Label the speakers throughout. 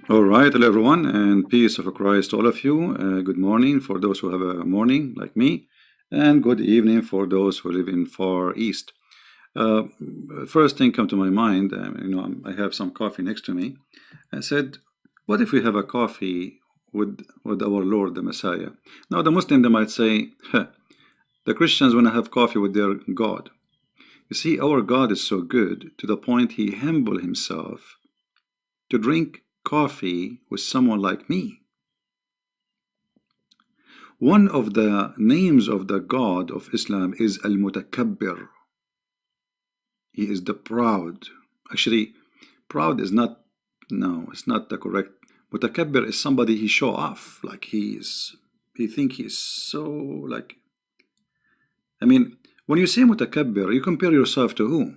Speaker 1: All right, hello everyone, and peace of Christ to all of you. Good morning for those who have a morning like me, and good evening for those who live in Far East. First thing come to my mind, I have some coffee next to me. I said, what if we have a coffee with our Lord, the Messiah? Now, the Muslim, they might say, huh, the Christians want to have coffee with their God. You see, our God is so good to the point he humbled himself to drink coffee with someone like me. One of the names of the God of Islam is Al-Mutakabbir. He is the proud. Actually, proud is not, no, it's not the correct. Mutakabbir is somebody he show off, like he think he's so, like, I mean, when you say Mutakabbir, you compare yourself to who?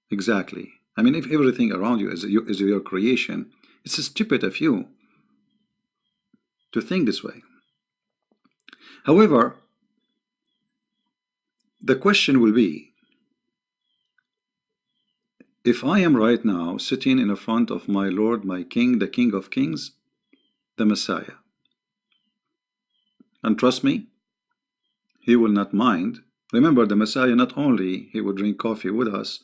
Speaker 1: Exactly. I mean, if everything around you is your creation, it's stupid of you to think this way. However, the question will be, if I am right now sitting in front of my Lord, my King, the King of Kings, the Messiah, and trust me, he will not mind. Remember, the Messiah, not only he would drink coffee with us,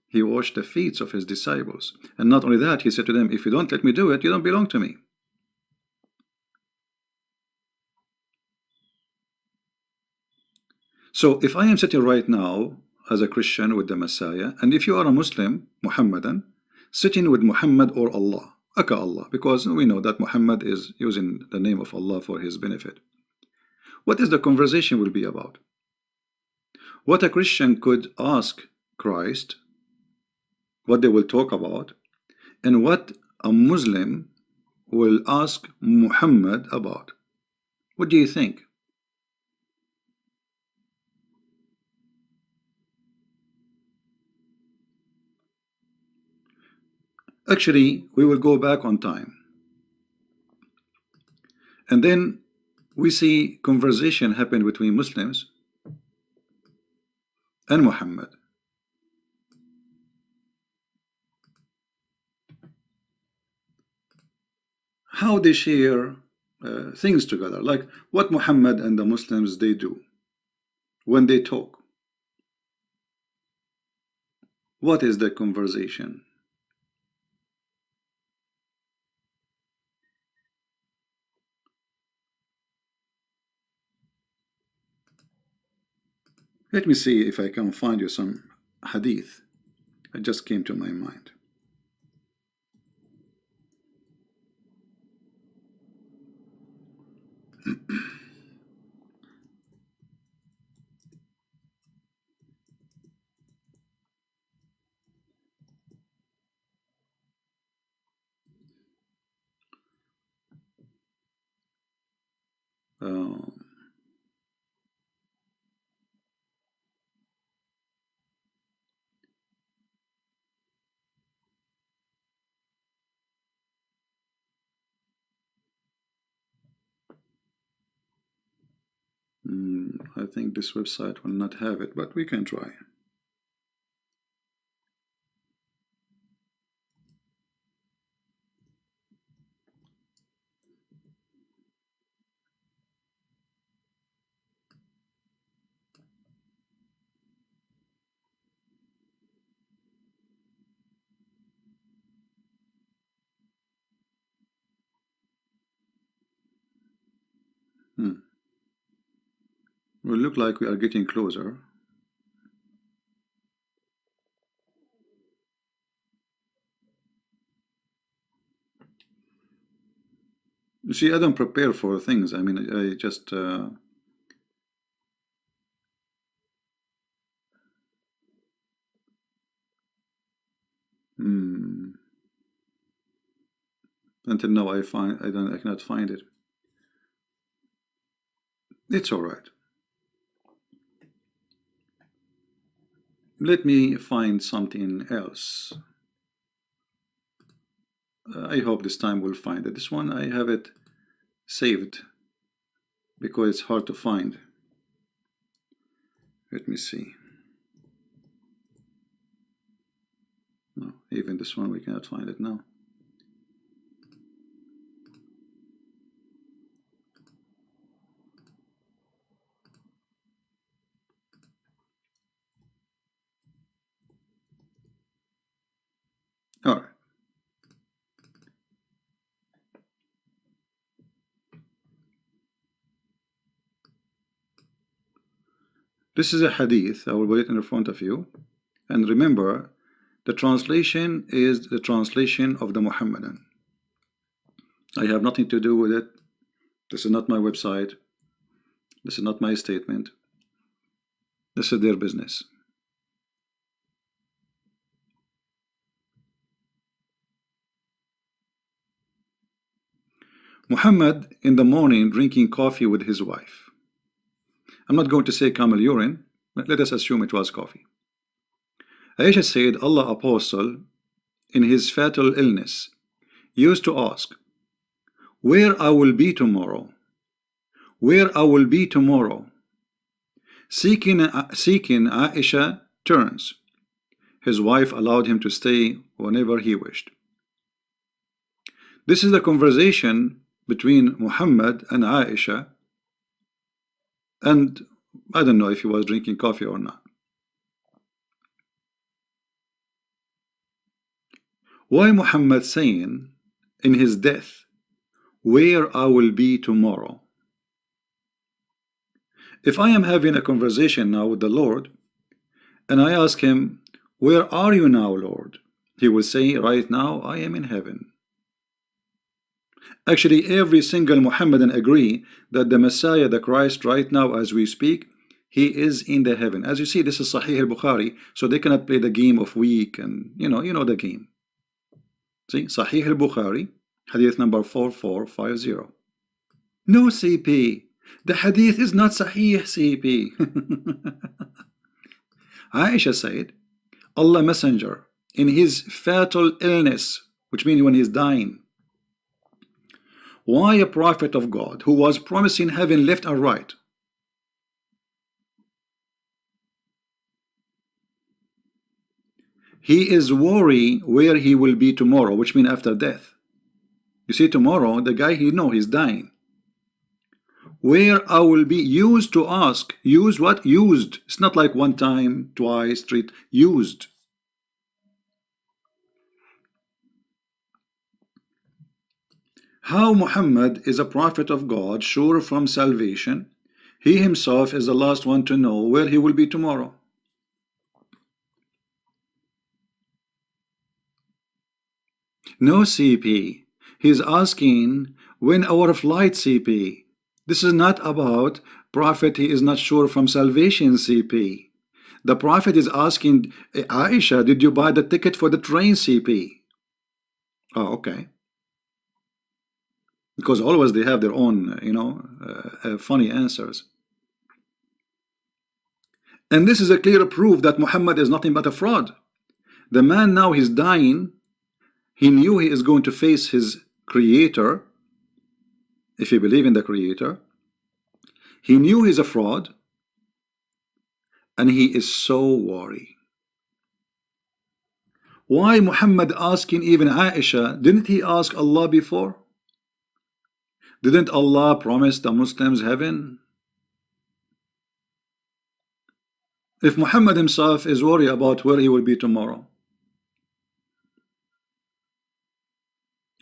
Speaker 1: he washed the feet of his disciples. And not only that, he said to them, if you don't let me do it, you don't belong to me. So if I am sitting right now as a Christian with the Messiah, and if you are a Muslim, Muhammadan, sitting with Muhammad or Allah, aka Allah, because we know that Muhammad is using the name of Allah for his benefit, what is the conversation will be about? What a Christian could ask Christ, what they will talk about, and what a Muslim will ask Muhammad about. What do you think? Actually, we will go back on time, and then we see conversation happen between Muslims and Muhammad. How they share things together, like what Muhammad and the Muslims they do when they talk. What is the conversation? Let me see if I can find you some hadith. It just came to my mind. I think this website will not have it, but we can try. Will look like we are getting closer. You see, I don't prepare for things. I mean, I just until now I cannot find it. It's all right. Let me find something else. I hope this time we'll find it. This one I have it saved because it's hard to find. Let me see. Even this one we cannot find it now. All right. This is a hadith. I will put it in front of you. And remember, the translation is the translation of the Muhammadan. I have nothing to do with it. This is not my website. This is not my statement. This is their business. Muhammad in the morning drinking coffee with his wife. I'm not going to say camel urine, but let us assume it was coffee. Aisha said Allah Apostle in his fatal illness used to ask, where I will be tomorrow, where I will be tomorrow. Seeking Aisha turns. His wife allowed him to stay whenever he wished. This is the conversation between Muhammad and Aisha, and I don't know if he was drinking coffee or not. Why Muhammad saying in his death, where I will be tomorrow? If I am having a conversation now with the Lord and I ask him, where are you now, Lord? He will say, right now I am in heaven. Actually, every single Muhammadan agree that the Messiah, the Christ, right now as we speak, he is in the heaven. As you see, this is Sahih al-Bukhari, so they cannot play the game of weak and you know the game. See, Sahih al-Bukhari, hadith number 4450. No CP. The hadith is not Sahih CP. Aisha said, Allah Messenger, in his fatal illness, which means when he's dying, why a prophet of God who was promising heaven left and right, he is worried where he will be tomorrow, which means after death. You see, tomorrow the guy he's dying. Where I will be, used to ask. Used what? Used. It's not like one time, twice, three. Used. How Muhammad is a prophet of God, sure from salvation. He himself is the last one to know where he will be tomorrow. No CP. He's asking when our flight CP. This is not about prophet, he is not sure from salvation CP. The prophet is asking Aisha, did you buy the ticket for the train CP? Oh, okay. Because always they have their own, funny answers. And this is a clear proof that Muhammad is nothing but a fraud. The man now he's dying. He knew he is going to face his creator. If you believe in the creator, he knew he's a fraud, and he is so worried. Why Muhammad asking even Aisha? Didn't he ask Allah before? Didn't Allah promise the Muslims heaven? If Muhammad himself is worried about where he will be tomorrow,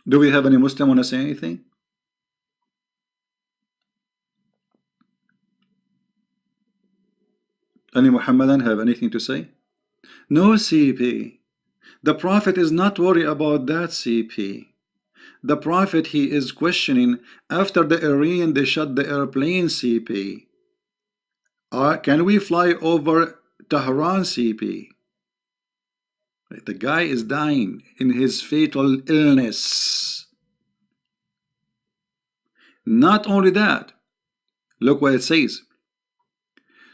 Speaker 1: do we have any Muslim want to say anything? Any Muhammadan have anything to say? No CP. The Prophet is not worried about that CP. The Prophet, he is questioning after the Iran they shut the airplane CP. Can we fly over Tehran CP? The guy is dying in his fatal illness. Not only that, look what it says.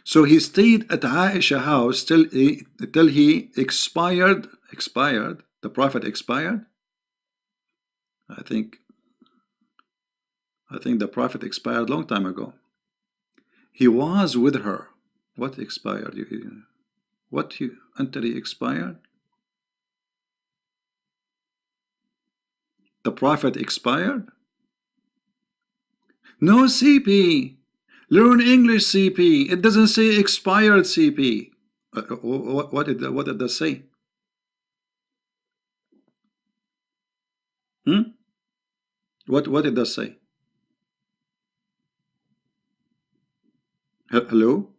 Speaker 1: So he stayed at Aisha house till he expired. The Prophet expired. I think the Prophet expired long time ago. He was with her. What expired? Until he expired? The prophet expired? No, CP. Learn English, CP. It doesn't say expired, CP. What did that say? What did that say? Hello?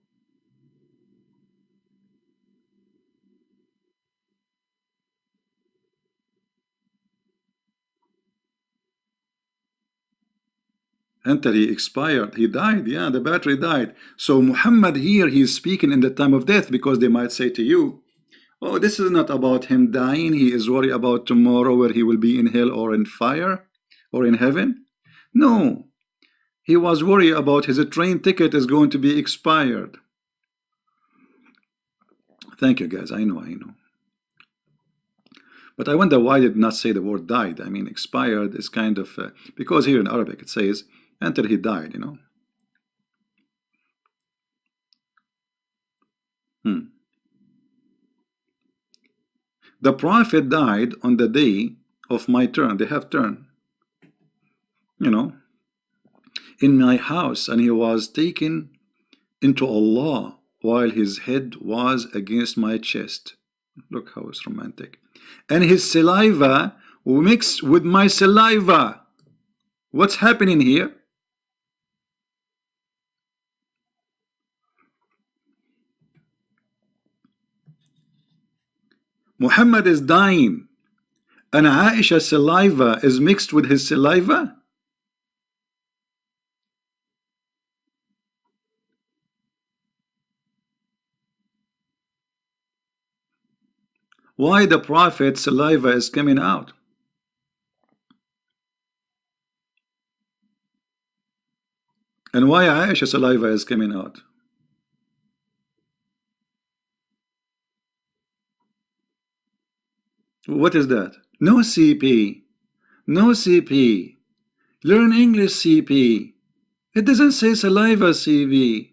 Speaker 1: Until he expired, he died. Yeah, the battery died. So Muhammad here, he's speaking in the time of death, because they might say to you, oh, this is not about him dying. He is worried about tomorrow, where he will be in hell or in fire or in heaven. No, he was worried about his train ticket is going to be expired. Thank you, guys. I know. But I wonder why did not say the word died. I mean, expired is kind of because here in Arabic it says until he died, The prophet died on the day of my turn. They have turn, in my house, and he was taken into Allah while his head was against my chest. Look how it's romantic. And his saliva mixed with my saliva. What's happening here? Muhammad is dying, and Aisha's saliva is mixed with his saliva. Why the prophet's saliva is coming out? And why Aisha's saliva is coming out? What is that? No, CP. No, CP. Learn English, CP. It doesn't say saliva, CP.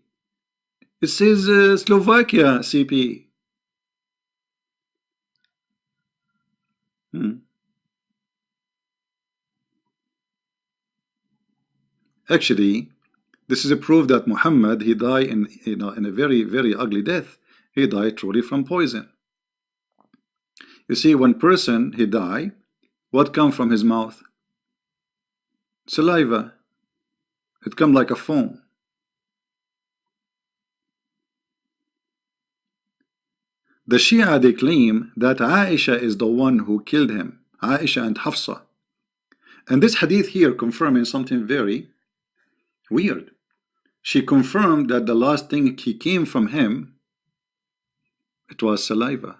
Speaker 1: It says Slovakia, CP. Actually, this is a proof that Muhammad, he died in a very, very ugly death. He died truly from poison. You see, when person he die, what come from his mouth? Saliva. It come like a foam. The Shia, they claim that Aisha is the one who killed him, Aisha and Hafsa. And this hadith here confirming something very weird. She confirmed that the last thing he came from him, it was saliva.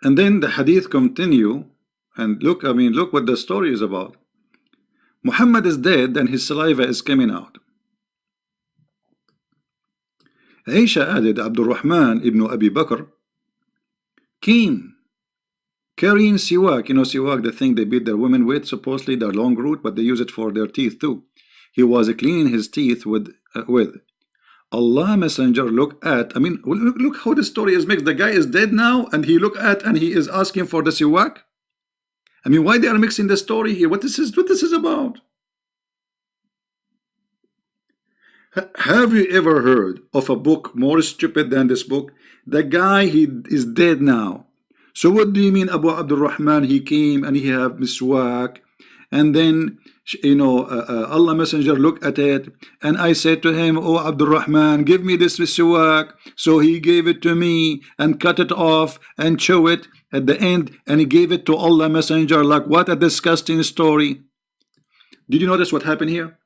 Speaker 1: And then the hadith continue, and look, look what the story is about. Muhammad is dead and his saliva is coming out. Aisha added, Abdul Rahman ibn Abi Bakr came carrying siwak. Siwak, the thing they beat their women with, supposedly their long root, but they use it for their teeth too. He was cleaning his teeth with Allah messenger look at, look how the story is mixed. The guy is dead now, and he look at, and he is asking for the siwak. Why they are mixing the story here? What this is about? Have you ever heard of a book more stupid than this book? The guy, he is dead now. So what do you mean Abu Abdul Rahman, he came and he have miswak, and then Allah messenger look at it, and I said to him, oh Abdul Rahman, give me this miswak. So he gave it to me and cut it off and chew it at the end, and he gave it to Allah messenger. Like, what a disgusting story. Did you notice what happened here?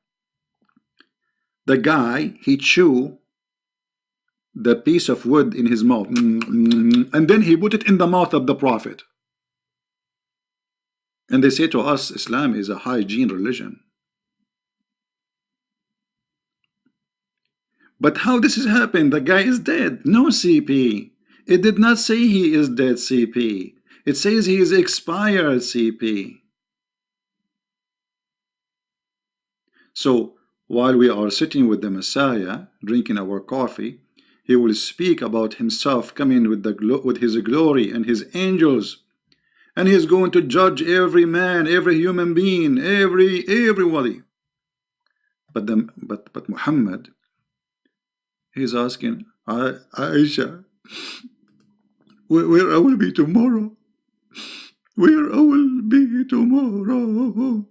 Speaker 1: The guy, he chew the piece of wood in his mouth, and then he put it in the mouth of the prophet. And they say to us, Islam is a hygiene religion. But how this has happened? The guy is dead. No, CP. It did not say he is dead, CP. It says he is expired, CP. So while we are sitting with the Messiah, drinking our coffee, he will speak about himself coming with his glory and his angels, and he is going to judge every man, every human being, everybody. But Muhammad, he's asking Aisha, where I will be tomorrow? Where I will be tomorrow?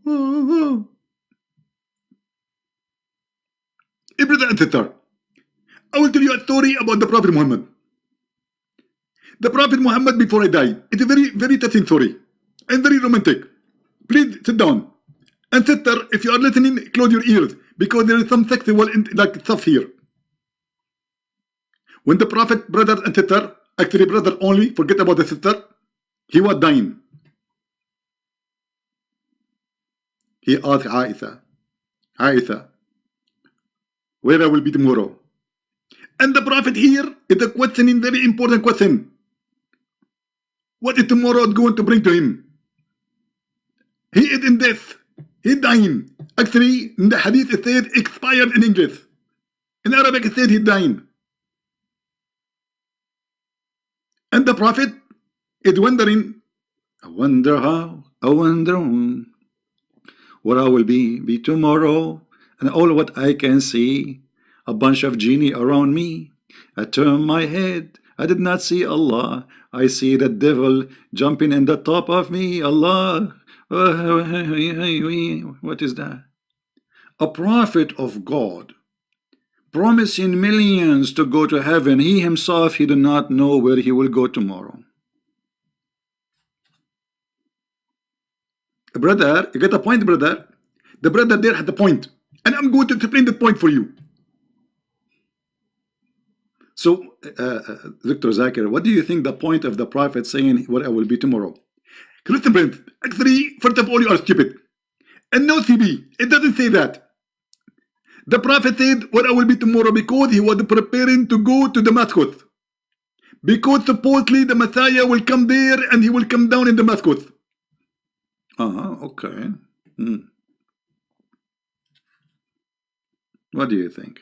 Speaker 1: Brother and sister, I will tell you a story about the Prophet Muhammad. The Prophet Muhammad before I die. It's a very touching story and very romantic. Please sit down. And sister, if you are listening, close your ears, because there is some sexual like stuff here. When the Prophet, brother and sister, actually brother only, forget about the sister, he was dying. He asked Aisha, where I will be tomorrow? And the Prophet here is a questioning, very important question. What is tomorrow going to bring to him? He is in death. He's dying. Actually, in the hadith it says expired in English. In Arabic it says he's dying. And the Prophet is wondering, I wonder how, I wonder where I will be tomorrow, and all what I can see, a bunch of genie around me. I turn my head, I did not see Allah. I see the devil jumping in the top of me. Allah. What is that? A prophet of God promising millions to go to heaven. He himself, he did not know where he will go tomorrow. Brother, you get the point, brother? The brother there had the point, and I'm going to explain the point for you. So, Dr. Zakir, what do you think the point of the Prophet saying where I will be tomorrow? Christian friends, actually, first of all, you are stupid. And no, CB, it doesn't say that. The Prophet said where I will be tomorrow because he was preparing to go to Damascus. Because supposedly the Messiah will come there and he will come down in Damascus. Okay. What do you think?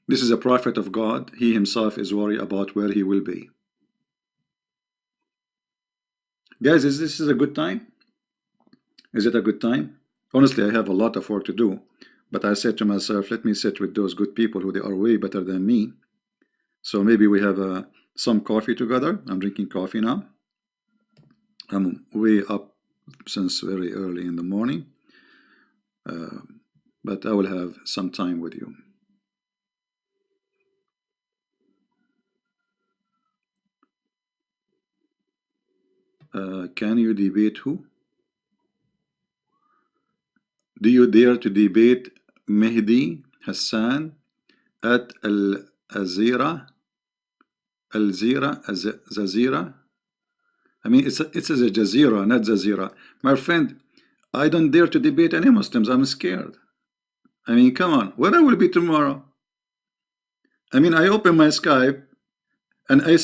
Speaker 1: This is a prophet of God. He himself is worried about where he will be. Guys, is this a good time? Is it a good time? Honestly, I have a lot of work to do, but I said to myself, let me sit with those good people who they are way better than me. So maybe we have some coffee together. I'm drinking coffee now. I'm way up since very early in the morning, but I will have some time with you. Can you debate who? Do you dare to debate Mehdi Hassan at Al-Azira? Al-Zira? I mean, it's a Jazeera, not Jazeera. My friend, I don't dare to debate any Muslims. I'm scared. I mean, come on. Where I will be tomorrow? I mean, I open my Skype and I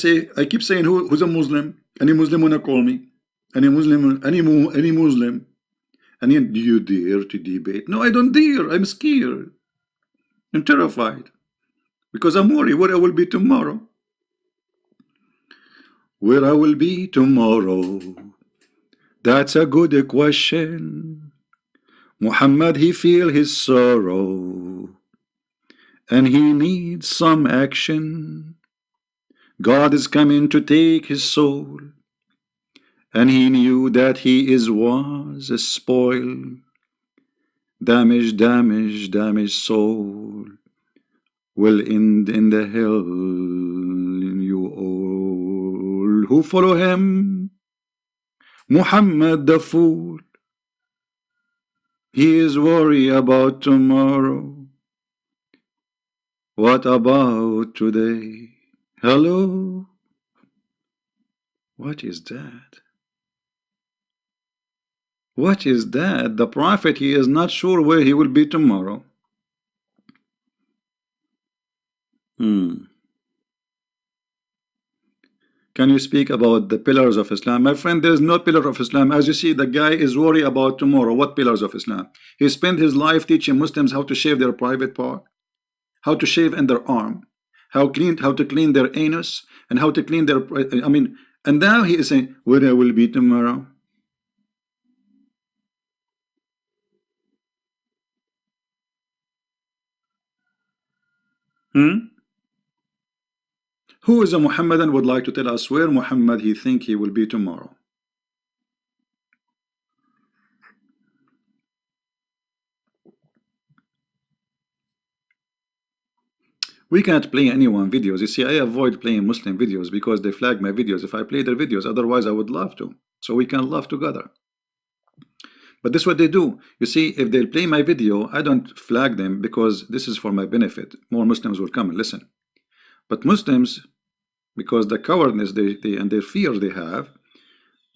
Speaker 1: keep saying who's a Muslim? Any Muslim wanna call me? Any Muslim? Any Muslim? And yet, do you dare to debate? No, I don't dare. I'm scared. I'm terrified because I'm worried where I will be tomorrow. Where I will be tomorrow? That's a good question. Muhammad, he feel his sorrow, and he needs some action. God is coming to take his soul, and he knew that he was a spoiled, damaged soul will end in the hell in you all who follow him. Muhammad the fool, he is worried about tomorrow. What about today? Hello? What is that? What is that? The prophet, he is not sure where he will be tomorrow. Can you speak about the pillars of Islam? My friend, there is no pillar of Islam. As you see, the guy is worried about tomorrow. What pillars of Islam? He spent his life teaching Muslims how to shave their private part, how to shave in their arm, how to clean their anus, and how to clean their, I mean, and now he is saying, where I will be tomorrow. Who is a Muhammadan would like to tell us where Muhammad he think he will be tomorrow? We can't play anyone videos. You see, I avoid playing Muslim videos because they flag my videos if I play their videos. Otherwise, I would love to. So we can laugh together. But this is what they do. You see, if they play my video, I don't flag them because this is for my benefit. More Muslims will come and listen. But Muslims, because the cowardness and their fear they have,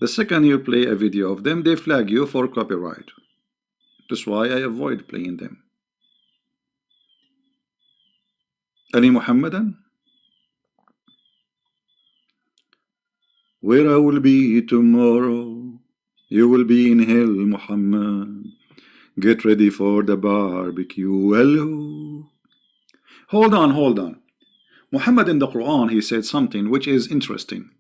Speaker 1: the second you play a video of them, they flag you for copyright. That's why I avoid playing them. Any Muhammadan? Where I will be tomorrow, you will be in hell, Muhammad. Get ready for the barbecue. Hello. Hold on. Muhammad in the Quran, he said something which is interesting.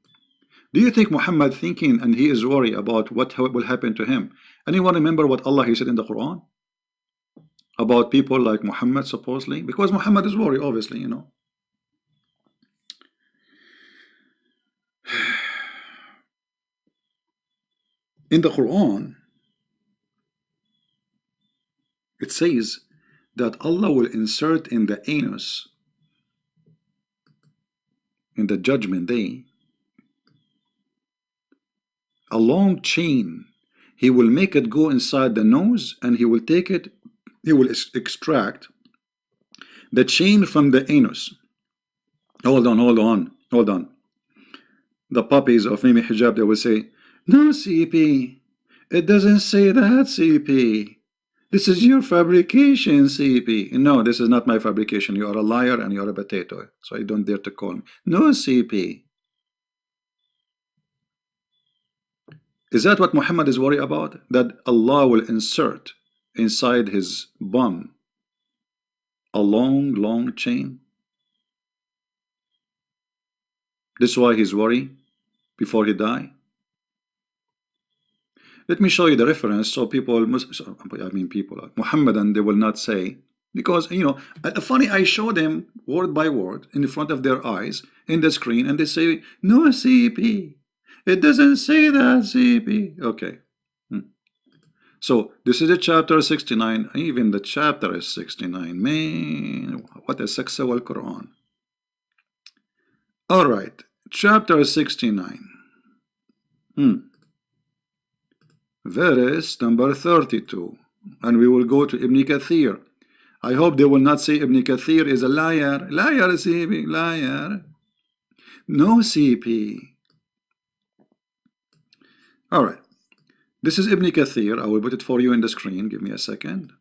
Speaker 1: Do you think Muhammad thinking and he is worried about what will happen to him? Anyone remember what Allah he said in the Quran? About people like Muhammad supposedly? Because Muhammad is worried, obviously, you know. In the Quran, it says that Allah will insert in the anus in the judgment day a long chain. He will make it go inside the nose and he will take it, he will extract the chain from the anus. Hold on. The puppies of Mimi Hijab, they will say, no, CP, it doesn't say that, CP. This is your fabrication, CP. No, this is not my fabrication. You are a liar and you are a potato. So you don't dare to call me. No, CP. Is that what Muhammad is worried about? That Allah will insert inside his bum a long chain? This is why he's worried before he die? Let me show you the reference so people, Muhammadan, they will not say, because, you know, funny, I show them word by word in front of their eyes in the screen and they say, no, CP. It doesn't say that, CP. Okay. So this is a chapter 69. Even the chapter is 69. Man, what a sexual Quran. All right. Chapter 69. Verse number 32. And we will go to Ibn Kathir. I hope they will not say Ibn Kathir is a liar. Liar, CP. Liar. No, CP. All right. This is Ibn Kathir. I will put it for you in the screen. Give me a second.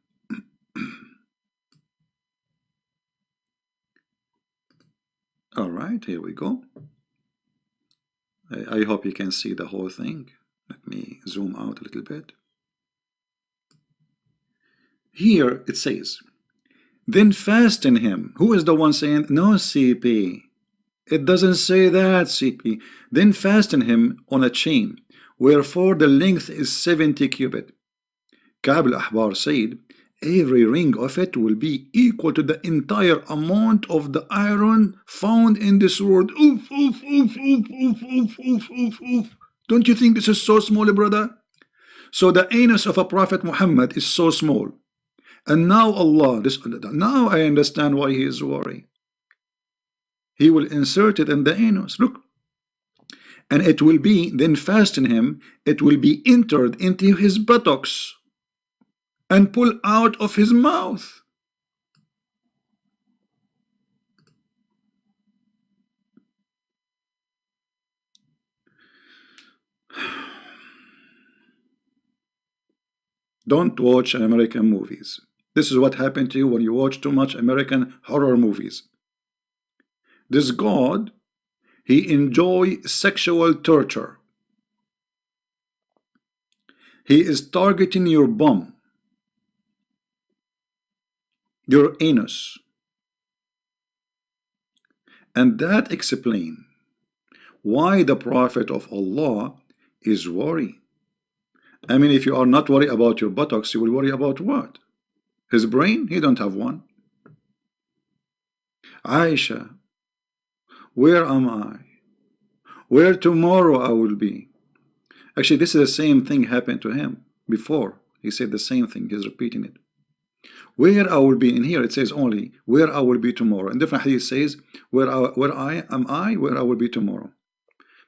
Speaker 1: All right, here we go. I hope you can see the whole thing. Let me zoom out a little bit. Here it says, then fasten him. Who is the one saying, no, CP? It doesn't say that, CP. Then fasten him on a chain, wherefore the length is 70 cubit. Ka'b al-Ahbar said, every ring of it will be equal to the entire amount of the iron found in this world. Oof, oof, oof, oof, oof, oof, oof, oof, oof. Don't you think this is so small, brother? So the anus of a Prophet Muhammad is so small. And now Allah, now I understand why he is worried. He will insert it in the anus. Look. And it will be, then fasten him, it will be entered into his buttocks and pull out of his mouth. Don't watch American movies. This is what happened to you when you watch too much American horror movies. This God, He enjoy sexual torture. He is targeting your bum, your anus. And that explains why the Prophet of Allah is worried. I mean, if you are not worried about your buttocks, you will worry about what? His brain? He don't have one. Aisha, where am I? Where tomorrow I will be? Actually, this is the same thing happened to him before. He said the same thing. He's repeating it. Where I will be. In here it says only where I will be tomorrow. In different hadith says where I will be tomorrow.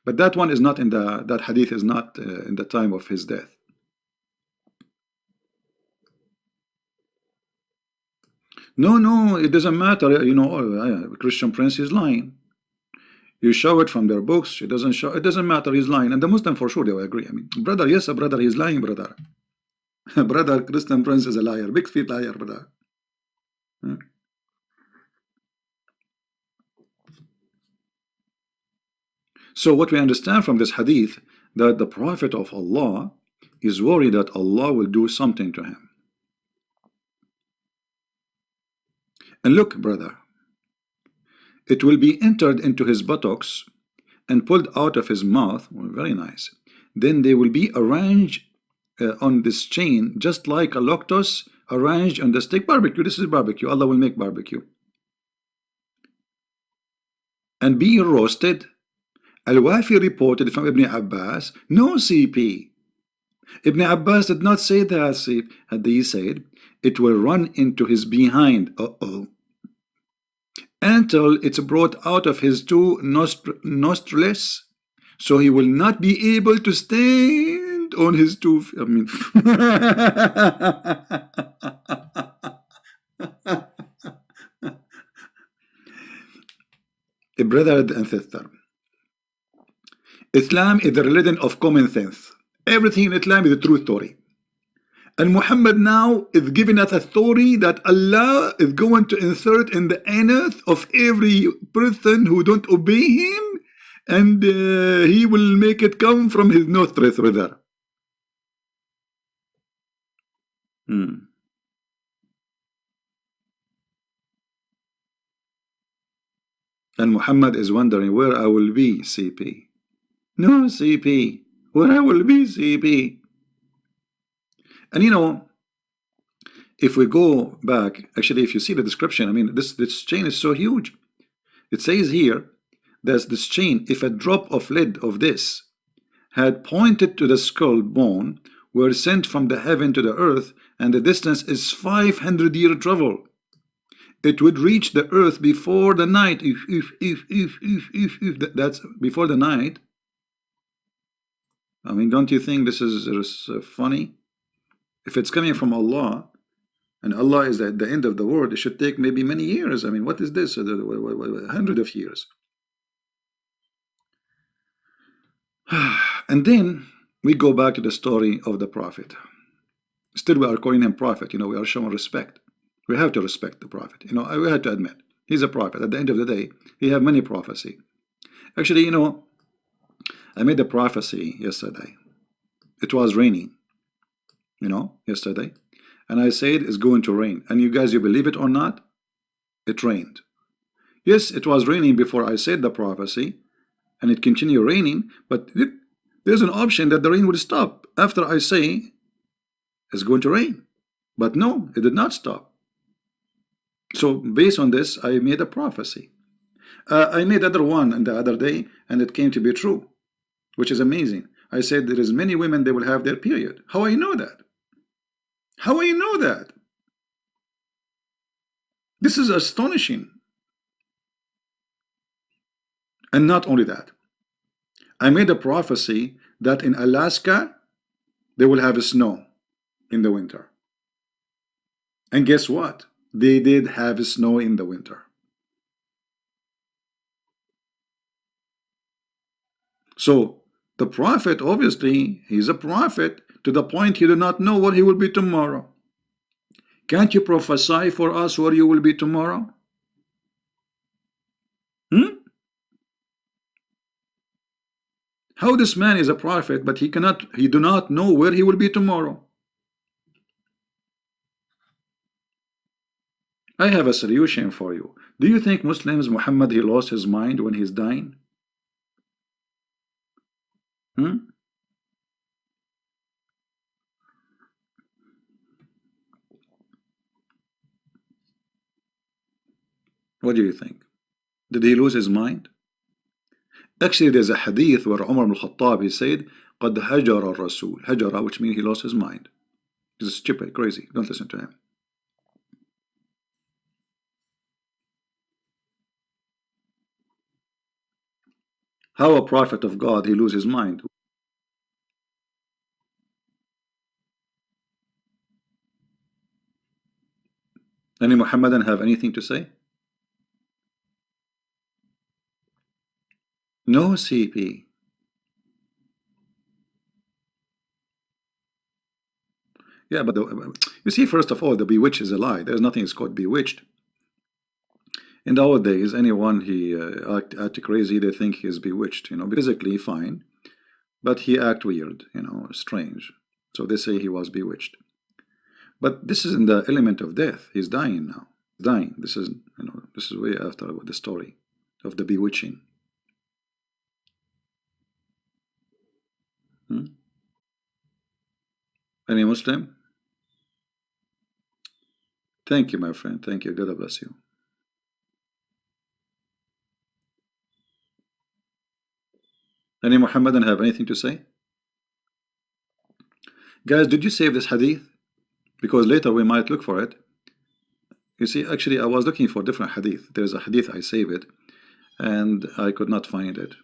Speaker 1: But that one is not in the, that hadith is not in the time of his death. No, it doesn't matter. You know, Christian Prince is lying. You show it from their books. It doesn't show. It doesn't matter. He's lying, and the Muslim for sure they will agree. I mean, brother, yes, brother, he's lying, brother. Brother, Christian Prince is a liar, big feet liar, brother. So what we understand from this hadith, that the Prophet of Allah is worried that Allah will do something to him. And look, brother, it will be entered into his buttocks and pulled out of his mouth. Well, very nice. Then they will be arranged on this chain, just like a loctus arranged on the stick. Barbecue, this is barbecue. Allah will make barbecue. And be roasted. Al-Wafi reported from Ibn Abbas, no CP. Ibn Abbas did not say that. He said, it will run into his behind. Until it's brought out of his two nostrils, so he will not be able to stand on his two. I mean, a brother and sister, Islam is the religion of common sense. Everything in Islam is a true story. And Muhammad now is giving us a story that Allah is going to insert in the anus of every person who don't obey him, and he will make it come from his nostrils, brother. And Muhammad is wondering where I will be, CP. No, CP, where I will be, CP. And you know, if we go back, actually, if you see the description, I mean, this chain is so huge. It says here, there's this chain, if a drop of lead of this had pointed to the skull bone, were sent from the heaven to the earth, and the distance is 500-year travel, it would reach the earth before the night. If that's before the night. I mean, don't you think this is funny? If it's coming from Allah, and Allah is at the end of the world, it should take maybe many years. I mean, what is this? 100 of years. And then we go back to the story of the Prophet. Still, we are calling him Prophet. You know, we are showing respect. We have to respect the Prophet. You know, we have to admit, he's a prophet. At the end of the day, he have many prophecy. Actually, you know, I made a prophecy yesterday. It was raining, you know, yesterday. And I said it's going to rain. And you guys, you believe it or not? It rained. Yes, it was raining before I said the prophecy. And it continued raining. But there's an option that the rain will stop after I say it's going to rain. But no, it did not stop. So based on this, I made a prophecy. I made other one the other day, and it came to be true, which is amazing. I said there is many women, they will have their period. How I know that? How I know that? This is astonishing. And not only that, I made a prophecy that in Alaska, they will have snow in the winter. And guess what? They did have snow in the winter. So the prophet, obviously, he's a prophet to the point he do not know what he will be tomorrow. Can't you prophesy for us where you will be tomorrow? How this man is a prophet, but he do not know where he will be tomorrow. I have a solution for you. Do you think Muslims, Muhammad, he lost his mind when he's dying? What do you think? Did he lose his mind? Actually, there's a hadith where Umar ibn al-Khattab, he said, قَدْ هَجَرَ الرَّسُولِ. Hajara, which means he lost his mind. This is stupid, crazy. Don't listen to him. How a prophet of God, he lose his mind? Any Muhammadan have anything to say? No CP. Yeah, but you see, first of all, the bewitched is a lie. There's nothing is called bewitched. In nowadays, anyone he act crazy, they think he's bewitched. You know, physically fine, but he act weird. You know, strange. So they say he was bewitched. But this is in the element of death. He's dying now. Dying. This is, you know, this is way after the story of the bewitching. Any Muslim? Thank you, my friend. Thank you. God bless you. Any Muhammadan have anything to say? Guys, did you save this hadith? Because later we might look for it. You see, actually, I was looking for different hadith. There's a hadith, I save it, and I could not find it.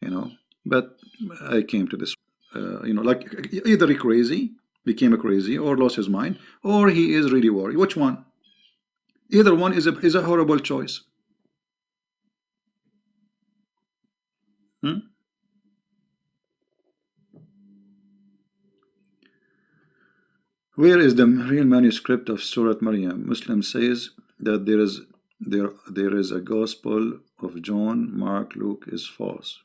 Speaker 1: You know, but I came to this. You know, like either he crazy, became a crazy, or lost his mind, or he is really worried. Which one? Either one is a horrible choice. Where is the real manuscript of Surah Maryam? Muslim says that there is a gospel of John, Mark, Luke is false.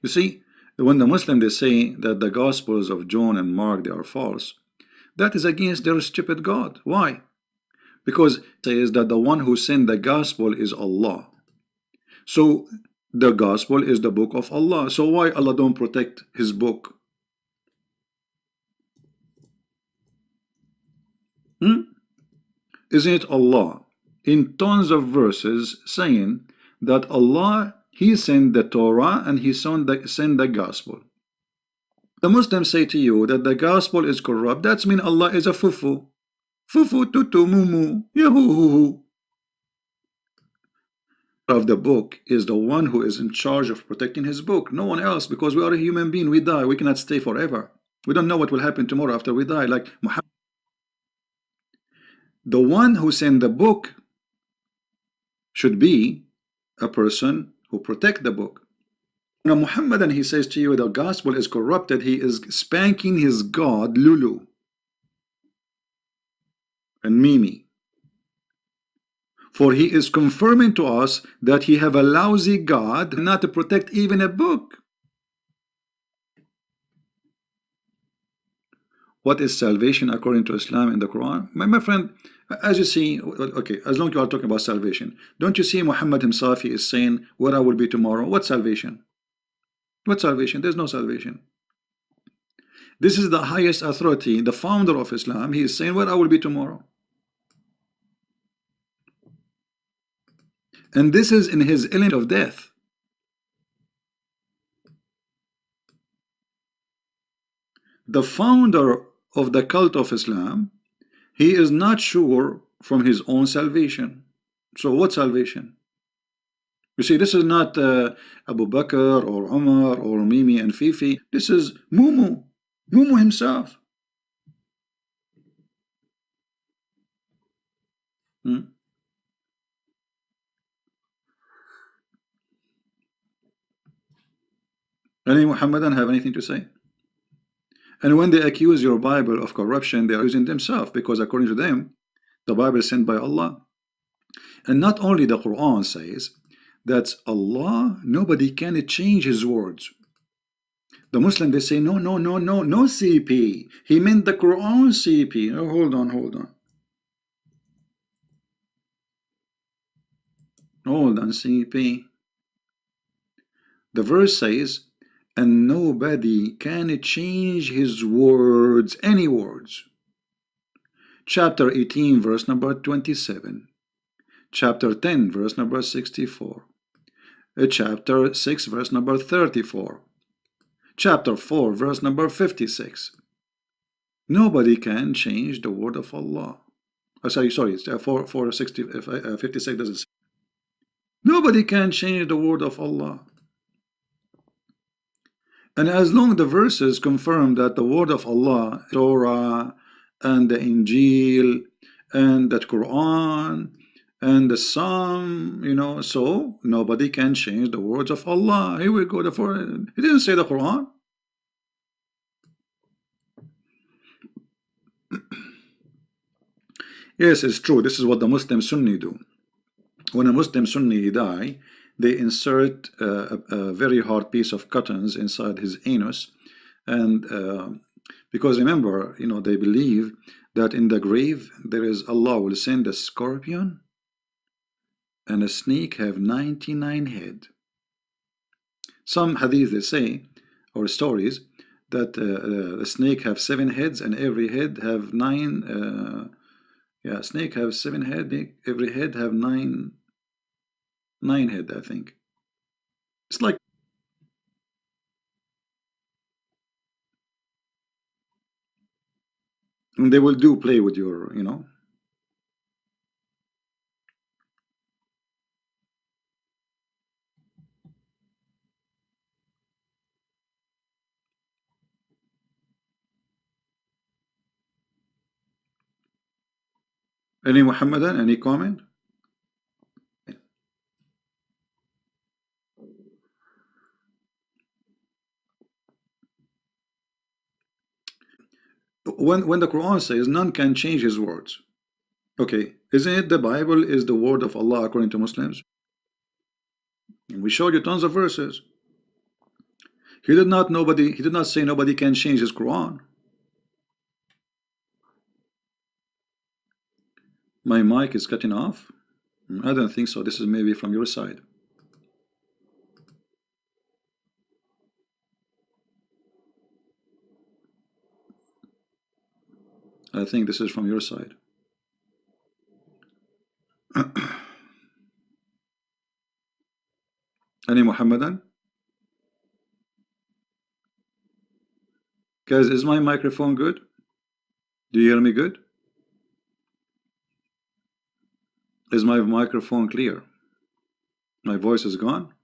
Speaker 1: You see, when the Muslim they say that the gospels of John and Mark they are false, that is against their stupid God. Why? Because it says that the one who sent the gospel is Allah. So the gospel is the book of Allah. So why Allah don't protect his book? Isn't it Allah in tons of verses saying that Allah, he sent the Torah and he sent the gospel? The Muslims say to you that the gospel is corrupt. That means Allah is a fufu. Fufu tutu mumu yahu. Of the book is the one who is in charge of protecting his book, no one else, because we are a human being. We die, we cannot stay forever. We don't know what will happen tomorrow after we die. Like Muhammad, the one who sent the book should be a person who protect the book. Now Muhammad, and he says to you the gospel is corrupted, he is spanking his God Lulu and Mimi, for he is confirming to us that he have a lousy God, not to protect even a book. What is salvation according to Islam in the Quran? My friend, as you see, okay, as long as you are talking about salvation, don't you see Muhammad himself, he is saying where I will be tomorrow? What salvation? What salvation? There's no salvation. This is the highest authority, the founder of Islam, he is saying where I will be tomorrow. And this is in his element of death. The founder of the cult of Islam, he is not sure from his own salvation. So what salvation? You see, this is not Abu Bakr or Umar or Mimi and Fifi. This is Mumu himself. Any Muhammadan have anything to say? And when they accuse your Bible of corruption, they are using themselves, because according to them, the Bible is sent by Allah. And not only the Quran says That's Allah. Nobody can change his words. The Muslim, they say, no, no, no, no, no CP. He meant the Quran CP. Oh, hold on, hold on. Hold on, CP. The verse says, and nobody can change his words, any words. Chapter 18, verse number 27. Chapter 10, verse number 64. Chapter 6, verse number 34. Chapter 4, verse number 56. Nobody can change the word of Allah. Oh, sorry, 56 doesn't say. Nobody can change the word of Allah. And as long the verses confirm that the word of Allah, Torah, and the Injil, and the Quran, and the Psalm, you know, so nobody can change the words of Allah. Here we go. He didn't say the Quran. Yes, it's true. This is what the Muslim Sunni do. When a Muslim Sunni die, they insert a very hard piece of cottons inside his anus, and because remember, you know, they believe that in the grave there is Allah will send a scorpion and a snake have 99 head. Some hadith they say, or stories, that the snake have 7 heads and every head have 9. Yeah, snake have 7 head. Every head have 9 head. I think it's like they will do play with your, you know. Any Muhammadan? Any comment? When the Quran says none can change his words, okay, isn't it the Bible is the word of Allah according to Muslims? And we showed you tons of verses. He did not say nobody can change his Quran. My mic is cutting off. I don't think so. This is maybe from your side. I think this is from your side. Any Muhammadan? Guys, is my microphone good? Do you hear me good? Is my microphone clear? My voice is gone?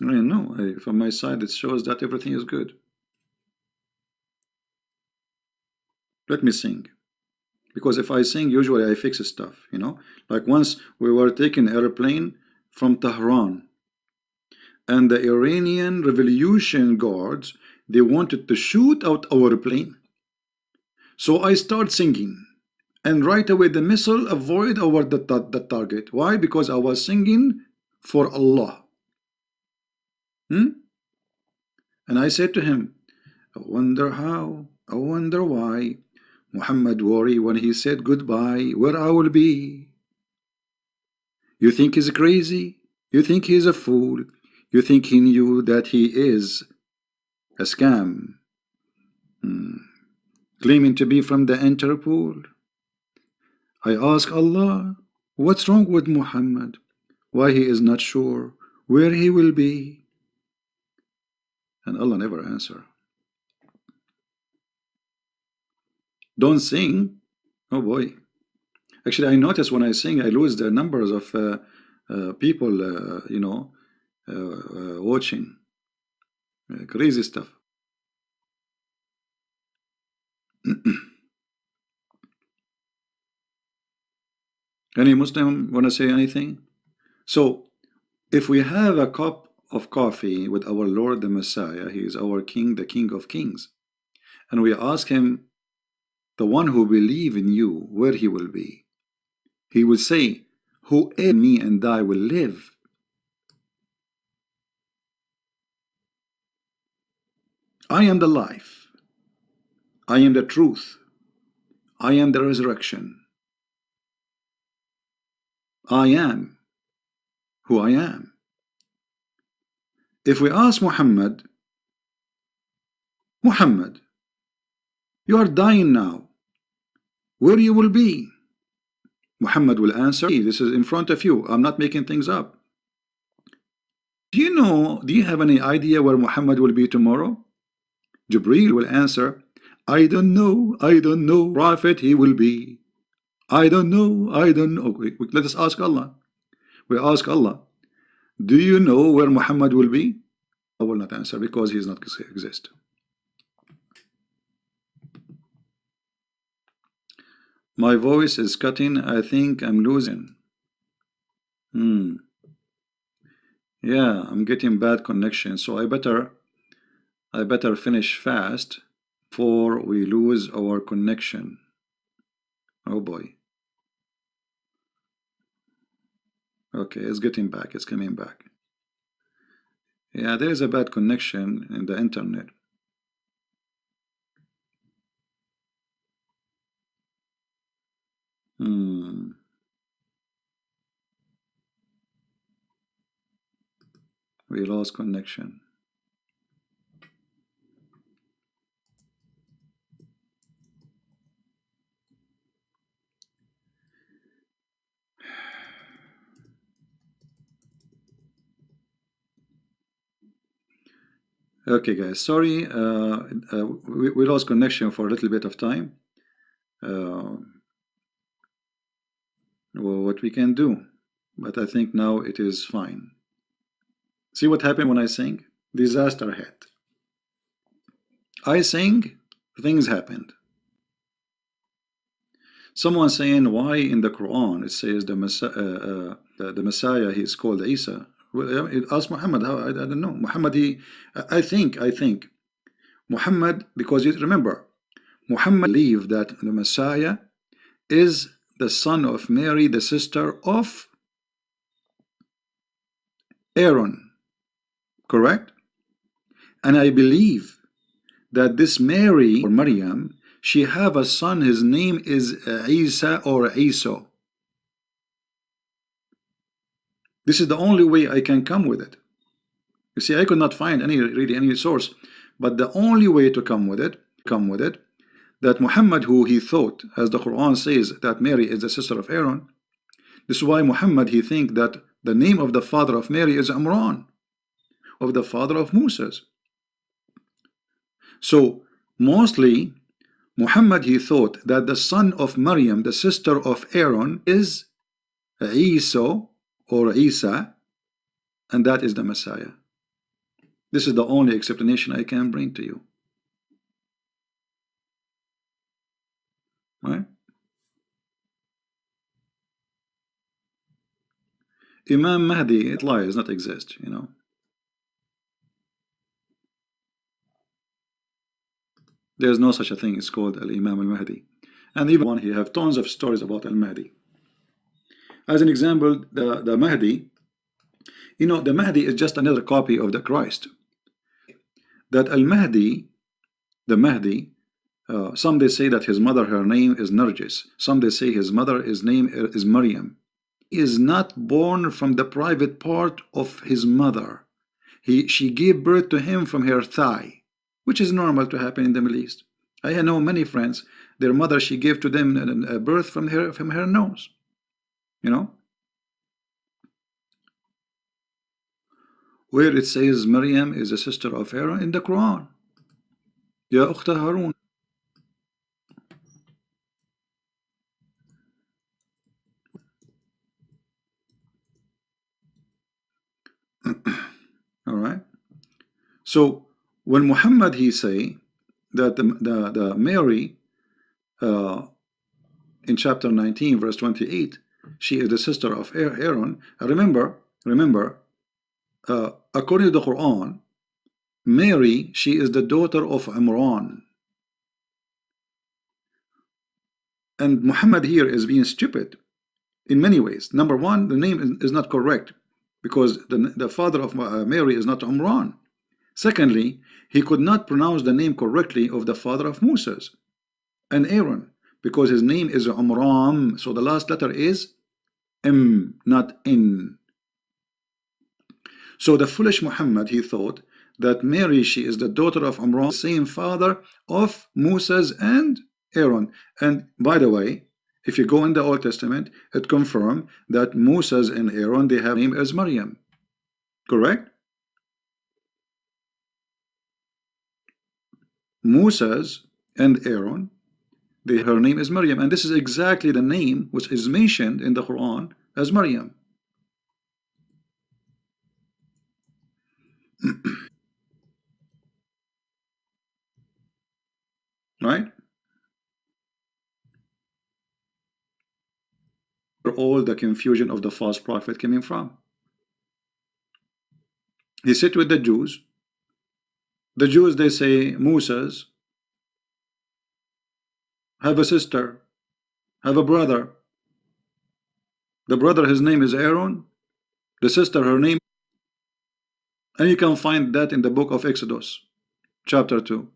Speaker 1: I mean, no, from my side it shows that everything is good. Let me sing. Because if I sing, usually I fix stuff, you know. Like once we were taking an airplane from Tehran, and the Iranian Revolution Guards, they wanted to shoot out our plane. So I start singing, and right away the missile avoid the target. Why? Because I was singing for Allah. And I said to him, I wonder how, I wonder why Muhammad worry when he said goodbye, where I will be. You think he's crazy? You think he's a fool? You think he knew that he is a scam? Claiming to be from the Interpol? I ask Allah, what's wrong with Muhammad? Why he is not sure where he will be? And Allah never answer. Don't sing. Oh boy. Actually, I notice when I sing, I lose the numbers of people, you know, watching. Crazy stuff. Any Muslim want to say anything? So, if we have a cup of coffee with our Lord the Messiah, he is our King, the King of Kings, and we ask him the one who believe in you, where he will be? He will say, who in me and I will live. I am the life. I am the truth. I am the resurrection. I am who I am. If we ask Muhammad, Muhammad, you are dying now, where you will be? Muhammad will answer, this is in front of you, I'm not making things up. Do you have any idea where Muhammad will be tomorrow? Jibreel will answer, I don't know, prophet he will be. I don't know. Let us ask Allah. We ask Allah, do you know where Muhammad will be? I will not answer because he does not exist. My voice is cutting. I think I'm losing. Yeah, I'm getting bad connection, so I better finish fast before we lose our connection. Oh boy. Okay, it's getting back. It's coming back. Yeah, there is a bad connection in the internet. We lost connection. Okay, guys, sorry, we lost connection for a little bit of time. Well, what we can do, but I think now it is fine. See what happened when I sing? Disaster hit. I sing, things happened. Someone saying, why in the Quran it says the Messiah he is called Isa? Well, ask Muhammad. How I don't know. Muhammad, I think Muhammad, because you remember, Muhammad believed that the Messiah is the son of Mary, the sister of Aaron, correct? And I believe that this Mary or Maryam, she have a son, his name is Isa or Isa. This is the only way I can come with it. You see, I could not find really any source, but the only way to come with it, that Muhammad, who he thought, as the Quran says, that Mary is the sister of Aaron, this is why Muhammad, he think that the name of the father of Mary is Imran, of the father of Moses. So mostly Muhammad, he thought that the son of Maryam, the sister of Aaron, is Isa or Isa, and that is the Messiah. This is the only explanation I can bring to you. Right? Imam Mahdi, it lies, not exist, you know. There's no such a thing. It's called Al-Imam al-Mahdi. And even one, he have tons of stories about Al-Mahdi. As an example, the Mahdi, you know, the Mahdi is just another copy of the Christ. That Al-Mahdi, the Mahdi, some they say that his mother, her name is Nargis. Some they say his mother, his name is Maryam. He is not born from the private part of his mother. She gave birth to him from her thigh, which is normal to happen in the Middle East. I know many friends, their mother, she gave to them a birth from her nose. You know, where it says Maryam is a sister of Aaron in the Quran. Ya Ukhta Harun. All right. So when Muhammad, he say that the Mary in chapter 19 verse 28, she is the sister of Aaron. Remember, according to the Quran, Mary, she is the daughter of Imran. And Muhammad here is being stupid in many ways. Number one, the name is not correct because the father of Mary is not Umran. Secondly, he could not pronounce the name correctly of the father of Moses and Aaron because his name is Umram. So the last letter is M, not N. So the foolish Muhammad, he thought that Mary, she is the daughter of Umran, same father of Moses and Aaron. And by the way, if you go in the Old Testament, it confirms that Moses and Aaron, they have name as Maryam. Correct? Moses and Aaron, her name is Maryam. And this is exactly the name which is mentioned in the Quran as Maryam. Right? Where all the confusion of the false prophet coming from. He sit with the Jews. The Jews, they say, Moses have a sister, have a brother. The brother, his name is Aaron. The sister, her name, and you can find that in the book of Exodus, chapter 2.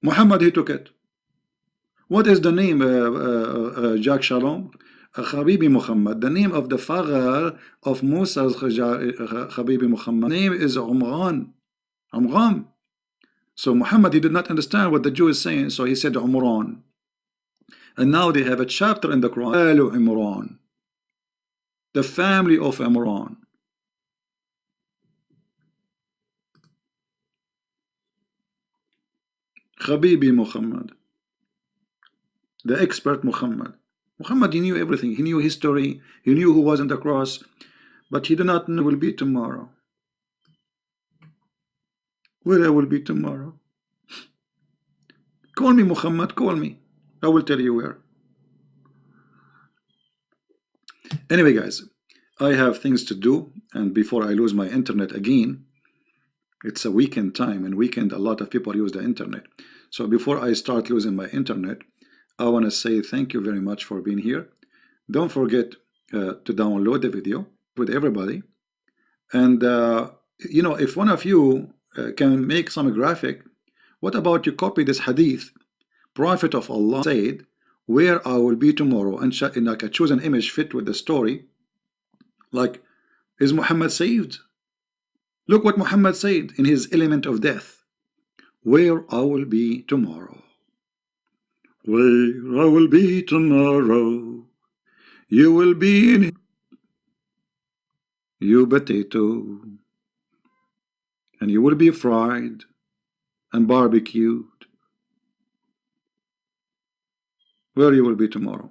Speaker 1: Muhammad, he took it. What is the name, Jack Shalom? Habibi Muhammad. The name of the father of Musa's Habibi Muhammad. Name is Umran. Umran. So Muhammad, he did not understand what the Jew is saying, so he said Umran. And now they have a chapter in the Quran, Alu Imran, the family of Imran. Habibi Muhammad, the expert Muhammad. Muhammad, he knew everything. He knew history. He knew who was on the cross, but he did not know will be tomorrow. Where I will be tomorrow. Call me, Muhammad, call me. I will tell you where. Anyway, guys, I have things to do, and before I lose my internet again, it's a weekend time, and weekend a lot of people use the internet. So before I start losing my internet, I want to say thank you very much for being here. Don't forget to download the video with everybody. And you know, if one of you can make some graphic, what about you copy this hadith? Prophet of Allah said, where I will be tomorrow, and like I choose an image fit with the story. Like, is Muhammad saved? Look what Muhammad said in his element of death. Where I will be tomorrow. Where I will be tomorrow. You will be in you potato. And you will be fried and barbecued. Where you will be tomorrow.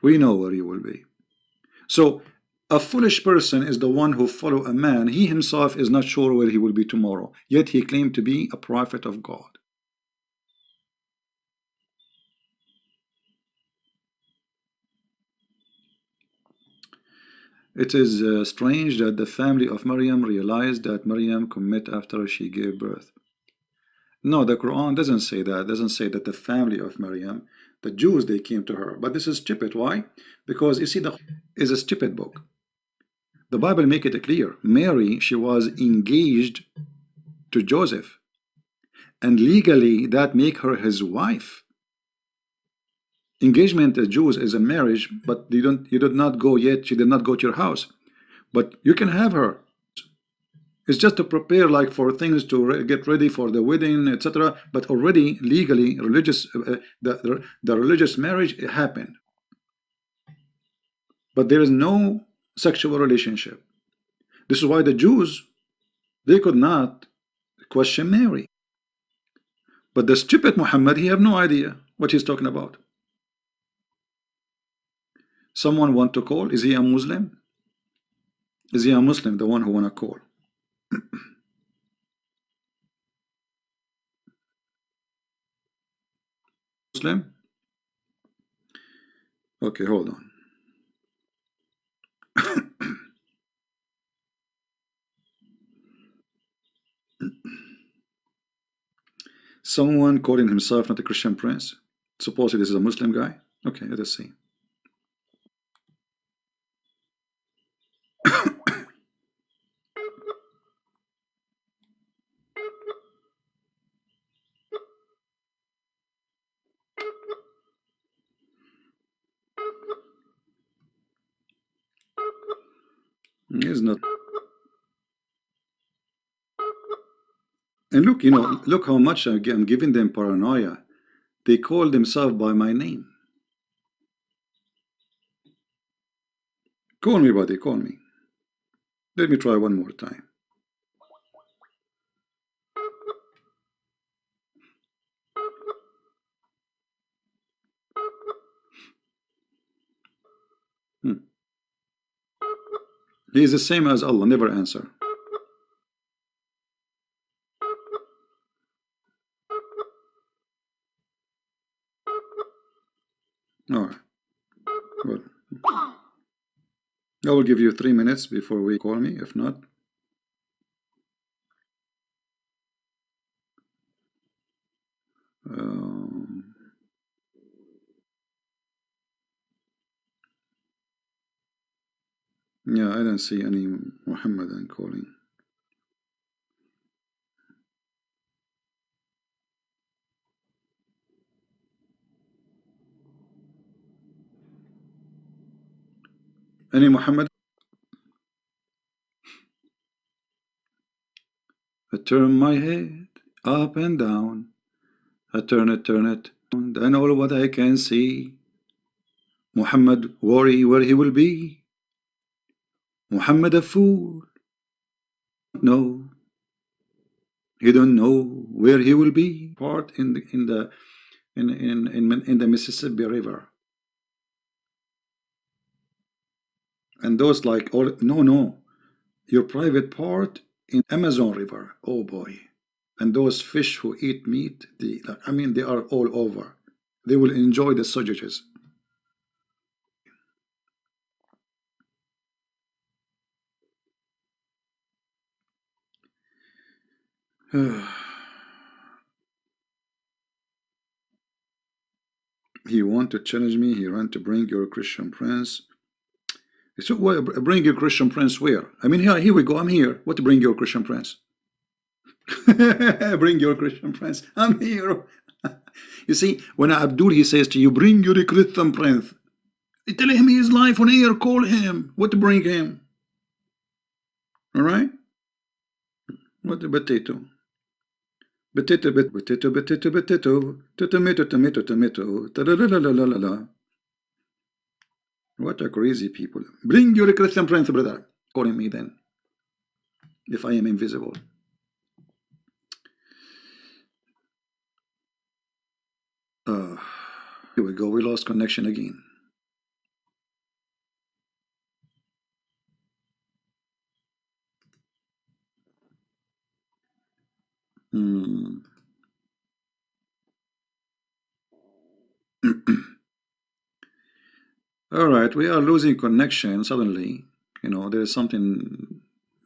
Speaker 1: We know where you will be. So a foolish person is the one who follow a man. He himself is not sure where he will be tomorrow, yet he claimed to be a prophet of God. It is strange that the family of Maryam realized that Maryam commit after she gave birth. No, the Quran doesn't say that. It doesn't say that the family of Maryam, the Jews, they came to her. But this is stupid. Why? Because you see, the is a stupid book. The Bible make it clear. Mary, she was engaged to Joseph, and legally that make her his wife. Engagement to Jews is a marriage, but you did not go yet. She did not go to your house, but you can have her. It's just to prepare, like, for things to get ready for the wedding, etc. But already legally, religious, the religious marriage happened. But there is no sexual relationship. This is why the Jews, they could not question Mary. But the stupid Muhammad, he have no idea what he's talking about. Someone want to call? Is he a Muslim? Is he a Muslim, the one who want to call? Muslim? Okay, hold on. Someone calling himself not a Christian prince. Supposedly this is a Muslim guy. Okay, let us see. He's not. And look, look how much I'm giving them paranoia. They call themselves by my name. Call me, buddy, call me. Let me try one more time. He is the same as Allah, never answer. Alright. Well, I will give you 3 minutes before we call me, if not. Yeah, I don't see any Muhammadan calling. Any Muhammad? I turn my head up and down. I turn it, and all what I can see. Muhammad worry where he will be. Muhammad a fool. No, he don't know where he will be. Part in the Mississippi River. And those like all no, your private part in Amazon River. Oh boy. And those fish who eat meat, I mean they are all over. They will enjoy the sausages. He want to challenge me. He want to bring your Christian prince. So bring your Christian prince where? I mean, here we go. I'm here. What to bring your Christian prince? Bring your Christian prince. I'm here. You see, when Abdul he says to you, bring your Christian prince. You tell him his life on air. Call him. What to bring him? All right. What the potato? Potato, potato, potato, potato, tomato, tomato, tomato, ta-da-la-la-la-la-la. What a crazy people. Bring your Christian prince, brother. Calling me then. If I am invisible. Here we go. We lost connection again. All right, we are losing connection suddenly. There is something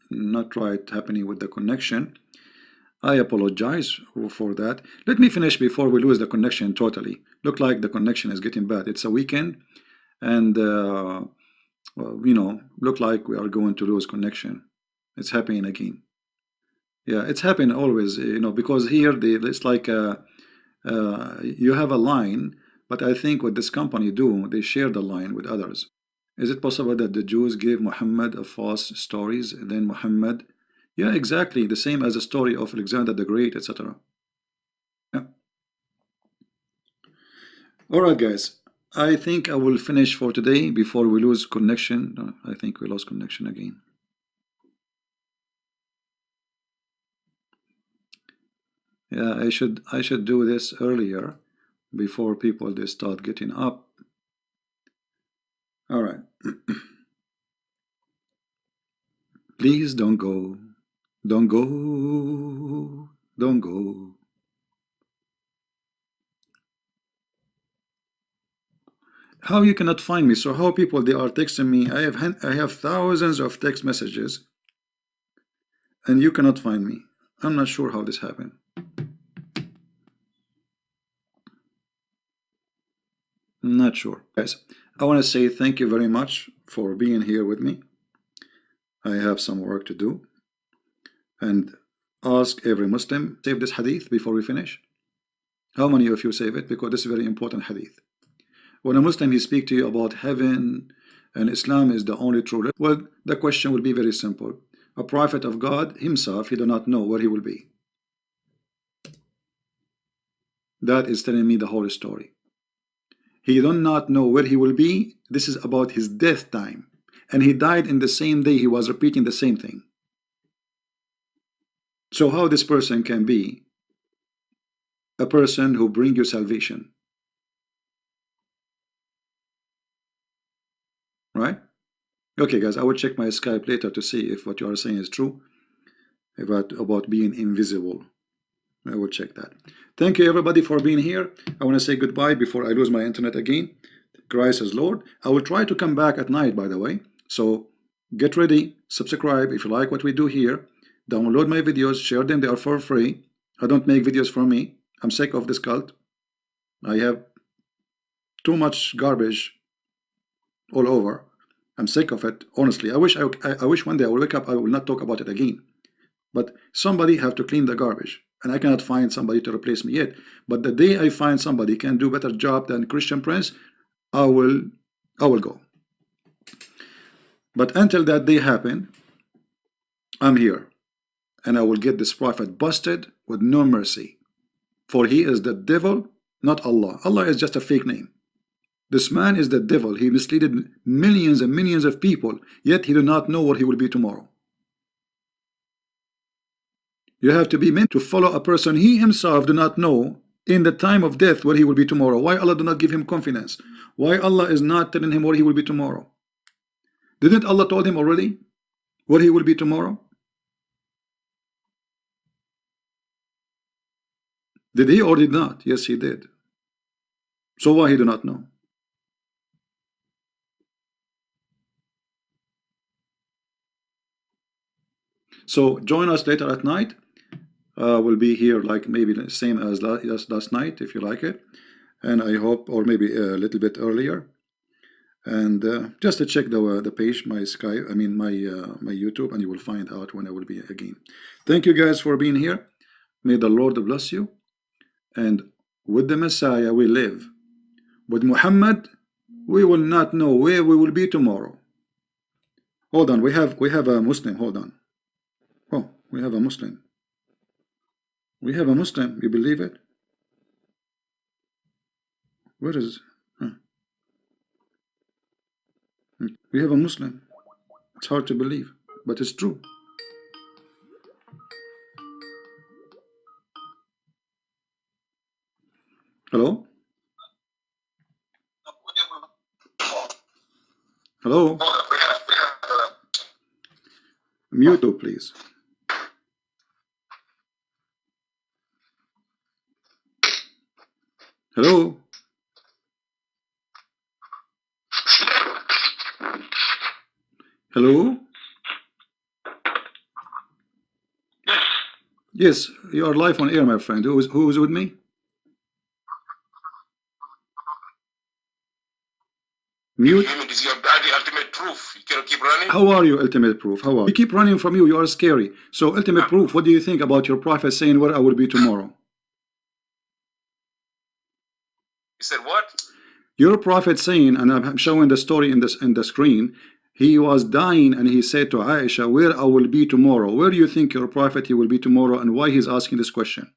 Speaker 1: not right happening with the connection. I apologize for that. Let me finish before we lose the connection totally. Look like the connection is getting bad. It's a weekend, and look like we are going to lose connection. It's happening again. Yeah, it's happened always. Because here it's like you have a line, but I think what this company do, they share the line with others. Is it possible that the Jews gave Muhammad a false stories, and then Muhammad? Yeah, exactly. The same as the story of Alexander the Great, etc. Yeah. All right, guys. I think I will finish for today before we lose connection. I think we lost connection again. Yeah, I should do this earlier before people they start getting up. All right. Please don't go. Don't go. Don't go. How you cannot find me? So how people they are texting me? I have thousands of text messages, and you cannot find me. I'm not sure how this happened. I'm not sure. Guys, I want to say thank you very much for being here with me. I have some work to do. And ask every Muslim, save this hadith before we finish. How many of you save it? Because this is a very important hadith. When a Muslim he speak to you about heaven and Islam is the only true, well, the question will be very simple. A prophet of God himself, he do not know where he will be. That is telling me the whole story. He do not know where he will be. This is about his death time. And he died in the same day. He was repeating the same thing. So how this person can be a person who bring you salvation? Right? Okay, guys, I will check my Skype later to see if what you are saying is true about being invisible. I will check that. Thank you, everybody, for being here. I want to say goodbye before I lose my internet again. Christ is Lord. I will try to come back at night, by the way. So get ready, subscribe if you like what we do here. Download my videos, share them. They are for free. I don't make videos for me. I'm sick of this cult. I have too much garbage all over. I'm sick of it, honestly. I wish one day I will wake up, I will not talk about it again. But somebody have to clean the garbage. And I cannot find somebody to replace me yet. But the day I find somebody can do better job than Christian Prince, I will go. But until that day happen, I'm here. And I will get this prophet busted with no mercy. For he is the devil, not Allah. Allah is just a fake name. This man is the devil. He misled millions and millions of people, yet he do not know what he will be tomorrow. You have to be meant to follow a person he himself do not know in the time of death where he will be tomorrow. Why Allah do not give him confidence? Why Allah is not telling him where he will be tomorrow? Didn't Allah told him already where he will be tomorrow? Did he or did not? Yes, he did. So why he do not know? So join us later at night. We'll be here like maybe the same as last night if you like it, and I hope, or maybe a little bit earlier. And just to check the page, my Skype, my YouTube, and you will find out when I will be again. Thank you guys for being here. May the Lord bless you. And with the Messiah we live. With Muhammad we will not know where we will be tomorrow. Hold on, we have a Muslim. Hold on. Oh, we have a Muslim. We have a Muslim. You believe it? Where is? We have a Muslim. It's hard to believe, but it's true. Hello? Hello? Mute, please. Hello? Hello? Yes, you are live on air, my friend. Who is with me? Mute.
Speaker 2: Is your daddy ultimate proof? You can keep running.
Speaker 1: How are you, ultimate proof? How are you? We keep running from you. You are scary. So, ultimate proof, what do you think about your prophet saying where I will be tomorrow?
Speaker 2: You said what?
Speaker 1: Your prophet saying, and I'm showing the story in the screen. He was dying and he said to Aisha, where I will be tomorrow. Where do you think your prophet he will be tomorrow, and why he's asking this question?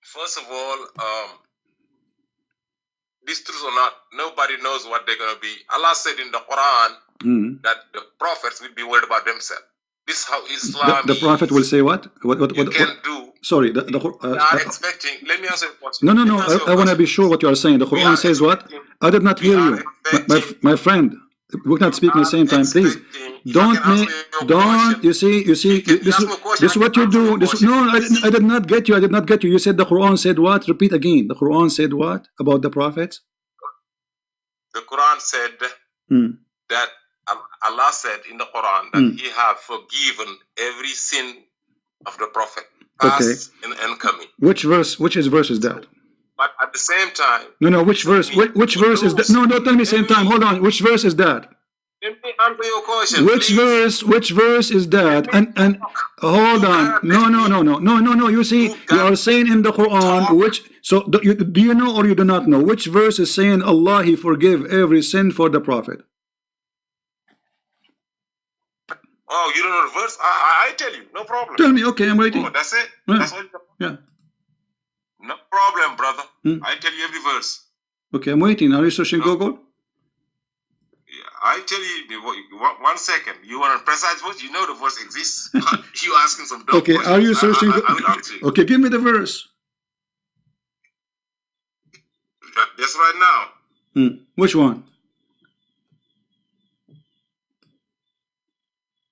Speaker 2: First of all, these truths or not, nobody knows what they're going to be. Allah said in the Quran that the prophets will be worried about themselves. This is how Islam
Speaker 1: the prophet will say what? What
Speaker 2: can do.
Speaker 1: Sorry,
Speaker 2: I'm expecting. Let me answer a question.
Speaker 1: No. I want to be sure what you are saying. The Quran says what? I did not hear you, my friend. We cannot speak at the same time, please. Don't. You see. This is what you do. I did not get you. I did not get you. You said the Quran said what? Repeat again. The Quran said what about the prophets?
Speaker 2: The Quran said that Allah said in the Quran that He have forgiven every sin of the Prophet, past and coming.
Speaker 1: Which verse? Which verse is that?
Speaker 2: But at the same time,
Speaker 1: No. Which verse? Which verse is that? No, don't tell me same time. Hold on. Which verse is that?
Speaker 2: Let me answer your question.
Speaker 1: Which verse? Which verse is that? And hold on. No. You see, you are saying in the Quran which. So do you know or you do not know which verse is saying Allah He forgive every sin for the Prophet?
Speaker 2: Oh, you don't know the verse? I tell you, no problem.
Speaker 1: Tell me. Okay, I'm waiting.
Speaker 2: Oh, that's it.
Speaker 1: Yeah.
Speaker 2: That's all.
Speaker 1: Yeah.
Speaker 2: No problem, brother. I tell you every verse.
Speaker 1: Okay, I'm waiting. Are you searching Google?
Speaker 2: I tell you, 1 second. You want a precise verse? You know the verse exists. You asking some dumb
Speaker 1: Okay,
Speaker 2: questions.
Speaker 1: are you searching?
Speaker 2: I will answer you.
Speaker 1: Okay, give me the verse.
Speaker 2: That's right now.
Speaker 1: Which one?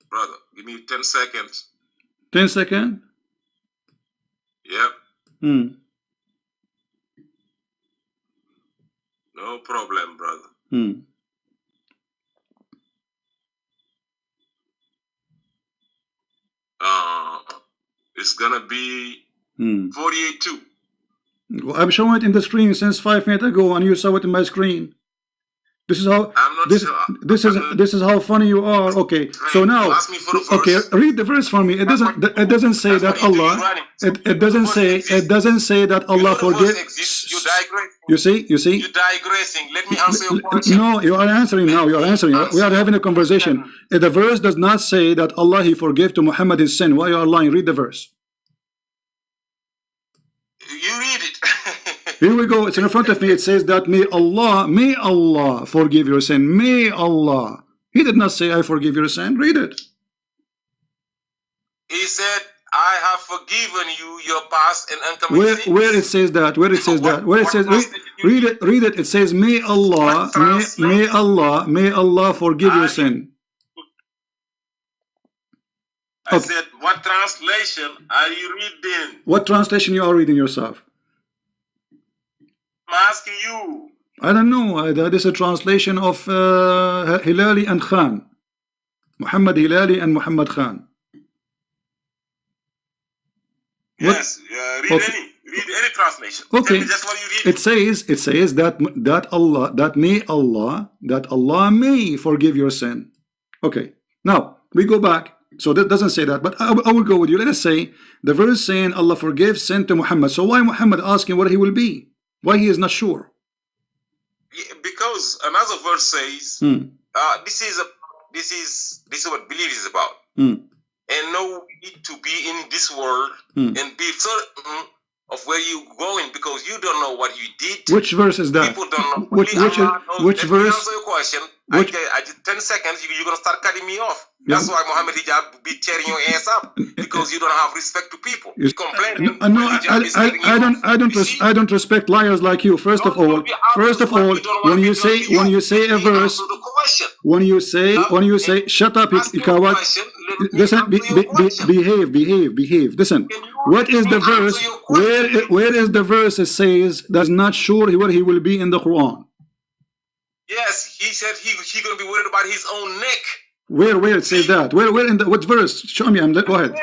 Speaker 2: Brother, give me 10 seconds.
Speaker 1: 10 seconds?
Speaker 2: Yep. No problem, brother. It's gonna be 48-2.
Speaker 1: Well, I'm showing it in the screen since 5 minutes ago, and you saw it in my screen. This is how this is how funny you are. Okay, so now read the verse for me. It doesn't say that Allah. It doesn't say that Allah forgives. You see.
Speaker 2: You're digressing. Let me answer your question.
Speaker 1: No, you are answering now. You are answering. We are having a conversation. The verse does not say that Allah He forgave to Muhammad his sin. Why you are lying? Read the verse.
Speaker 2: You read it.
Speaker 1: Here we go. It's in front of me. It says that may Allah forgive your sin. May Allah. He did not say I forgive your sin. Read it.
Speaker 2: He said, I have forgiven you your past and incoming sins.
Speaker 1: Where it says that? Where it says that? Where it says read it. Read it. It says may Allah may Allah forgive your sin.
Speaker 2: I said, what translation are you reading?
Speaker 1: What translation you are reading yourself?
Speaker 2: I'm asking you.
Speaker 1: I don't know. That is a translation of Hilali and Khan. Muhammad Hilali and Muhammad Khan.
Speaker 2: Yes, read any translation.
Speaker 1: Okay.
Speaker 2: Tell me just what you read.
Speaker 1: It says that Allah may forgive your sin. Okay. Now we go back. So that doesn't say that, but I will go with you. Let us say the verse saying Allah forgives sin to Muhammad. So why Muhammad asking what he will be? Why he is not sure?
Speaker 2: Yeah, because another verse says, this is what belief is about. And no need to be in this world and be certain of where you're going because you don't know what you did.
Speaker 1: Which verse is that?
Speaker 2: People don't know.
Speaker 1: Which verse?
Speaker 2: Let me answer your question. I did 10 seconds, you're going to start cutting me off. That's why Muhammad Hijab be tearing your ass up because you don't have respect to people. You complaining.
Speaker 1: I don't respect liars like you. First of all, when you say a verse, when you say shut up, listen, behave. Listen, what is the verse? Where is the verse that says that's not sure where he will be in the Quran?
Speaker 2: Yes, he said he gonna be worried about his own neck.
Speaker 1: Where it says that? Where in the what verse? Show me. Go ahead.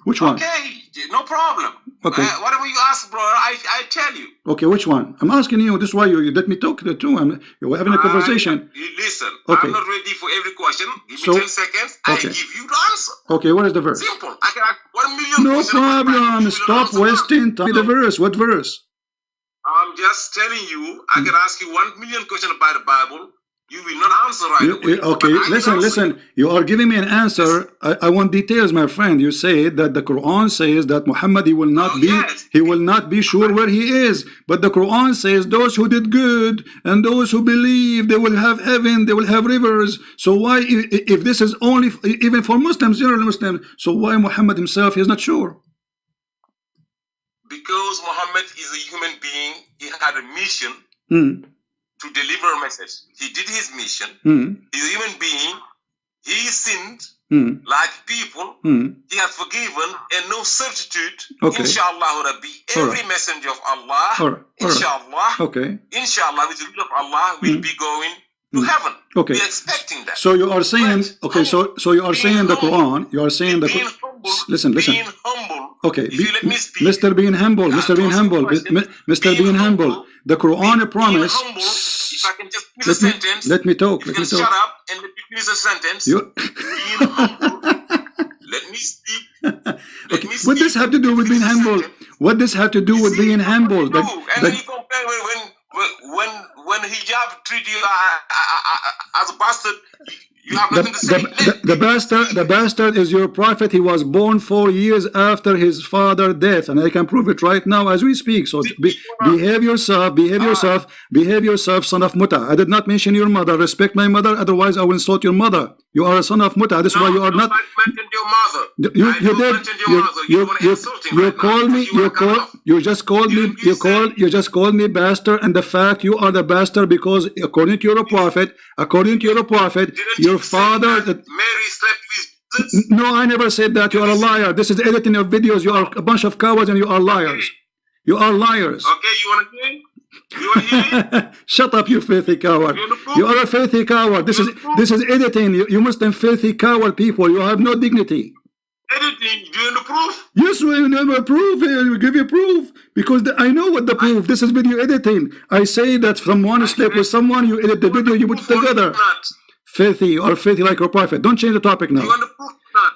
Speaker 1: Which one?
Speaker 2: Okay, no problem.
Speaker 1: Okay.
Speaker 2: Whatever you ask, bro, I tell you.
Speaker 1: Okay, which one? I'm asking you. This is why you let me talk too. We're having a conversation.
Speaker 2: Listen,
Speaker 1: okay.
Speaker 2: I'm not ready for every question. Give me 10 seconds. I give you the answer.
Speaker 1: Okay, what is the verse?
Speaker 2: Simple. I can ask 1 million
Speaker 1: no
Speaker 2: questions.
Speaker 1: No problem. Stop wasting time. The verse. What verse?
Speaker 2: I'm just telling you, I can ask you 1 million questions about the Bible. You will not answer right away.
Speaker 1: Okay, listen. You are giving me an answer. I want details, my friend. You say that the Quran says that Muhammad he will not be sure where he is. But the Quran says those who did good and those who believe they will have heaven, they will have rivers. So why, if this is only even for Muslims, general Muslims, so why Muhammad himself is not sure?
Speaker 2: Because Muhammad is a human being. He had a mission. To deliver a message. He did his mission. He's a human being. He sinned like people. He has forgiven and no substitute.
Speaker 1: Okay.
Speaker 2: Inshallah Rabbi. Every messenger of Allah. Inshallah.
Speaker 1: Okay.
Speaker 2: Inshallah, with the will of Allah, will be going to heaven.
Speaker 1: Okay.
Speaker 2: We're expecting that.
Speaker 1: So you are saying, okay, so you are saying the Quran, you are saying the
Speaker 2: Being
Speaker 1: Quran.
Speaker 2: humble,
Speaker 1: Listen.
Speaker 2: being humble.
Speaker 1: Okay,
Speaker 2: If you let me speak,
Speaker 1: Mr. Being humble, Mr. Being humble, Mr. Being humble. The Quran promise.
Speaker 2: If I can just finish a sentence,
Speaker 1: let me talk.
Speaker 2: You
Speaker 1: Let me
Speaker 2: can
Speaker 1: talk.
Speaker 2: shut up and let me finish a sentence. Being humble. Let me speak.
Speaker 1: Okay. What does have to do with being humble? What does have to do with being humble?
Speaker 2: And then you compare when hijab treat you as a bastard, you have nothing to say.
Speaker 1: The bastard is your prophet. He was born 4 years after his father's death, and I can prove it right now as we speak. So behave yourself, son of Muta. I did not mention your mother. Respect my mother, otherwise I will insult your mother. You are a son of Muta. This is why you are not.
Speaker 2: Mentioned your mother.
Speaker 1: You did. You just called me bastard, and the fact you are the bastard because according to your prophet, your father.
Speaker 2: Mary slept with Jesus.
Speaker 1: No, I never said that. You are a liar. This is editing of videos. You are a bunch of cowards, and you are liars. You are liars.
Speaker 2: Okay, you want to hear it? You want to hear it?
Speaker 1: Shut up, you filthy coward. You are a filthy coward. This is editing. You Muslim filthy coward people. You have no dignity.
Speaker 2: Editing? Do you know the proof?
Speaker 1: Yes, we never proof. We give you proof because I know what the proof. This is video editing. I say that someone slept with someone. You edit the video. You put it together. Filthy or filthy like your prophet. Don't change the topic now.
Speaker 2: You want the proof?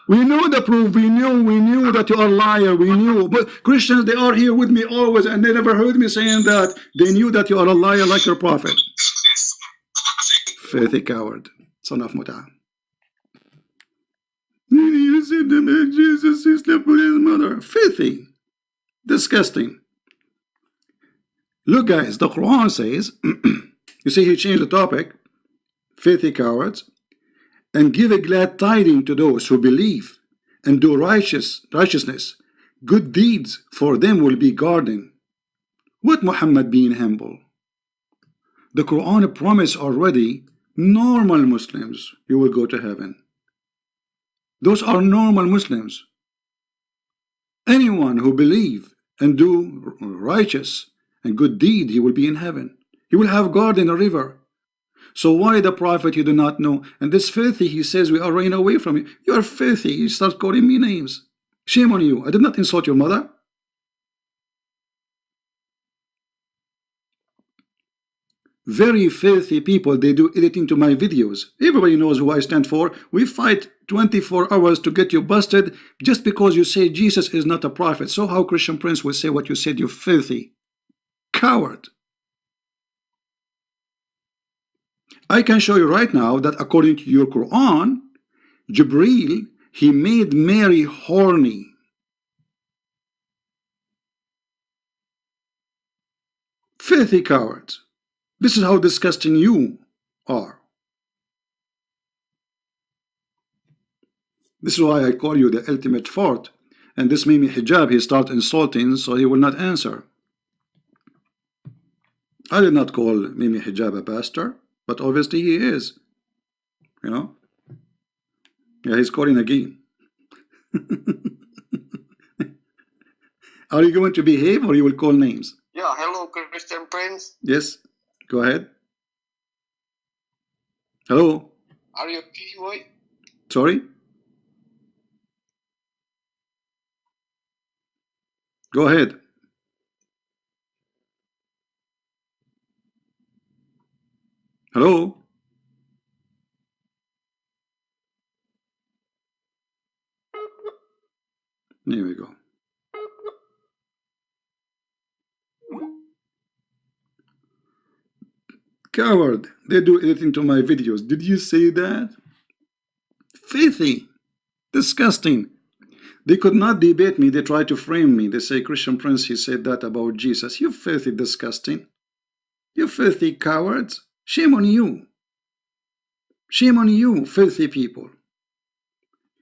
Speaker 1: We know the proof. We knew that you are a liar. We knew. But Christians, they are here with me always, and they never heard me saying that. They knew that you are a liar like your prophet. Filthy coward, son of Muta. You said that Jesus he slept with his mother. Filthy, disgusting. Look, guys, the Quran says. You see, he changed the topic. Filthy cowards. And give a glad tidings to those who believe and do righteousness. Good deeds for them will be guarded. What Muhammad being humble? The Quran promised already normal Muslims you will go to heaven. Those are normal Muslims. Anyone who believe and do righteous and good deed, he will be in heaven. He will have garden a river. So why the prophet you do not know? And this filthy, he says, we are running away from you. You are filthy. You start calling me names. Shame on you. I did not insult your mother. Very filthy people, they do editing to my videos. Everybody knows who I stand for. We fight 24 hours to get you busted just because you say Jesus is not a prophet. So how Christian Prince will say what you said, you filthy coward? I can show you right now that according to your Quran, Jibreel, he made Mary horny. Filthy cowards. This is how disgusting you are. This is why I call you the ultimate fart. And this Mimi Hijab, he start insulting, so he will not answer. I did not call Mimi Hijab a bastard. But obviously he is, you know. Yeah, he's calling again. Are you going to behave or you will call names?
Speaker 3: Yeah, hello, Christian Prince.
Speaker 1: Yes, go ahead. Hello.
Speaker 3: Are you okay, boy?
Speaker 1: Sorry? Go ahead. Hello? There we go. Coward, they do anything to my videos. Did you say that? Filthy, disgusting. They could not debate me. They try to frame me. They say, Christian Prince, he said that about Jesus. You filthy, disgusting. You filthy cowards. Shame on you. Shame on you, filthy people.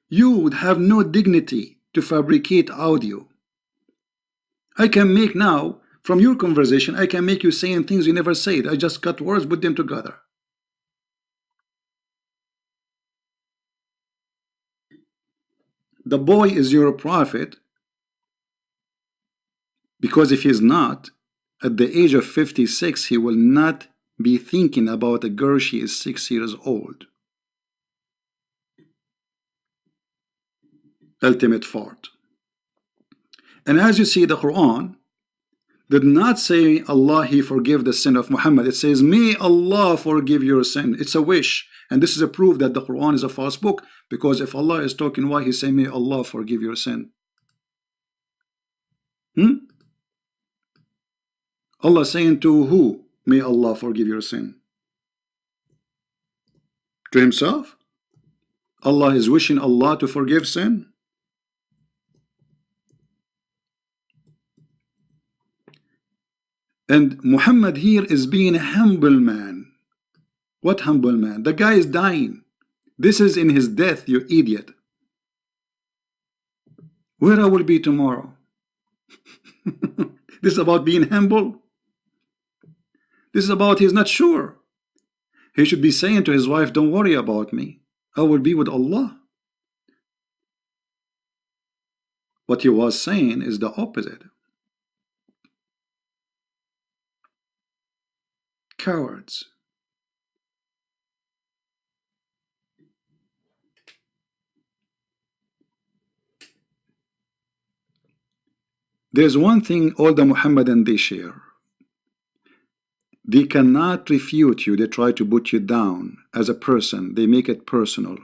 Speaker 1: You would have no dignity to fabricate audio. I can make now, from your conversation, I can make you saying things you never said. I just cut words, put them together. The boy is your prophet, because if he's not, at the age of 56, he will not be thinking about a girl, she is 6 years old. Ultimate fart. And as you see, the Quran did not say Allah He forgive the sin of Muhammad. It says may Allah forgive your sin. It's a wish, and this is a proof that the Quran is a false book, because if Allah is talking, why He say may Allah forgive your sin? Allah saying to who may Allah forgive your sin? To Himself? Allah is wishing Allah to forgive sin? And Muhammad here is being a humble man. What humble man? The guy is dying. This is in his death, you idiot. Where I will be tomorrow? This is about being humble. This is about he's not sure. He should be saying to his wife, don't worry about me. I will be with Allah. What he was saying is the opposite. Cowards. There's one thing all the Muhammadan they share. They cannot refute you. They try to put you down as a person. They make it personal.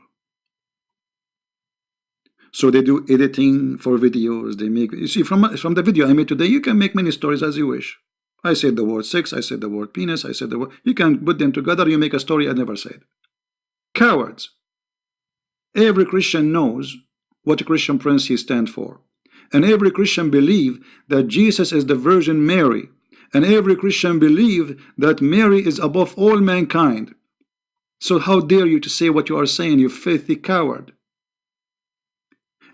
Speaker 1: So they do editing for videos. They make, you see, from the video I made today, you can make many stories as you wish. I said the word sex, I said the word penis, I said the word, you can put them together, you make a story I never said. Cowards. Every Christian knows what Christian Prince he stands for. And every Christian believe that Jesus is the Virgin Mary. And every Christian believe that Mary is above all mankind. So how dare you to say what you are saying, you filthy coward?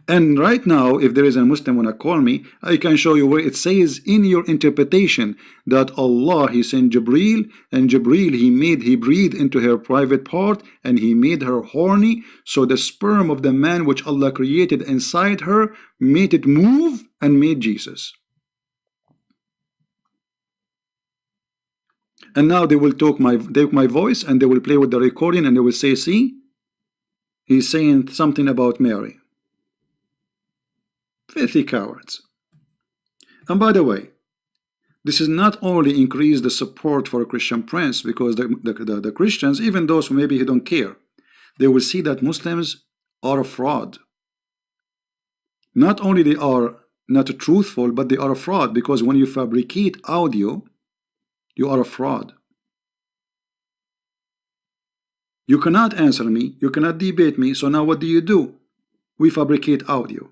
Speaker 1: And right now, if there is a Muslim wanna call me, I can show you where it says in your interpretation that Allah He sent Jibreel, and Jibreel He breathed into her private part and He made her horny, so the sperm of the man which Allah created inside her made it move and made Jesus. And now they will take my voice and they will play with the recording and they will say, see, he's saying something about Mary. Filthy cowards. And by the way, this is not only increase the support for a Christian Prince, because the Christians, even those who maybe don't care, they will see that Muslims are a fraud. Not only they are not truthful, but they are a fraud, because when you fabricate audio, you are a fraud. You cannot answer me, you cannot debate me, so now what do? We fabricate audio.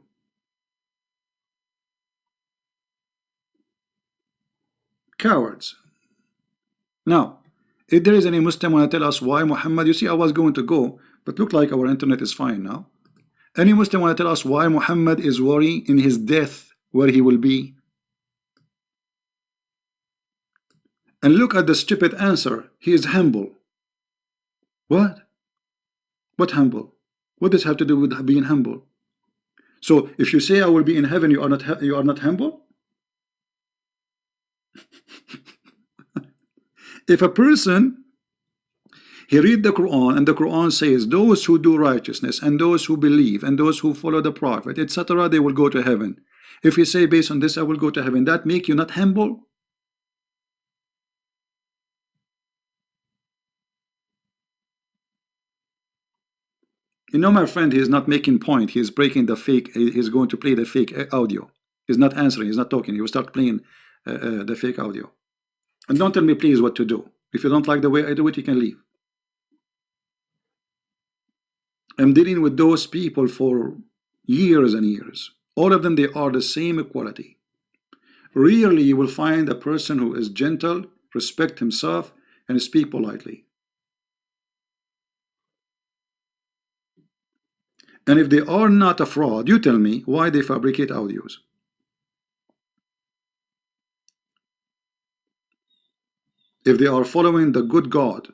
Speaker 1: Cowards. Now, if there is any Muslim want to tell us why Muhammad, you see I was going to go, but look like our internet is fine now. Any Muslim want to tell us why Muhammad is worried in his death where he will be? And look at the stupid answer. He is humble. What? What humble? What does it have to do with being humble? So if you say I will be in heaven, you are not humble? If a person, he read the Quran and the Quran says those who do righteousness and those who believe and those who follow the Prophet, etc., they will go to heaven. If you say based on this I will go to heaven, that make you not humble? You know, my friend, he is not making point. He is breaking the fake. He is going to play the fake audio. He's not answering. He's not talking. He will start playing the fake audio. And don't tell me, please, what to do. If you don't like the way I do it, you can leave. I'm dealing with those people for years and years. All of them, they are the same quality. Rarely you will find a person who is gentle, respect himself, and speak politely. And if they are not a fraud, you tell me why they fabricate audios. If they are following the good God,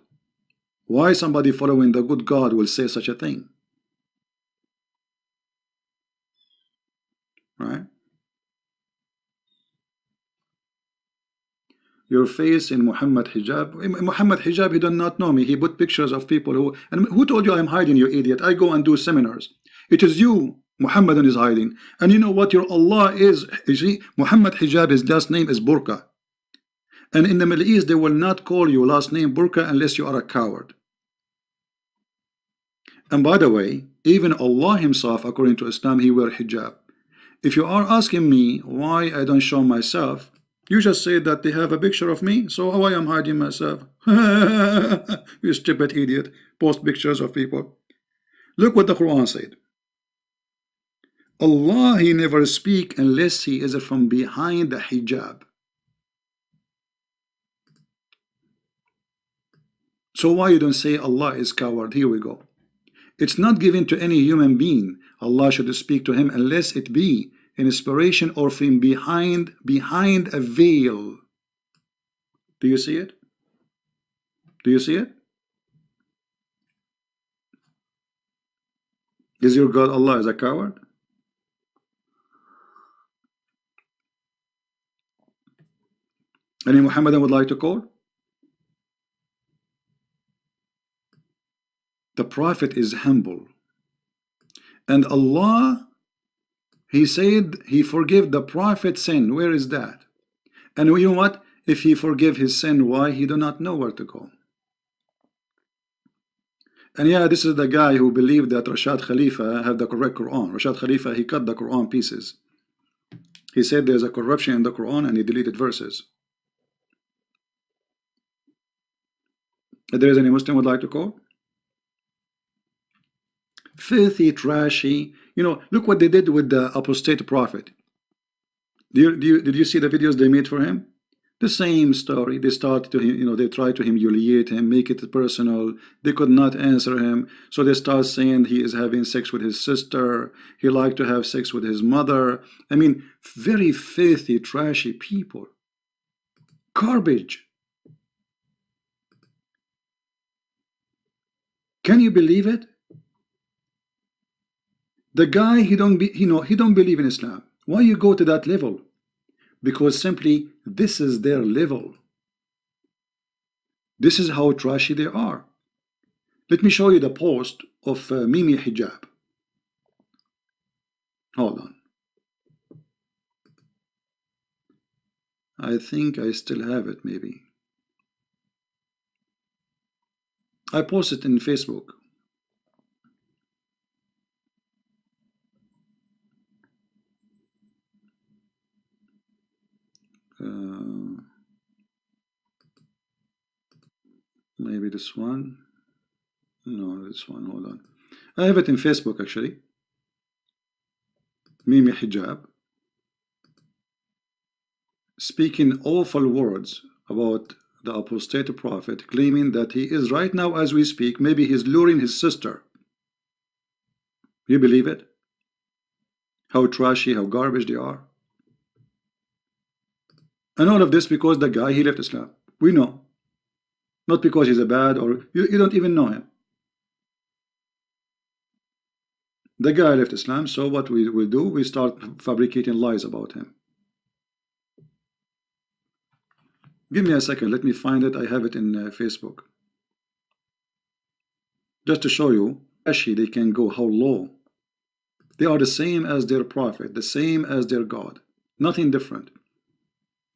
Speaker 1: why somebody following the good God will say such a thing? Right? your face in Muhammad hijab. Muhammad hijab, he does not know me. He put pictures of people who, and who told you I'm hiding, you idiot? I go and do seminars. It is you, Muhammad, is hiding. And you know what your Allah is? You see, Muhammad hijab, his last name is burqa. And in the Middle East, they will not call you last name burqa unless you are a coward. And by the way, even Allah himself, according to Islam, he wear hijab. If you are asking me why I don't show myself, you just say that they have a picture of me, so why I'm hiding myself? You stupid idiot. Post pictures of people. Look what the Quran said. Allah, he never speak unless he is from behind the hijab. So why you don't say Allah is coward? Here we go. It's not given to any human being. Allah should speak to him unless it be an inspiration or from behind a veil. Do you see it? Do you see it? Is your God Allah is a coward? Any Muhammadan would like to call? The Prophet is humble. And Allah, he said he forgive the Prophet's sin. Where is that? And you know what? If he forgive his sin, why? He do not know where to go. And yeah, this is the guy who believed that Rashad Khalifa had the correct Quran. Rashad Khalifa, he cut the Quran pieces. He said there's a corruption in the Quran and he deleted verses. If there is any Muslim would like to call? Filthy, trashy. You know, look what they did with the apostate prophet. Did you see the videos they made for him? The same story. They start to, you know, they try to humiliate him, make it personal. They could not answer him, so they start saying he is having sex with his sister. He liked to have sex with his mother. I mean, very filthy, trashy people. Garbage. Can you believe it? The guy, he don't believe in Islam. Why you go to that level? Because simply this is their level. This is how trashy they are. Let me show you the post of Mimi Hijab. Hold on. I think I still have it, maybe. I posted it in Facebook. Maybe this one. No, this one. Hold on. I have it in Facebook actually. Mimi Hijab speaking awful words about the apostate prophet, claiming that he is right now as we speak, maybe he's luring his sister. You believe it? How trashy, how garbage they are. And all of this because the guy, he left Islam. We know. Not because he's a bad, or you don't even know him. The guy left Islam, so what we will do, we start fabricating lies about him. Give me a second, let me find it. I have it in Facebook. Just to show you, actually they can go how low. They are the same as their prophet, the same as their God. Nothing different.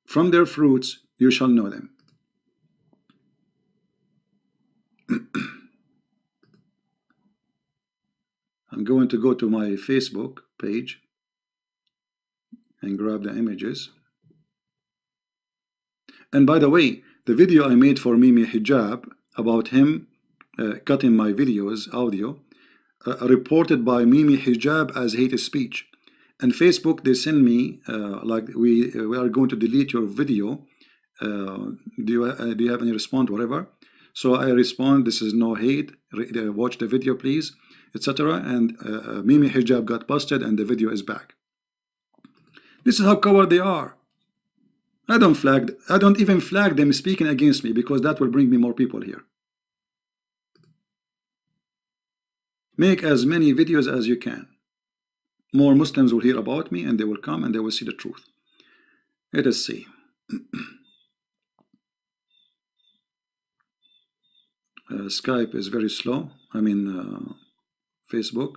Speaker 1: From their fruits you shall know them. I'm going to go to my Facebook page and grab the images. And by the way, the video I made for Mimi Hijab about him cutting my videos, audio, reported by Mimi Hijab as hate speech. And Facebook, they send me like we are going to delete your video. Do you have any response, whatever? So I respond, this is no hate, watch the video please, etc. And Mimi Hijab got busted and the video is back. This is how coward they are. I don't even flag them speaking against me, because that will bring me more people here. Make as many videos as you can. More Muslims will hear about me and they will come and they will see the truth. Let us see. Skype is very slow. I mean, Facebook.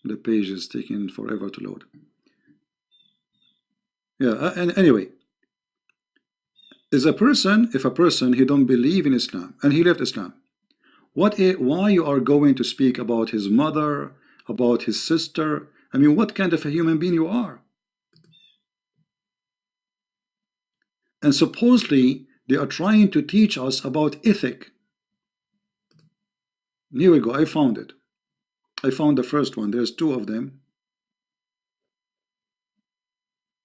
Speaker 1: The page is taking forever to load. Yeah, and anyway, if a person he don't believe in Islam and he left Islam, why you are going to speak about his mother, about his sister? I mean, what kind of a human being you are? And supposedly they are trying to teach us about ethic. Here we go. I found it. I found the first one. There's two of them.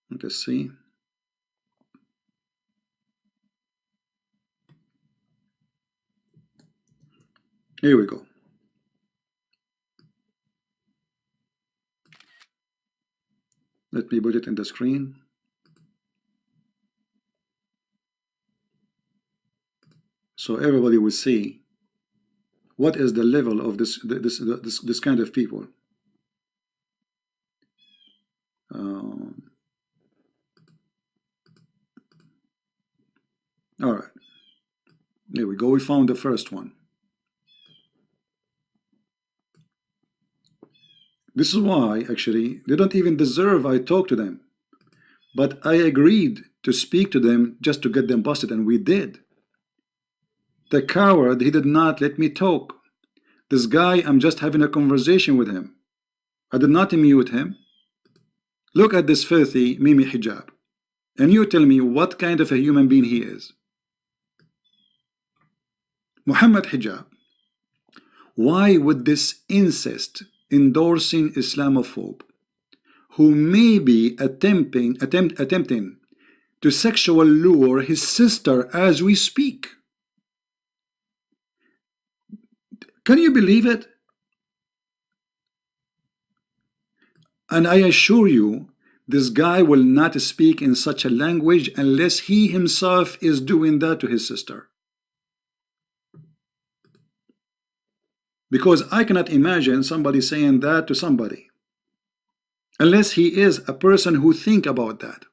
Speaker 1: Let's see. Here we go. Let me put it in the screen. So everybody will see what is the level of this kind of people. All right, there we go. We found the first one. This is why actually they don't even deserve I talk to them, but I agreed to speak to them just to get them busted, and we did. The coward, he did not let me talk. This guy, I'm just having a conversation with him. I did not mute him. Look at this filthy Mimi hijab, and you tell me what kind of a human being he is. Muhammad hijab. Why would this incest endorsing Islamophobe, who may be attempting to sexual lure his sister as we speak? Can you believe it? And I assure you, this guy will not speak in such a language unless he himself is doing that to his sister. Because I cannot imagine somebody saying that to somebody unless he is a person who think about that.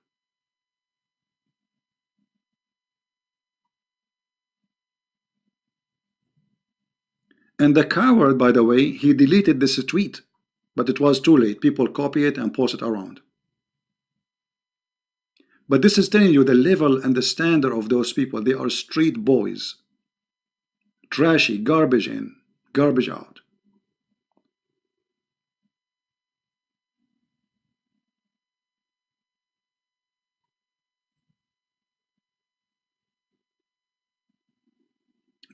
Speaker 1: And the coward, by the way, he deleted this tweet, but it was too late. People copy it and post it around. But this is telling you the level and the standard of those people. They are street boys, trashy, garbage in, garbage out.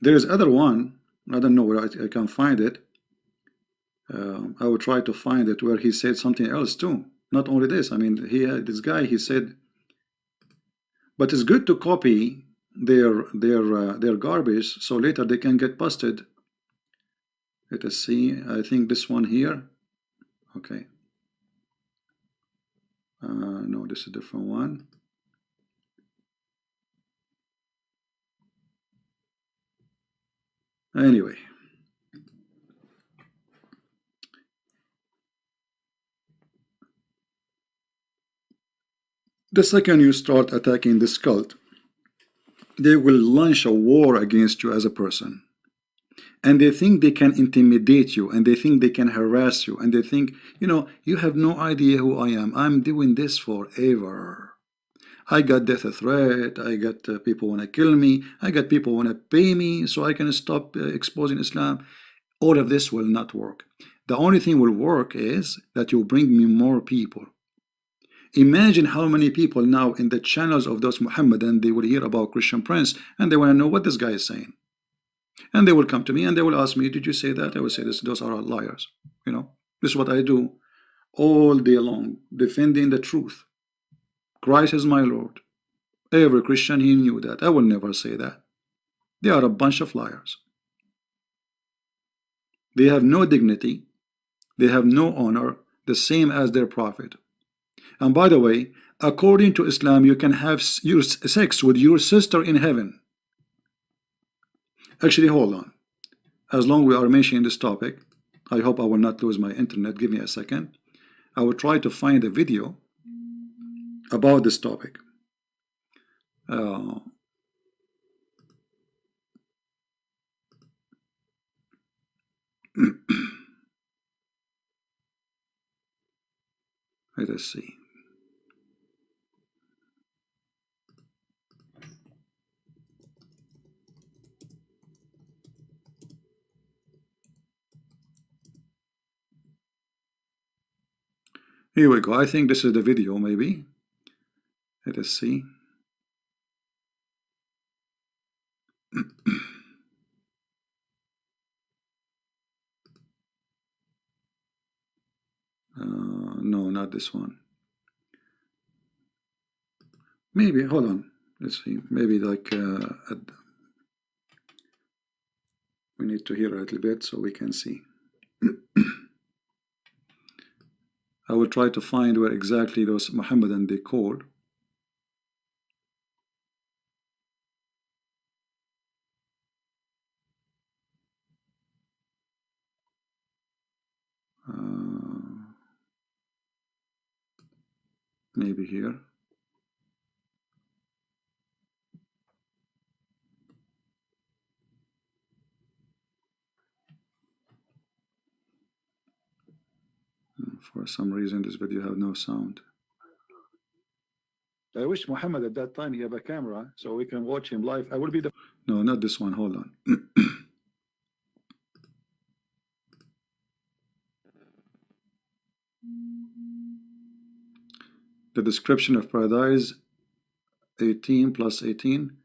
Speaker 1: There is other one. I don't know where I can find it. I will try to find it where he said something else too. Not only this. I mean, this guy, he said, but it's good to copy their garbage so later they can get busted. Let us see. I think this one here. Okay. No, this is a different one. Anyway, the second you start attacking this cult, they will launch a war against you as a person. And they think they can intimidate you, and they think they can harass you, and they think, you know, you have no idea who I am. I'm doing this forever. I got death threat, I got people want to kill me, I got people want to pay me so I can stop exposing Islam. All of this will not work. The only thing will work is that you bring me more people. Imagine how many people now in the channels of those Muhammadan, they will hear about Christian Prince and they want to know what this guy is saying. And they will come to me and they will ask me, did you say that? I will say this, those are all liars. You know, this is what I do all day long, defending the truth. Christ is my Lord. Every Christian, he knew that. I will never say that. They are a bunch of liars. They have no dignity. They have no honor, the same as their prophet. And by the way, according to Islam, you can have your sex with your sister in heaven. Actually, hold on. As long as we are mentioning this topic, I hope I will not lose my internet. Give me a second. I will try to find a video about this topic. Let us see. Here we go. I think this is the video, maybe. Let us see. No, not this one. Maybe, hold on. Let's see. Maybe like we need to hear a little bit so we can see. I will try to find where exactly those Muhammadan they called. Maybe here. For some reason this video have no sound. I wish Muhammad at that time he have a camera so we can watch him live. I will be the... No, not this one. Hold on. The description of paradise 18 plus 18.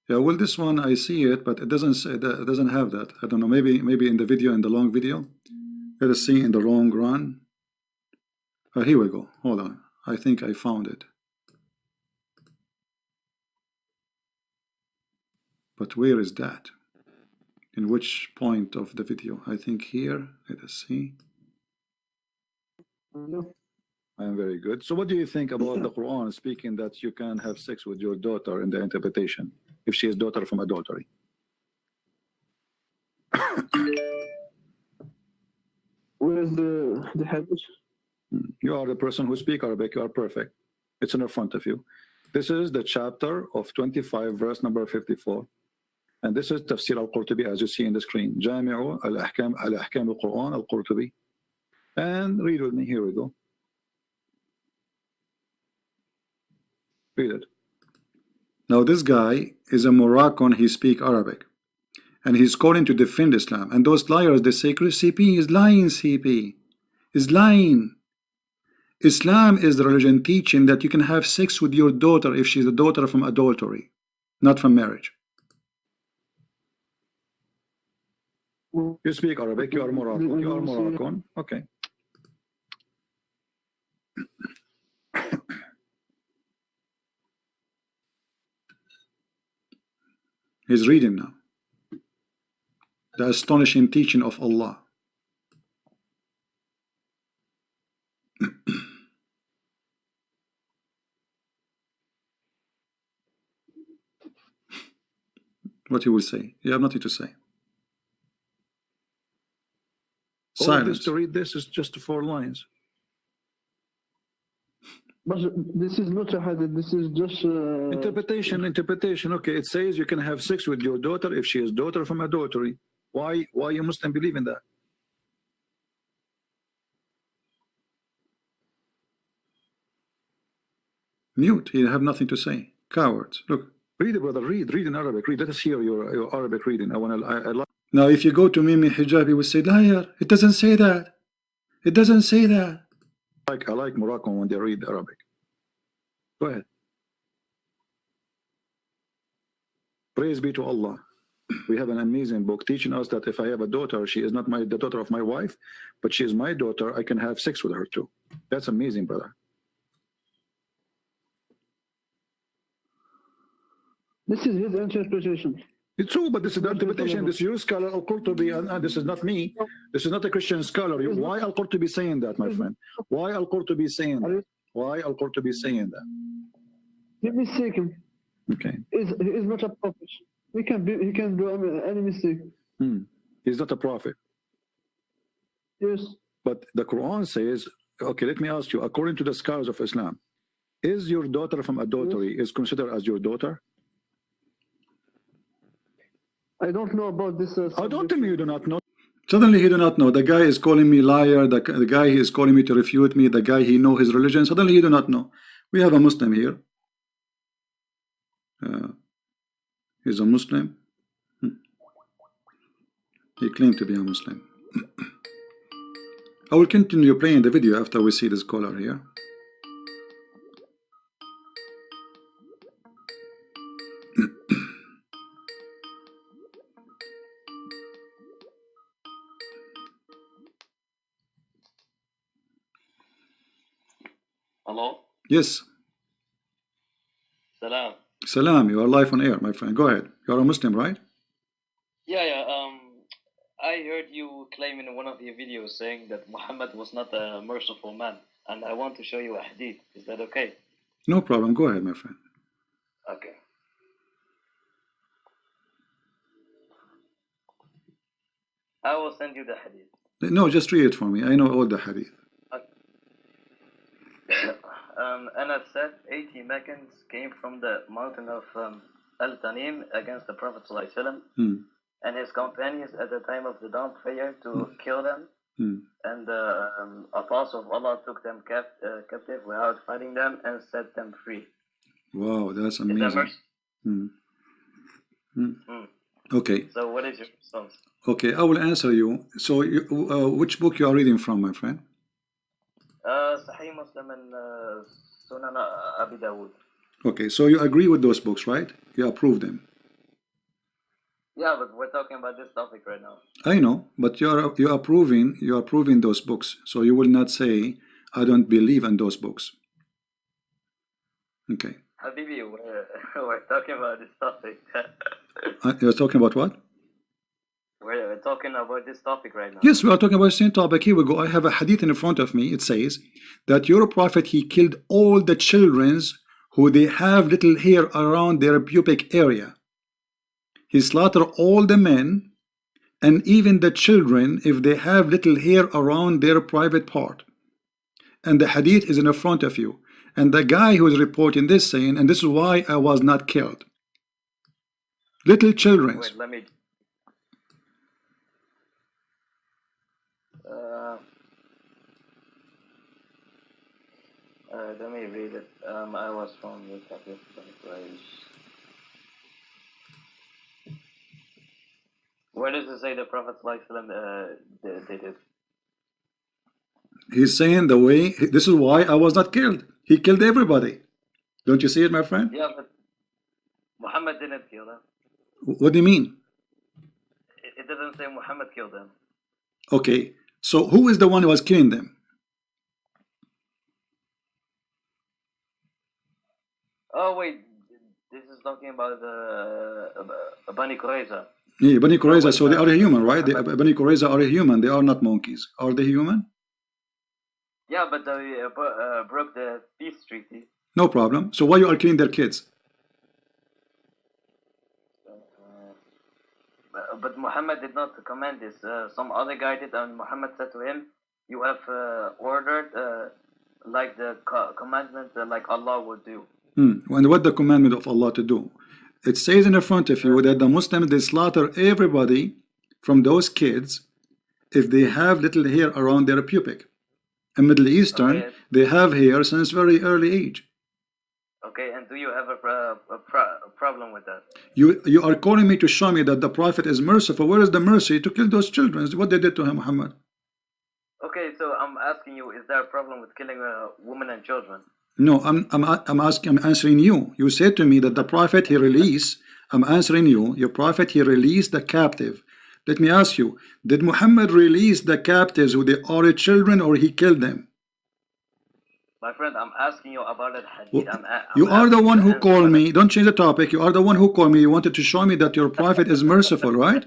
Speaker 1: Yeah, well, this one I see it, but it doesn't say that. It doesn't have that. I don't know. Maybe in the video, in the long video. Let us see in the long run. Here we go. Hold on. I think I found it. But where is that? In which point of the video? I think here. Let us see. I am very good. So what do you think about the Quran speaking that you can have sex with your daughter in the interpretation if she is daughter from adultery?
Speaker 4: Where's the hadith?
Speaker 1: You are the person who speak Arabic. You are perfect. It's in front of you. This is the chapter of 25, verse number 54. And this is Tafsir al-Qurtubi, as you see in the screen. Jami'u al-Ahkam al-Quran al-Qurtubi. And read with me. Here we go. Read it. Now this guy is a Moroccan. He speaks Arabic. And he's calling to defend Islam. And those liars, they say, CP is lying, CP. Is lying. Islam is the religion teaching that you can have sex with your daughter if she's a daughter from adultery, not from marriage. You speak Arabic, you are Moroccan. You are Moroccan. Okay. He's reading now. The astonishing teaching of Allah. What you will say? You have nothing to say. Silence. To read this is just 4 lines.
Speaker 4: But this is not a hadith. This is just
Speaker 1: interpretation. Interpretation. Okay, it says you can have sex with your daughter if she is daughter from adultery. Why you Muslim believe in that? Mute. You have nothing to say. Cowards. Look. Read it, brother. Read in Arabic. Read. Let us hear your Arabic reading. Now, if you go to Mimi Hijab, you will say, liar. It doesn't say that. It doesn't say that. I like Moroccan when they read Arabic. Go ahead. Praise be to Allah. We have an amazing book teaching us that if I have a daughter, she is not the daughter of my wife, but she is my daughter. I can have sex with her too. That's amazing, brother.
Speaker 4: This is his interpretation.
Speaker 1: It's true, but this is the interpretation. This is your scholar Al-Qurtubi, and this is not me. This is not a Christian scholar. Why Al-Qurtubi saying that, my friend? Why Al-Qurtubi saying that? Why Al-Qurtubi saying that?
Speaker 4: He mistaken.
Speaker 1: Okay.
Speaker 4: He is not a prophet. He can do any mistake.
Speaker 1: He's not a prophet.
Speaker 4: Yes.
Speaker 1: But the Quran says, okay, let me ask you, according to the scholars of Islam, is your daughter from adultery is considered as your daughter?
Speaker 4: I don't know about this.
Speaker 1: Don't tell me you do not know. Suddenly he do not know. The guy is calling me liar. The guy he is calling me to refute me. The guy he know his religion. Suddenly he do not know. We have a Muslim here. He's a Muslim. He claimed to be a Muslim. I will continue playing the video after we see this caller here.
Speaker 5: Hello?
Speaker 1: Yes.
Speaker 5: Salam.
Speaker 1: Salam, you are live on air, my friend. Go ahead. You are a Muslim, right?
Speaker 5: Yeah. I heard you claim in one of your videos saying that Muhammad was not a merciful man, and I want to show you a hadith. Is that okay?
Speaker 1: No problem. Go ahead, my friend.
Speaker 5: Okay. I will send you the hadith.
Speaker 1: No, just read it for me. I know all the hadith.
Speaker 5: Anas said 80 Meccans came from the mountain of Al-Tanim against the Prophet ﷺ and his companions at the time of the dawn prayer to kill them. And the Apostle of Allah took them captive without fighting them and set them free.
Speaker 1: Wow, that's amazing. Okay.
Speaker 5: So what is your response?
Speaker 1: Okay, I will answer you. So which book you are reading from, my friend?
Speaker 5: Sahih Muslim and Sunan Abi Dawud.
Speaker 1: Okay, so you agree with those books, right? You approve them.
Speaker 5: Yeah, but we're talking about this topic right now.
Speaker 1: I know, but you're approving those books. So you will not say I don't believe in those books. Okay.
Speaker 5: Habibi, we're talking about this topic.
Speaker 1: You're talking about what?
Speaker 5: We're talking about this topic right now.
Speaker 1: Yes, we are talking about the same topic. Here we go. I have a hadith in front of me. It says that your prophet, he killed all the children who they have little hair around their pubic area. He slaughtered all the men and even the children if they have little hair around their private part. And the hadith is in front of you. And the guy who is reporting this saying, and this is why I was not killed. Little children.
Speaker 5: Wait, let me read it. I was from the topic. Where does it say the Prophet did it?
Speaker 1: He's saying the way, this is why I was not killed. He killed everybody. Don't you see it, my friend?
Speaker 5: Yeah, but Muhammad didn't kill them.
Speaker 1: What do you mean?
Speaker 5: It doesn't say Muhammad killed them.
Speaker 1: Okay, so who is the one who was killing them?
Speaker 5: Oh wait, this is talking about Bani Qurayza.
Speaker 1: Yeah, Bani Qurayza, so they are a human, right? Bani Qurayza are a human, they are not monkeys. Are they human?
Speaker 5: Yeah, but they broke the peace treaty.
Speaker 1: No problem. So why you are killing their kids?
Speaker 5: But Muhammad did not command this. Some other guy did, and Muhammad said to him, you have ordered like the commandment like Allah would do.
Speaker 1: And what the commandment of Allah to do? It says in the front of you that the Muslims, they slaughter everybody from those kids if they have little hair around their pubic. In Middle Eastern, okay, they have hair since very early age.
Speaker 5: Okay, and do you have a problem with that?
Speaker 1: You are calling me to show me that the Prophet is merciful. Where is the mercy to kill those children? What they did to him, Muhammad?
Speaker 5: Okay, so I'm asking you, is there a problem with killing women and children?
Speaker 1: No, I'm answering you. You said to me that the Prophet he released. I'm answering you. Your Prophet he released the captive. Let me ask you: did Muhammad release the captives who they are children, or he killed them?
Speaker 5: My friend, I'm asking you about that hadith.
Speaker 1: You are the one who called me. Don't change the topic. You are the one who called me. You wanted to show me that your Prophet is merciful, right?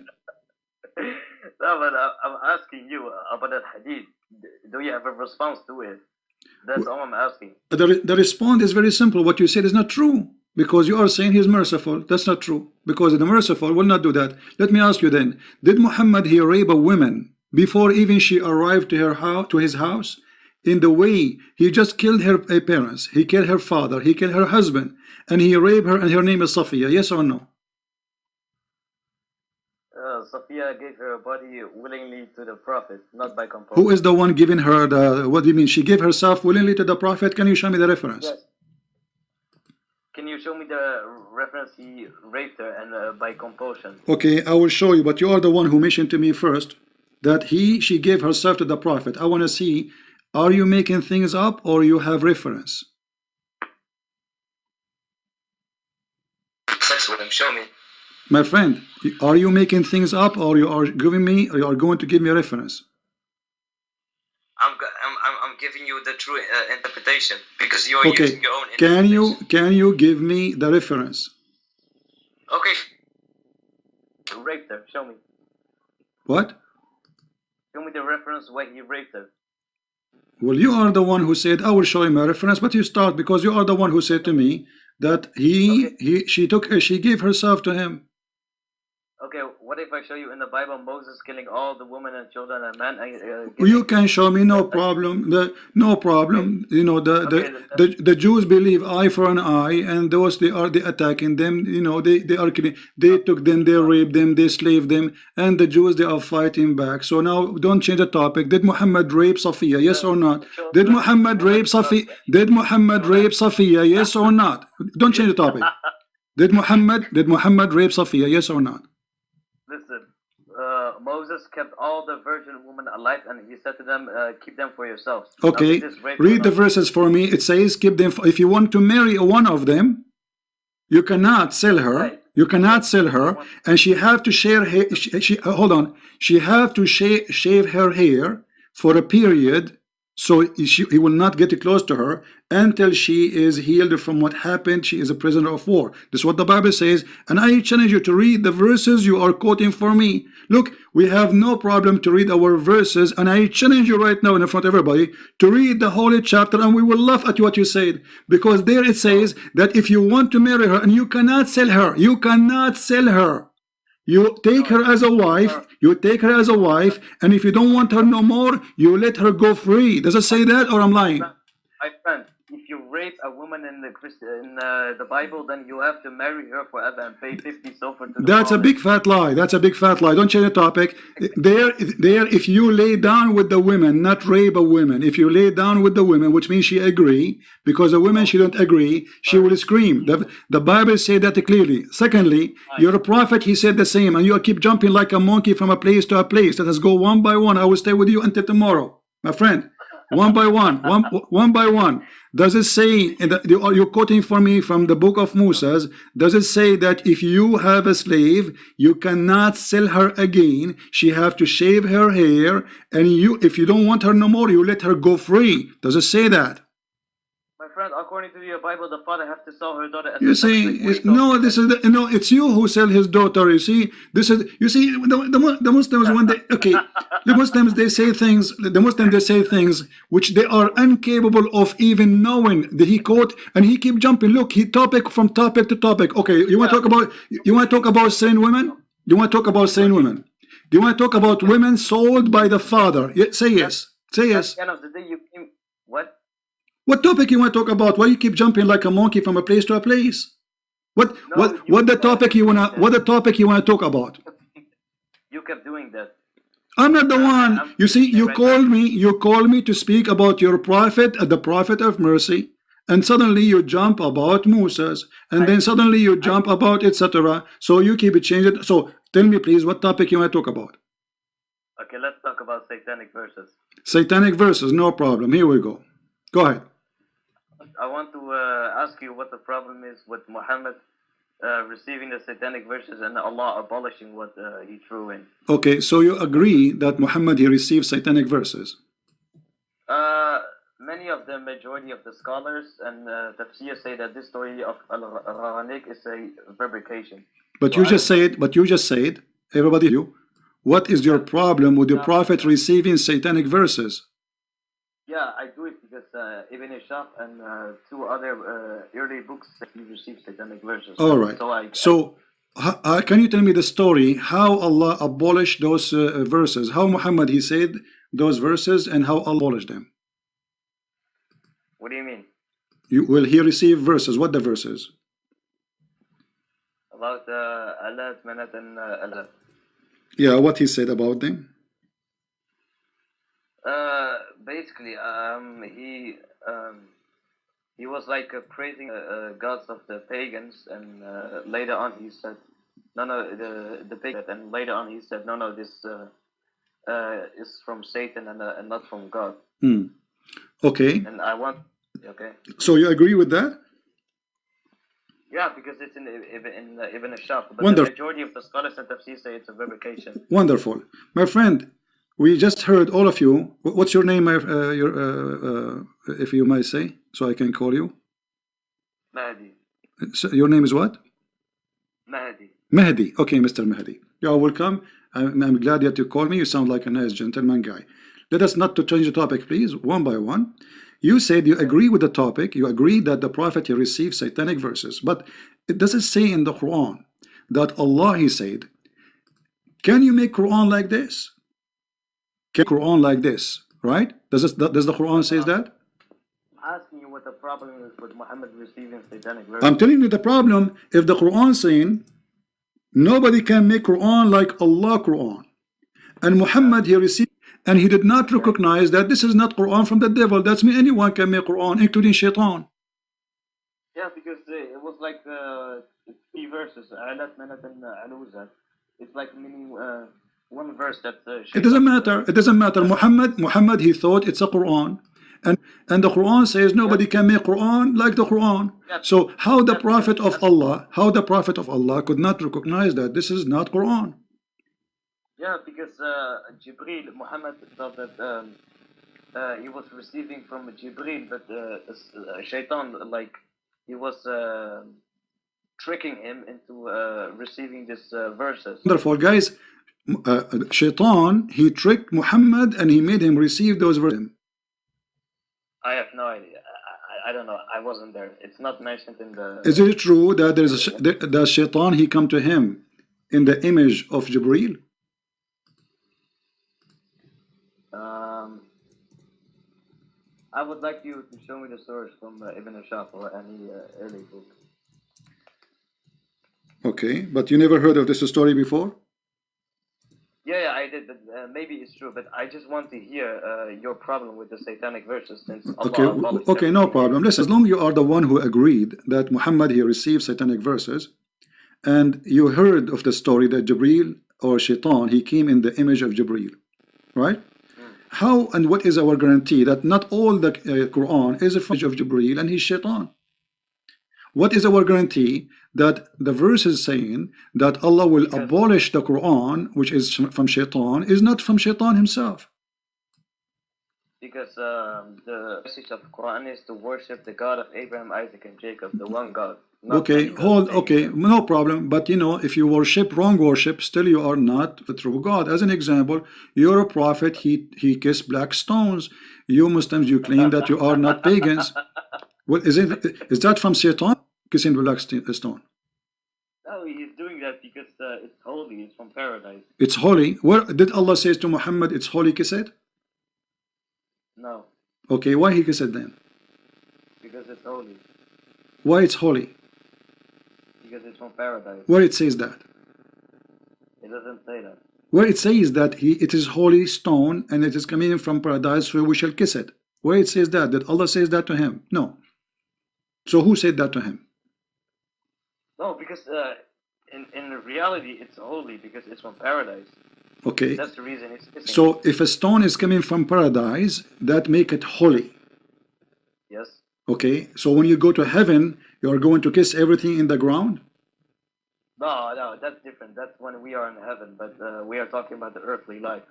Speaker 5: No, but I'm asking you about that hadith. Do you have a response to it? That's all I'm asking.
Speaker 1: The response is very simple. What you said is not true. Because you are saying he's merciful. That's not true. Because the merciful will not do that. Let me ask you then. Did Muhammad he rape a woman before even she arrived to her house, to his house? In the way he just killed her parents. He killed her father. He killed her husband. And he raped her, and her name is Safiya. Yes or no?
Speaker 5: Sophia gave her body willingly to the prophet, not by compulsion.
Speaker 1: Who is the one giving her the, what do you mean? She gave herself willingly to the prophet? Can you show me the reference?
Speaker 5: Yes. Can you show me the reference he raped her and by compulsion?
Speaker 1: Okay, I will show you, but you are the one who mentioned to me first that she gave herself to the prophet. I want to see, are you making things up or you have reference?
Speaker 5: That's what I'm showing me.
Speaker 1: My friend, are you making things up or you are giving me, or you are going to give me a reference?
Speaker 5: I'm giving you the true interpretation because you're
Speaker 1: okay.
Speaker 5: using your own interpretation.
Speaker 1: Can you give me the reference?
Speaker 5: Okay. Raped her. Show me.
Speaker 1: What?
Speaker 5: Show me the reference when he raped her.
Speaker 1: Well, you are the one who said I will show him a reference, but you start because you are the one who said to me that she gave herself to him.
Speaker 5: Okay, what if I show you in the Bible Moses killing all the women and children and men?
Speaker 1: You can show me, no problem. No problem. You know, the Jews believe eye for an eye, and those they attacking them. You know, they are killing. They took them, they raped them, they slaved them, and the Jews they are fighting back. So now don't change the topic. Did Muhammad rape Safiya? Yes or not? Did Muhammad rape Safiya? Did Muhammad rape Safiya? Yes or not? Don't change the topic. Did Muhammad rape Safiya? Yes or not?
Speaker 5: Listen, Moses kept all the virgin women alive, and he said to them, keep them for yourselves.
Speaker 1: Okay, read the verses for me. It says, keep them. If you want to marry one of them, you cannot sell her. Right. You cannot sell her, and she have to share. Hold on. She have to shave her hair for a period, so he will not get close to her until she is healed from what happened. She is a prisoner of war. This is what the Bible says, and I challenge you to read the verses you are quoting for me. Look, we have no problem to read our verses, and I challenge you right now in front of everybody to read the holy chapter, and we will laugh at what you said, because there it says that if you want to marry her, and you cannot sell her, you cannot sell her. You take her as a wife, and if you don't want her no more, you let her go free. Does it say that, or I'm lying?
Speaker 5: My friend, if you rape a woman in the Bible, then you have to marry her forever and pay 50 silver to the
Speaker 1: That's a big fat lie. That's a big fat lie. Don't change the topic. There, if you lay down with the women, not rape a woman. If you lay down with the women, which means she agree, because the women she don't agree, she will scream. The Bible said that clearly. Secondly, you're a prophet. He said the same, and you keep jumping like a monkey from a place to a place. Let us go one by one. I will stay with you until tomorrow, my friend. One by one, one by one. Does it say, you're quoting for me from the book of Moses, does it say that if you have a slave, you cannot sell her again? She have to shave her hair, and if you don't want her no more, you let her go free. Does it say that?
Speaker 5: My friend, according to your Bible, the father has to sell her daughter.
Speaker 1: You see, it's you who sell his daughter. You see, the Muslims, when the Muslims they say things which they are incapable of even knowing. He quote and he keep jumping. Look, he topic from topic to topic. Okay, you want to talk about selling women? You want to talk about selling women? Do you want to talk about women sold by the father? Say yes. Say yes.
Speaker 5: At the end of the day, what?
Speaker 1: What topic you want to talk about? Why you keep jumping like a monkey from a place to a place? What the topic you wanna talk about?
Speaker 5: You kept doing that.
Speaker 1: I'm not the one. You see, you called me to speak about your prophet, the prophet of mercy, and suddenly you jump about Moses, and then suddenly you jump about etc. So you keep changing. So tell me please, what topic you want to talk about?
Speaker 5: Okay, let's talk about satanic verses.
Speaker 1: Satanic verses, no problem. Here we go. Go ahead.
Speaker 5: I want to ask you what the problem is with Muhammad receiving the satanic verses and Allah abolishing what he threw in.
Speaker 1: Okay, so you agree that Muhammad he received satanic verses?
Speaker 5: Many of the majority of the scholars and tafsir say that this story of Al-Gharanik is a fabrication.
Speaker 1: But so you just said, everybody, what is your problem with your prophet receiving satanic verses?
Speaker 5: Yeah, I do it because Ibn Ishaq and two other early books that he received satanic verses.
Speaker 1: All right. So can you tell me the story how Allah abolished those verses? How Muhammad he said those verses and how Allah abolished them?
Speaker 5: What do you mean?
Speaker 1: Will he receive verses? What the verses?
Speaker 5: About Allah, Manat, and Allah.
Speaker 1: Yeah, what he said about them?
Speaker 5: Basically, he was like praising gods of the pagans, and later on he said, no, the pagan, and later on he said, no, this is from Satan and not from God.
Speaker 1: Okay.
Speaker 5: And I want, okay.
Speaker 1: So you agree with that?
Speaker 5: Yeah, because it's in Ibn Ashaf, but
Speaker 1: Wonderful.
Speaker 5: the majority of the scholars and tafsir say it's a fabrication.
Speaker 1: Wonderful, my friend. We just heard all of you. What's your name? If you might say, so I can call you.
Speaker 5: Mahdi.
Speaker 1: So your name is what?
Speaker 5: Mahdi.
Speaker 1: Mahdi. Okay, Mr. Mahdi. You are welcome. I'm glad that you called me. You sound like a nice gentleman guy. Let us not to change the topic, please, one by one. You said you agree with the topic. You agree that the prophet he received satanic verses, but it doesn't say in the Quran that Allah he said, can you make Quran like this? Can Quran like this, right? Does the Quran says that?
Speaker 5: I'm asking you what the problem is with Muhammad receiving satanic verses.
Speaker 1: I'm telling you the problem. If the Quran saying nobody can make Quran like Allah Quran, and Muhammad he received, and he did not recognize that this is not Quran from the devil. That's mean anyone can make Quran, including Shaitan.
Speaker 5: Yeah, because it was like 3 verses. It's like meaning one verse that.
Speaker 1: It doesn't matter. It doesn't matter. Muhammad he thought it's a Quran, and the Quran says nobody can make Quran like the Quran. So how the Prophet of Allah could not recognize that this is not Quran?
Speaker 5: Yeah, because Jibril, Muhammad thought that he was receiving from Jibril, but Shaitan, like, he was tricking him into receiving these verses.
Speaker 1: Wonderful, guys. Shaitan, he tricked Muhammad and he made him receive those verses.
Speaker 5: I have no idea. I don't know. I wasn't there. It's not mentioned in the...
Speaker 1: Is it true that that Shaitan, he come to him in the image of Jibril?
Speaker 5: I would like you to show me the source from Ibn Ashaf or any early book.
Speaker 1: Okay, but you never heard of this story before?
Speaker 5: Yeah, I did, but maybe it's true. But I just want to hear your problem with the satanic verses, since Allah
Speaker 1: okay, no problem. Listen, as long as you are the one who agreed that Muhammad he received satanic verses, and you heard of the story that Jibril or Shaitan he came in the image of Jibril, right? How and what is our guarantee that not all the Quran is a image of Jibril and he's Shaitan? What is our guarantee that the verse is saying that Allah will abolish the Quran, which is from Shaitan, is not from Shaitan himself?
Speaker 5: Because the message of the Quran is to worship the God of Abraham, Isaac, and Jacob, the one God.
Speaker 1: Okay, no problem. But you know, if you worship wrong worship, still you are not the true God. As an example, you're a prophet, he kissed black stones. You Muslims, you claim that you are not pagans. Well, is that from Shaitan, kissing the black stone?
Speaker 5: No, he's doing that because it's holy, it's from paradise.
Speaker 1: It's holy. Where did Allah say to Muhammad, it's holy, kiss it?
Speaker 5: No.
Speaker 1: Okay, why he kissed it then?
Speaker 5: Because it's holy.
Speaker 1: Why it's holy?
Speaker 5: Because it's from paradise.
Speaker 1: Where it says that?
Speaker 5: It doesn't say that.
Speaker 1: Where it says that it is holy stone and it is coming from paradise, so we shall kiss it. Where it says that? Did Allah says that to him? No. So who said that to him?
Speaker 5: No, because in reality it's holy because it's from paradise.
Speaker 1: Okay.
Speaker 5: That's the reason it's kissing.
Speaker 1: So if a stone is coming from paradise, that make it holy.
Speaker 5: Yes.
Speaker 1: Okay. So when you go to heaven, you are going to kiss everything in the ground?
Speaker 5: No, that's different. That's when we are in heaven, but we are talking about the earthly life.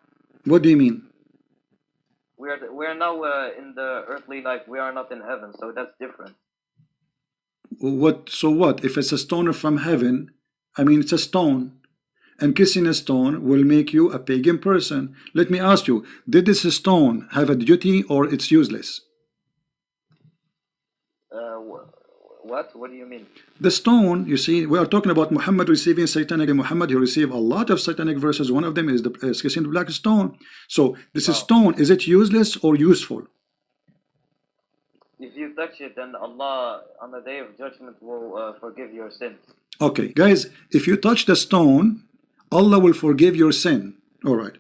Speaker 1: What do you mean?
Speaker 5: We are now in the earthly life. We are not in heaven, so that's different.
Speaker 1: So what? If it's a stone from heaven, I mean it's a stone, and kissing a stone will make you a pagan person. Let me ask you, did this stone have a duty or it's useless?
Speaker 5: What do you mean?
Speaker 1: The stone, you see, we are talking about Muhammad receiving satanic. Muhammad, he received a lot of satanic verses. One of them is the kissing the black stone. So this stone, is it useless or useful?
Speaker 5: If you touch it, then Allah on the day of judgment will forgive your sins.
Speaker 1: Okay, guys, if you touch the stone, Allah will forgive your sin. All right.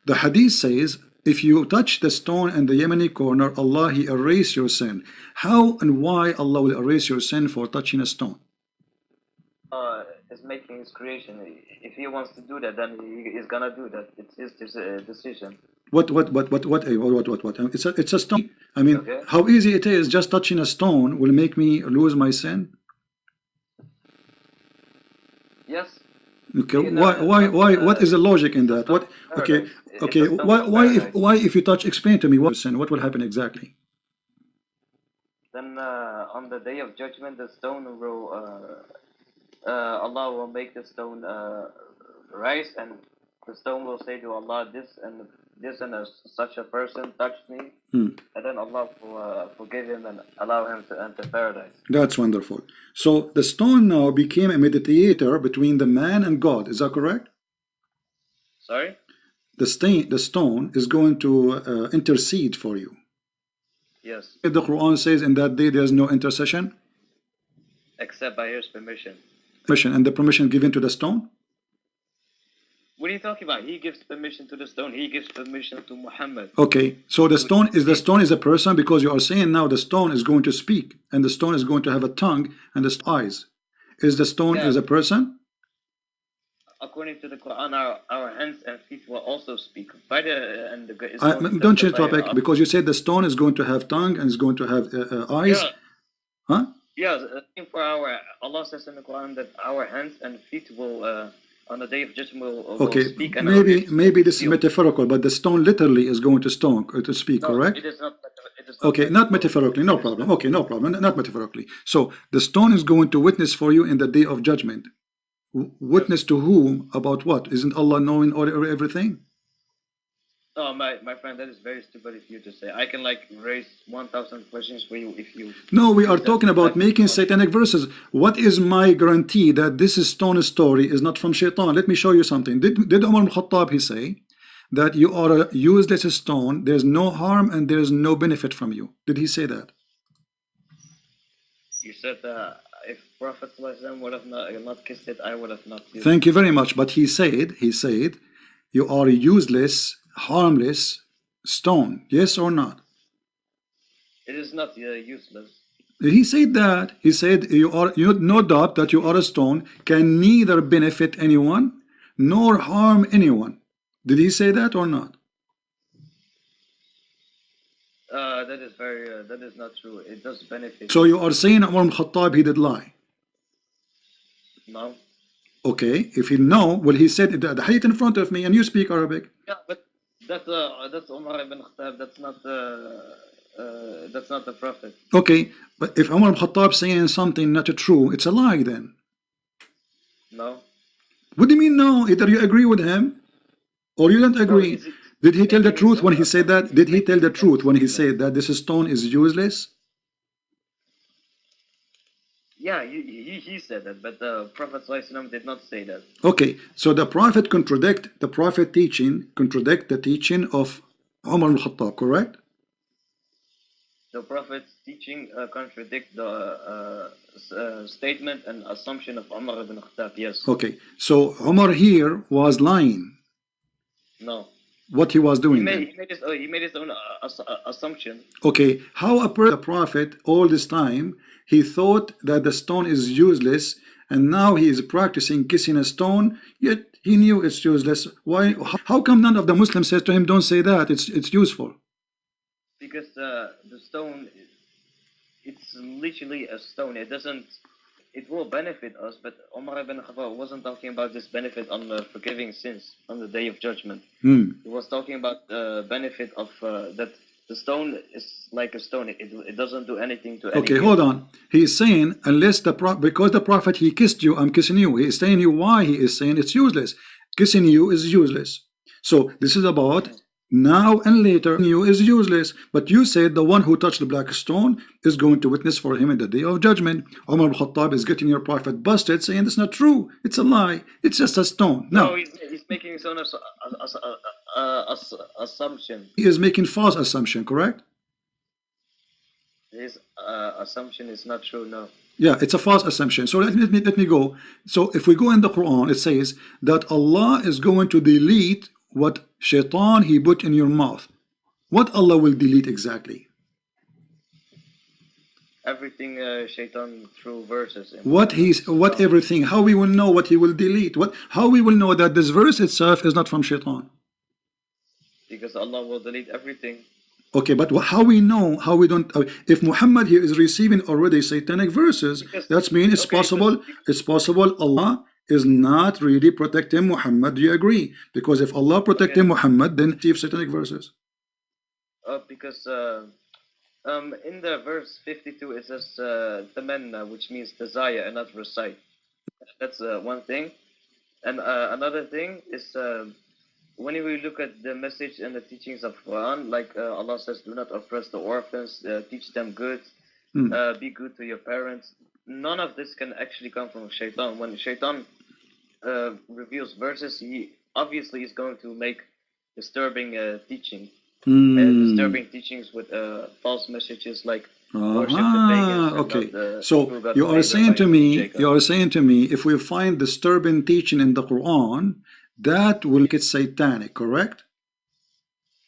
Speaker 1: The hadith says, if you touch the stone in the Yemeni corner, Allah, He erase your sin. How and why Allah will erase your sin for touching a stone?
Speaker 5: Is making His creation. If He wants to do that, then He's gonna do that. It's His decision.
Speaker 1: What? It's a stone. I mean, okay. How easy it is, just touching a stone will make me lose my sin?
Speaker 5: Yes.
Speaker 1: Okay. Why? What is the logic in that? What? Okay. Okay. Why? If you touch, explain to me what sin. What will happen exactly?
Speaker 5: Then on the day of judgment, the stone will. Allah will make the stone rise, and the stone will say to Allah, this and such a person touched me, and then Allah will forgive him and allow him to enter paradise. That's
Speaker 1: wonderful. So the stone now became a mediator between the man and God. Is that correct?
Speaker 5: Sorry?
Speaker 1: The stone is going to intercede for you.
Speaker 5: Yes.
Speaker 1: The Quran says in that day there is no intercession?
Speaker 5: Except by His permission.
Speaker 1: And the permission given to the stone?
Speaker 5: What are you talking about? He gives permission to the stone. He gives permission to Muhammad.
Speaker 1: Okay, so the stone is a person, because you are saying now the stone is going to speak, and the stone is going to have a tongue and the eyes. Is the stone is a person?
Speaker 5: According to the Quran, our hands and feet will also speak.
Speaker 1: Don't change topic, because you said the stone is going to have tongue and is going to have eyes.
Speaker 5: Yeah.
Speaker 1: Huh?
Speaker 5: Yeah, for Allah says in the Quran that our hands and feet will, on the day of judgment, will speak. And
Speaker 1: maybe this is metaphorical, but the stone literally is going to speak,
Speaker 5: no,
Speaker 1: correct?
Speaker 5: It is not.
Speaker 1: Okay, not metaphorically, no problem. Okay, no problem, not metaphorically. So the stone is going to witness for you in the day of judgment. Witness to whom? About what? Isn't Allah knowing everything?
Speaker 5: Oh, my friend, that is very stupid of you to say. I can raise 1,000 questions for you if you...
Speaker 1: No, we are talking about making satanic verses. What is my guarantee that this stone story is not from Shaitan? Let me show you something. Did Umar al-Khattab, he say that you are a useless stone, there's no harm and there's no benefit from you? Did he say that?
Speaker 5: You said if Prophet would have not kissed it, I would have not used it.
Speaker 1: Thank you very much. But he said, you are a useless, harmless stone. Yes or not?
Speaker 5: It is not useless.
Speaker 1: He said that. He said you no doubt that you are a stone, can neither benefit anyone nor harm anyone. Did he say that or not?
Speaker 5: That is not true. It does benefit.
Speaker 1: So you are saying Umar al-Khattab, he did lie?
Speaker 5: No.
Speaker 1: Okay, if he no, well, he said the hadith in front of me and you speak Arabic.
Speaker 5: Yeah, but that's Umar ibn Khattab. That's not the Prophet.
Speaker 1: Okay, but if Umar al-Khattab saying something not true, it's a lie then.
Speaker 5: No.
Speaker 1: What do you mean no? Either you agree with him or you don't agree. No, did he tell the truth when he said that? Did he tell the truth when he said that this stone is useless?
Speaker 5: Yeah, he said that, but the Prophet ﷺ did not say that.
Speaker 1: Okay, so the Prophet contradict the teaching of Umar al-Khattab, correct?
Speaker 5: The Prophet's teaching contradict the statement and assumption of Umar ibn Khattab, yes.
Speaker 1: Okay, so Umar here was lying.
Speaker 5: No.
Speaker 1: What he was doing?
Speaker 5: He made his own assumption.
Speaker 1: Okay, how a prophet all this time he thought that the stone is useless, and now he is practicing kissing a stone, yet he knew it's useless. Why? How come none of the Muslims says to him, don't say that, it's useful?
Speaker 5: Because the stone, it's literally a stone. It will benefit us, but Umar ibn Khattab wasn't talking about this benefit on forgiving sins on the day of judgment. He was talking about the benefit of that the stone is like a stone. It doesn't do anything to anyone.
Speaker 1: Okay, hold on. He is saying, unless because the Prophet, he kissed you, I'm kissing you. He is saying you why he is saying it's useless. Kissing you is useless. So this is about now and later. You is useless. But you said the one who touched the black stone is going to witness for him in the day of judgment. Umar al-Khattab is getting your Prophet busted, saying it's not true. It's a lie. It's just a stone.
Speaker 5: No, he's making his own assumption.
Speaker 1: He is making false assumption, correct?
Speaker 5: His assumption is not true, no.
Speaker 1: Yeah, it's a false assumption. So let me go. So if we go in the Quran, it says that Allah is going to delete what shaitan he put in your mouth. What Allah will delete exactly?
Speaker 5: Everything shaitan through verses.
Speaker 1: What everything? How we will know what he will delete? How we will know that this verse itself is not from shaitan?
Speaker 5: Because Allah will delete everything.
Speaker 1: Okay, but how we know? How we don't? If Muhammad here is receiving already satanic verses, that means it's possible. It's possible Allah is not really protecting Muhammad. Do you agree? Because if Allah protecting Muhammad, then receive satanic verses.
Speaker 5: Because in the verse 52 it says tamanna, which means desire and not recite. That's one thing. And another thing is when we look at the message and the teachings of Quran, like Allah says, do not oppress the orphans, teach them good, be good to your parents. None of this can actually come from shaitan. When shaitan reveals verses, he obviously is going to make disturbing teaching. Disturbing teachings with false messages like worship the pagans.
Speaker 1: Okay, so you are saying to me, if we find disturbing teaching in the Quran, that will make it satanic, correct?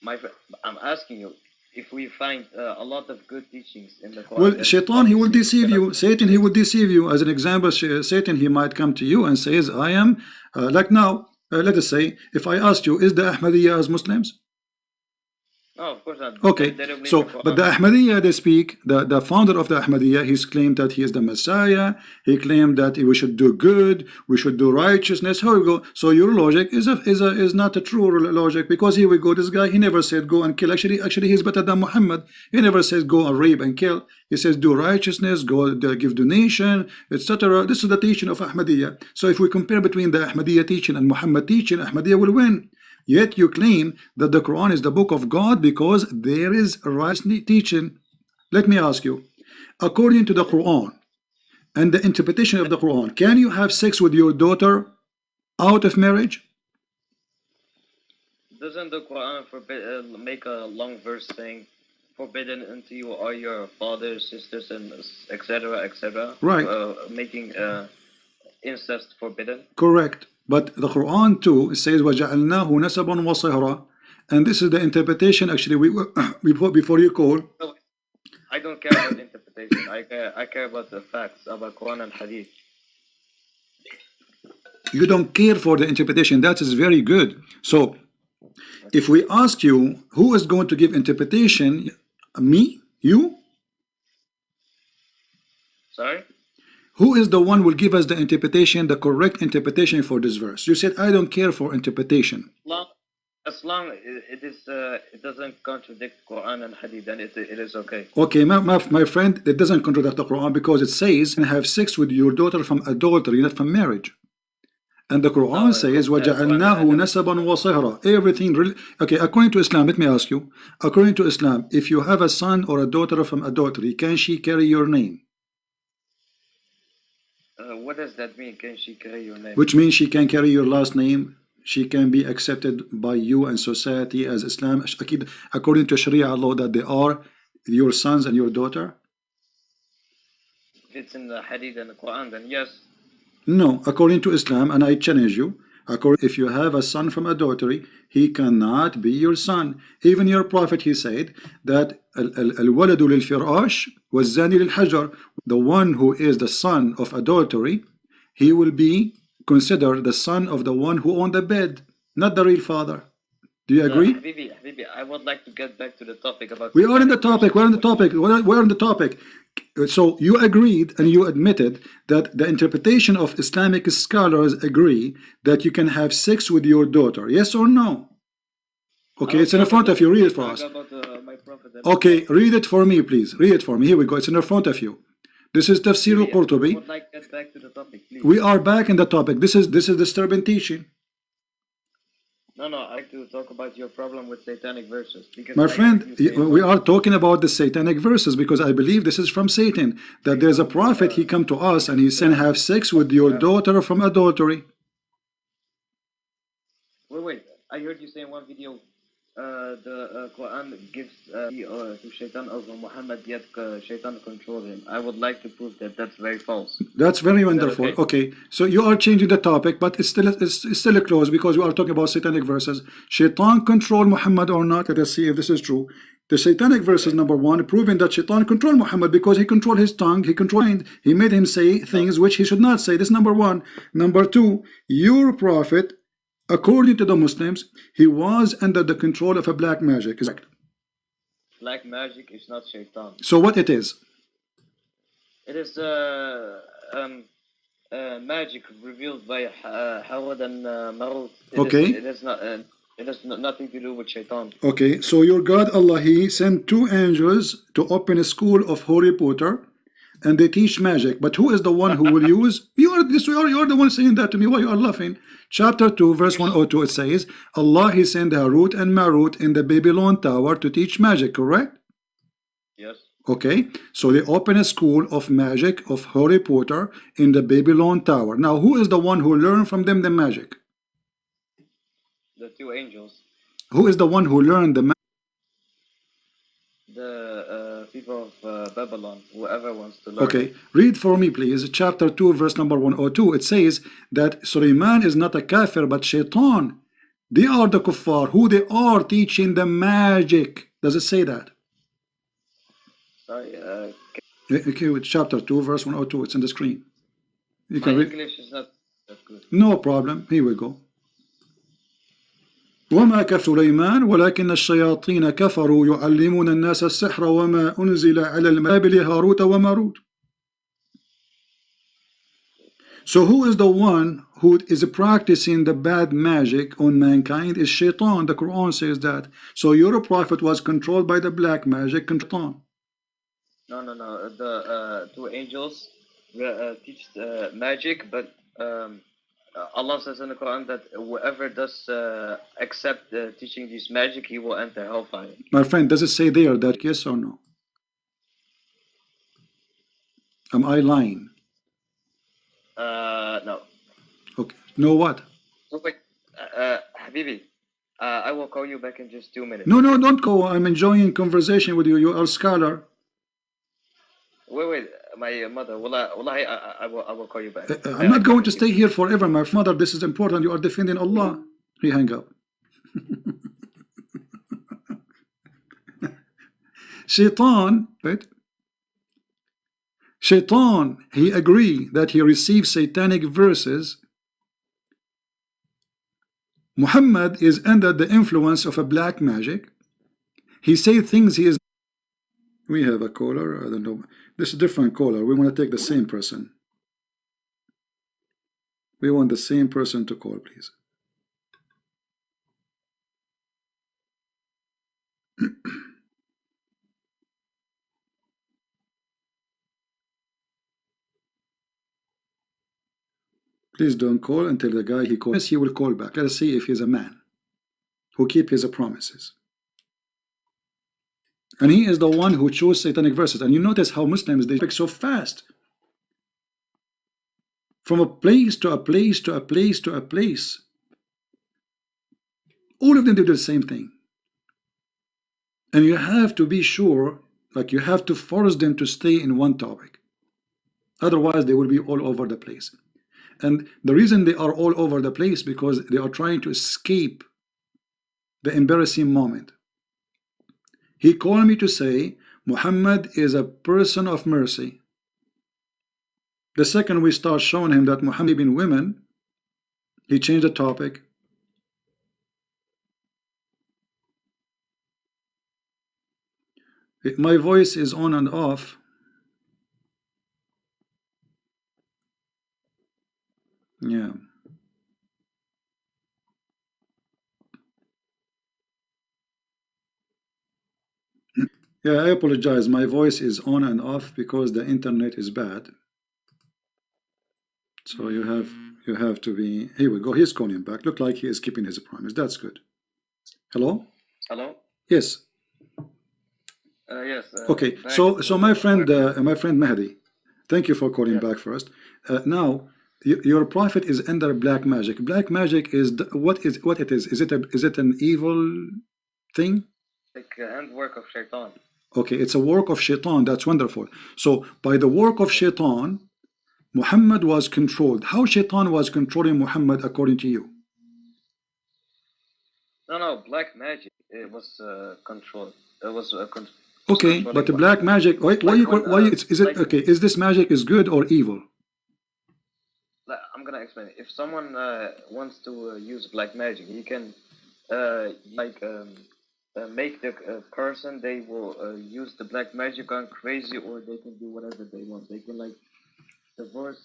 Speaker 5: My friend, I'm asking you, if we find a lot of good teachings in the Quran.
Speaker 1: Well, shaitan, he will deceive you. Satan, he will deceive you. As an example, Satan, he might come to you and says, I am, like now, let us say, if I asked you, is the Ahmadiyya as Muslims?
Speaker 5: No, of course not.
Speaker 1: Okay, so, but the Ahmadiyya, they speak, the founder of the Ahmadiyya, he's claimed that he is the Messiah, he claimed that we should do good, we should do righteousness. How we go? So your logic is not a true logic, because here we go, this guy, he never said go and kill. Actually he's better than Muhammad. He never says go and rape and kill. He says do righteousness, go give donation, etc. This is the teaching of Ahmadiyya. So if we compare between the Ahmadiyya teaching and Muhammad teaching, Ahmadiyya will win. Yet you claim that the Quran is the book of God because there is right teaching. Let me ask you, according to the Quran and the interpretation of the Quran, can you have sex with your daughter out of marriage?
Speaker 5: Doesn't the Quran make a long verse saying, forbidden unto you are your fathers, sisters, and etc., etc.?
Speaker 1: Right.
Speaker 5: Making incest forbidden?
Speaker 1: Correct. But the Quran too says وَجَعَلْنَاهُ نَسَبًا وَصِهْرًا, and this is the interpretation. Actually, before you call.
Speaker 5: I don't care about interpretation. I care about the facts about Quran and Hadith.
Speaker 1: You don't care for the interpretation. That is very good. So, if we ask you who is going to give interpretation, me, you?
Speaker 5: Sorry?
Speaker 1: Who is the one will give us the interpretation, the correct interpretation for this verse? You said, I don't care for interpretation.
Speaker 5: As long it doesn't contradict Quran and Hadith, then it is okay.
Speaker 1: Okay, my friend, it doesn't contradict the Quran because it says, have sex with your daughter from adultery, not from marriage. And the Quran says, وَجَعَلْنَاهُ نَسَبًا وَصِهْرًا. Everything, okay, according to Islam, let me ask you, according to Islam, if you have a son or a daughter from adultery, can she carry your name?
Speaker 5: What does that mean? Can she carry your name?
Speaker 1: Which means she can carry your last name. She can be accepted by you and society as Islam, according to Sharia law, that they are your sons and your daughter.
Speaker 5: If it's in the Hadith and the Quran, then yes.
Speaker 1: No, according to Islam, and I challenge you, if you have a son from adultery, he cannot be your son. Even your prophet, he said that الولد للفراش والزاني للحجر. The one who is the son of adultery, he will be considered the son of the one who owned the bed, not the real father. Do you agree?
Speaker 5: Habibi, I would like to get back to the topic about.
Speaker 1: We are in the topic. We're on the topic. We're on the topic. So you agreed and you admitted that the interpretation of Islamic scholars agree that you can have sex with your daughter. Yes or no? Okay, it's in front of you. Read it for us. Okay, read it for me, please. Read it for me. Here we go. It's in front of you. This is Tafsir al-Qurtubi.
Speaker 5: I would like to get back to the topic, please.
Speaker 1: We are back in the topic. This is disturbing teaching.
Speaker 5: No, I like to talk about your problem with satanic verses. Because
Speaker 1: my friend, we are talking about the satanic verses because I believe this is from Satan. That there's a prophet, he come to us and he said, have sex with your daughter from adultery.
Speaker 5: Wait. I heard you say in one video, the Quran gives to Shaitan over Muhammad, yet Shaitan controls him. I would like to prove that that's very false.
Speaker 1: That's very wonderful. Okay, so you are changing the topic, but it's still close because we are talking about satanic verses. Shaitan control Muhammad or not? Let us see if this is true. The satanic verses, number one, proving that Shaitan controlled Muhammad because he controlled his tongue, he made him say things which he should not say. This is number one. Number two, your prophet, according to the Muslims, he was under the control of a black magic. Is that correct?
Speaker 5: Black magic is not Shaitan.
Speaker 1: So what it is?
Speaker 5: It is magic revealed by Hawad and Marut. It has nothing to do with Shaitan.
Speaker 1: Okay, so your God Allah, he sent two angels to open a school of Harry Potter, and they teach magic. But who is the one who will use? You are the one saying that to me. Why you are laughing? Chapter 2, verse 102, it says, Allah, he sent Harut and Marut in the Babylon tower to teach magic, correct?
Speaker 5: Yes.
Speaker 1: Okay, so they open a school of magic of Harry Potter in the Babylon tower. Now, who is the one who learned from them the magic?
Speaker 5: The two angels.
Speaker 1: Who is the one who learned the magic?
Speaker 5: The people of Babylon, whoever wants to learn.
Speaker 1: Okay, read for me please, chapter 2, verse number 102. It says that Sulaiman is not a kafir, but Shaitan. They are the kuffar, who they are teaching the magic. Does it say that?
Speaker 5: Sorry,
Speaker 1: Okay, with chapter 2, verse 102, it's on the screen. You
Speaker 5: my
Speaker 1: can read.
Speaker 5: English is not that good.
Speaker 1: No problem, here we go. وما كفر سليمان ولكن الشياطين كفروا يعلمون الناس السحر وما أنزل على الملائكة هاروت وماروت. So who is the one who is practicing the bad magic on mankind? Is Shaitan. The Quran says that. So your prophet was controlled by the black magic. Shaitan.
Speaker 5: No. The two angels teach magic, but Allah says in the Quran that whoever does accept teaching this magic, he will enter hellfire.
Speaker 1: My friend, does it say there that yes or no? Am I lying?
Speaker 5: No.
Speaker 1: Okay. No what?
Speaker 5: So wait, Habibi, I will call you back in just 2 minutes.
Speaker 1: No, don't go. I'm enjoying conversation with you. You are a scholar.
Speaker 5: Wait, my mother. Wallahi, I will call you back.
Speaker 1: I'm not going to stay here forever, my mother. This is important. You are defending Allah. He hang up. Shaitan, right? Shaitan, he agreed that he received satanic verses. Muhammad is under the influence of a black magic. He said things he is. We have a caller. I don't know. This is a different caller. We want to take the same person. We want the same person to call, please. Please don't call until the guy he calls, he will call back. Let us see if he's a man who keep his promises. And he is the one who chose satanic verses. And you notice how Muslims, they speak so fast. From a place to a place to a place to a place. All of them do the same thing. And you have to be sure, like you have to force them to stay in one topic. Otherwise, they will be all over the place. And the reason they are all over the place because they are trying to escape the embarrassing moment. He called me to say Muhammad is a person of mercy. The second we start showing him that Muhammad been women, he changed the topic. My voice is on and off. Yeah. Yeah, I apologize. My voice is on and off because the internet is bad. So you have to be. Here we go. He's calling back. Look like he is keeping his promise. That's good. Hello?
Speaker 5: Hello?
Speaker 1: Yes.
Speaker 5: Yes.
Speaker 1: Okay. So my friend Mahdi, thank you for calling back first. Now your prophet is under black magic. Black magic is what it is? Is it an evil thing?
Speaker 5: Like handwork of shaitan.
Speaker 1: Okay, it's a work of shaitan. That's wonderful. So by the work of shaitan, Muhammad was controlled. How shaitan was controlling Muhammad according to you?
Speaker 5: No, black magic. It was controlled. It was
Speaker 1: okay, but the black magic. Why is it okay? Is this magic is good or evil?
Speaker 5: I'm gonna explain. If someone wants to use black magic, he can make the person they will use the black magic on crazy, or they can do whatever they want. They can divorce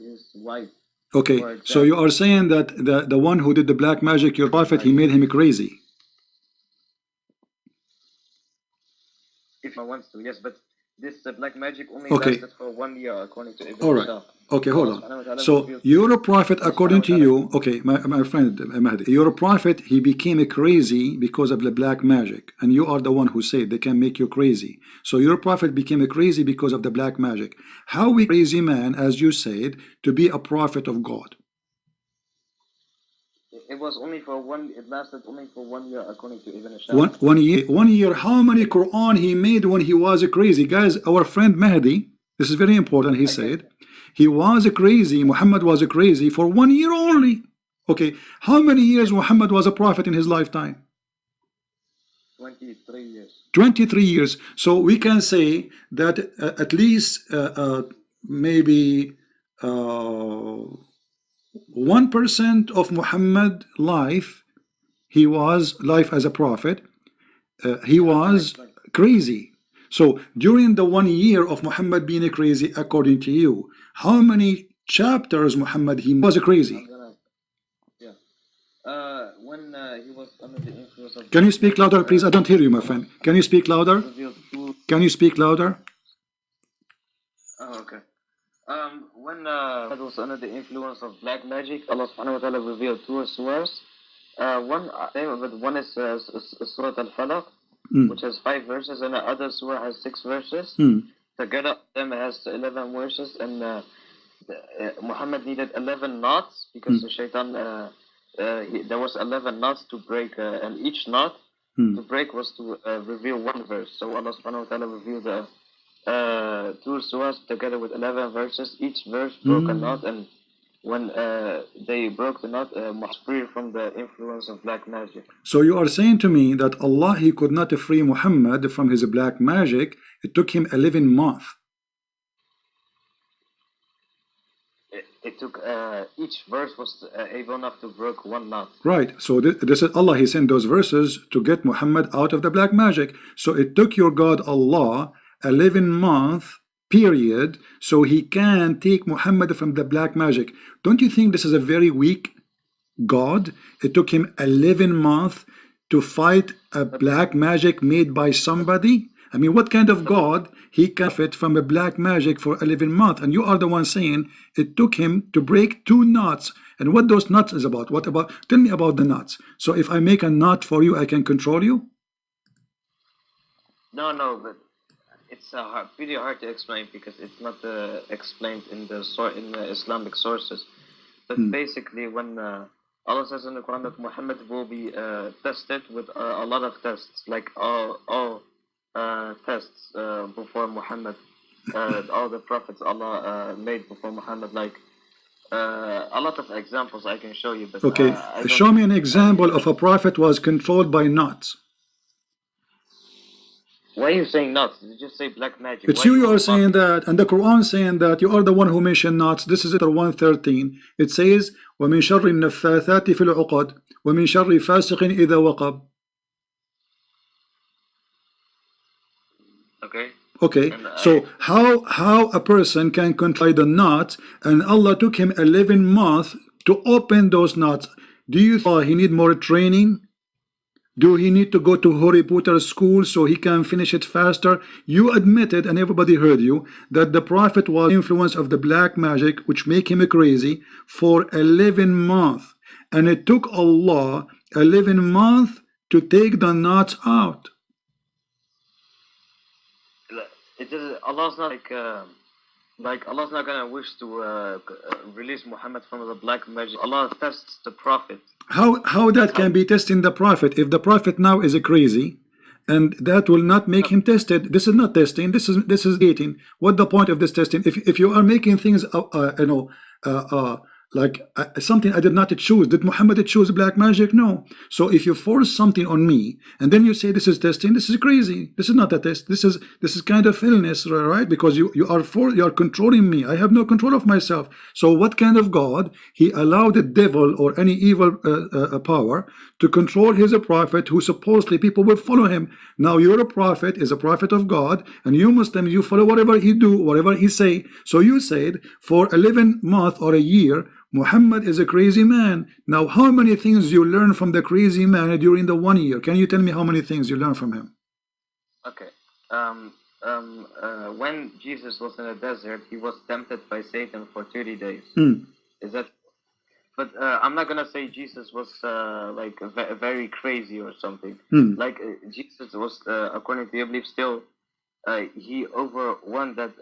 Speaker 5: his wife.
Speaker 1: Okay, so you are saying that the one who did the black magic, your prophet, he made him crazy.
Speaker 5: If I wants to, yes, but this black magic only lasted for 1 year according to Ibn.
Speaker 1: All right. Okay, hold on. So you're a prophet according to you. Okay, my friend Mahdi, you're a prophet. He became crazy because of the black magic, and you are the one who said they can make you crazy. So your prophet became crazy because of the black magic. How we crazy man, as you said, to be a prophet of God?
Speaker 5: It was only for one. It lasted only for 1 year according to Ibn.
Speaker 1: One year. How many Quran he made when he was crazy? Guys, our friend Mahdi, this is very important. He said he was crazy. Muhammad was crazy for 1 year only. Okay, how many years Muhammad was a prophet in his lifetime?
Speaker 5: 23 years.
Speaker 1: 23 years. So we can say that at least maybe 1% of Muhammad life, he was life as a prophet, he was crazy. So during the 1 year of Muhammad being crazy, according to you, how many chapters Muhammad he was crazy?
Speaker 5: When he was under the influence of.
Speaker 1: Can you speak louder, please? I don't hear you, my friend. Can you speak louder? Can you speak louder?
Speaker 5: Oh, okay. When it was under the influence of black magic, Allah subhanahu wa ta'ala revealed 2 surahs. One is Surah Al-Falaq, which has 5 verses, and the other surah has 6 verses. Together, them has 11 verses, and Muhammad needed 11 knots because the shaitan, there was 11 knots to break, and each knot to break was to reveal 1 verse. So Allah subhanahu wa ta'ala revealed 2 surahs together with 11 verses. Each verse broke a knot, and when they broke the knot, was free from the influence of black magic.
Speaker 1: So you are saying to me that Allah, he could not free Muhammad from his black magic. It took him 11 months.
Speaker 5: It took each verse was able enough to break 1 knot.
Speaker 1: Right. So this is Allah. He sent those verses to get Muhammad out of the black magic. So it took your God Allah 11 months period so he can take Muhammad from the black magic. Don't you think this is a very weak God? It took him 11 months to fight a black magic made by somebody. I mean, what kind of God he can fit from a black magic for 11 months? And you are the one saying it took him to break 2 knots. And what those knots is about? What about? Tell me about the knots. So if I make a knot for you, I can control you?
Speaker 5: No, but it's pretty hard to explain because it's not explained in the Islamic sources. But basically, when Allah says in the Quran that Muhammad will be tested with a lot of tests, like all tests before Muhammad, all the prophets Allah made before Muhammad, like a lot of examples I can show you. But
Speaker 1: okay, show me an example of a prophet was controlled by knots.
Speaker 5: Why are you saying knots? Did you just say black magic?
Speaker 1: It's you are saying that, and the Quran saying that. You are the one who mentioned knots. This is it, 113. It says, وَمِن شَرِّ النَّفَّاثَاتِ فِي الْعُقَدِ وَمِن شَرِّ فَاسِقٍ إِذَا وَقَبَ. Okay, so how a person can control the knots, and Allah took him 11 months to open those knots? Do you think he need more training? Do he need to go to Harry Potter school so he can finish it faster? You admitted, and everybody heard you, that the prophet was influence of the black magic, which make him crazy, for 11 months. And it took Allah 11 months to take the knots out.
Speaker 5: Allah's not like Like Allah's not gonna wish to release Muhammad from the black magic. Allah tests the prophet.
Speaker 1: How that can be testing the prophet if the prophet now is a crazy, and that will not make him tested? This is not testing. This is dating. What the point of this testing? If you are making things something I did not choose. Did Muhammad choose black magic? No. So if you force something on me and then you say this is testing, this is crazy. This is not a test. This is kind of illness, right? Because you are controlling me. I have no control of myself. So what kind of God? He allowed the devil or any evil power to control his prophet, who supposedly people will follow him. Now you're a prophet, is a prophet of God, and you Muslims, you follow whatever he do, whatever he say. So you said for 11 months or a year, Muhammad is a crazy man. Now, how many things you learn from the crazy man during the 1 year? Can you tell me how many things you learn from him?
Speaker 5: Okay. When Jesus was in the desert, he was tempted by Satan for 30 days. Is that? But I'm not gonna say Jesus was like very crazy or something. Like Jesus was, according to your belief, still. He overwon that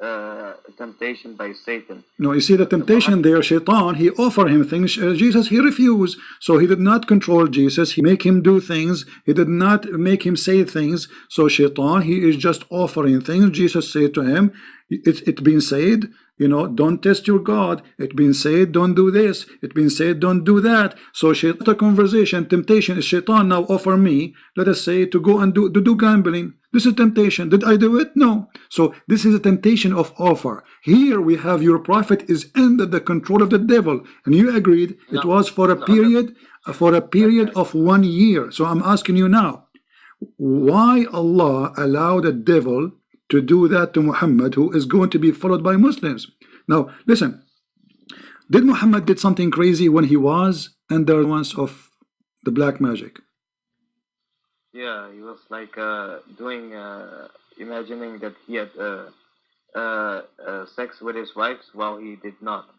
Speaker 5: temptation by Satan.
Speaker 1: No, you see the temptation there, Shaitan, he offered him things. Jesus, he refused. So he did not control Jesus. He make him do things. He did not make him say things. So Shaitan, he is just offering things. Jesus said to him, it's been said, you know, don't test your God. It's been said, don't do this. It's been said, don't do that. So the conversation, temptation is Shaitan now offer me, let us say, to go and do gambling. This is temptation. Did I do it? No. So this is a temptation of offer. Here we have your prophet is under the control of the devil, and you agreed it was for a period of 1 year. So I'm asking you now, why Allah allowed the devil to do that to Muhammad, who is going to be followed by Muslims? Now listen, did Muhammad did something crazy when he was under the influence of the black magic?
Speaker 5: Yeah, he was like doing, imagining that he had sex with his wives while he did not.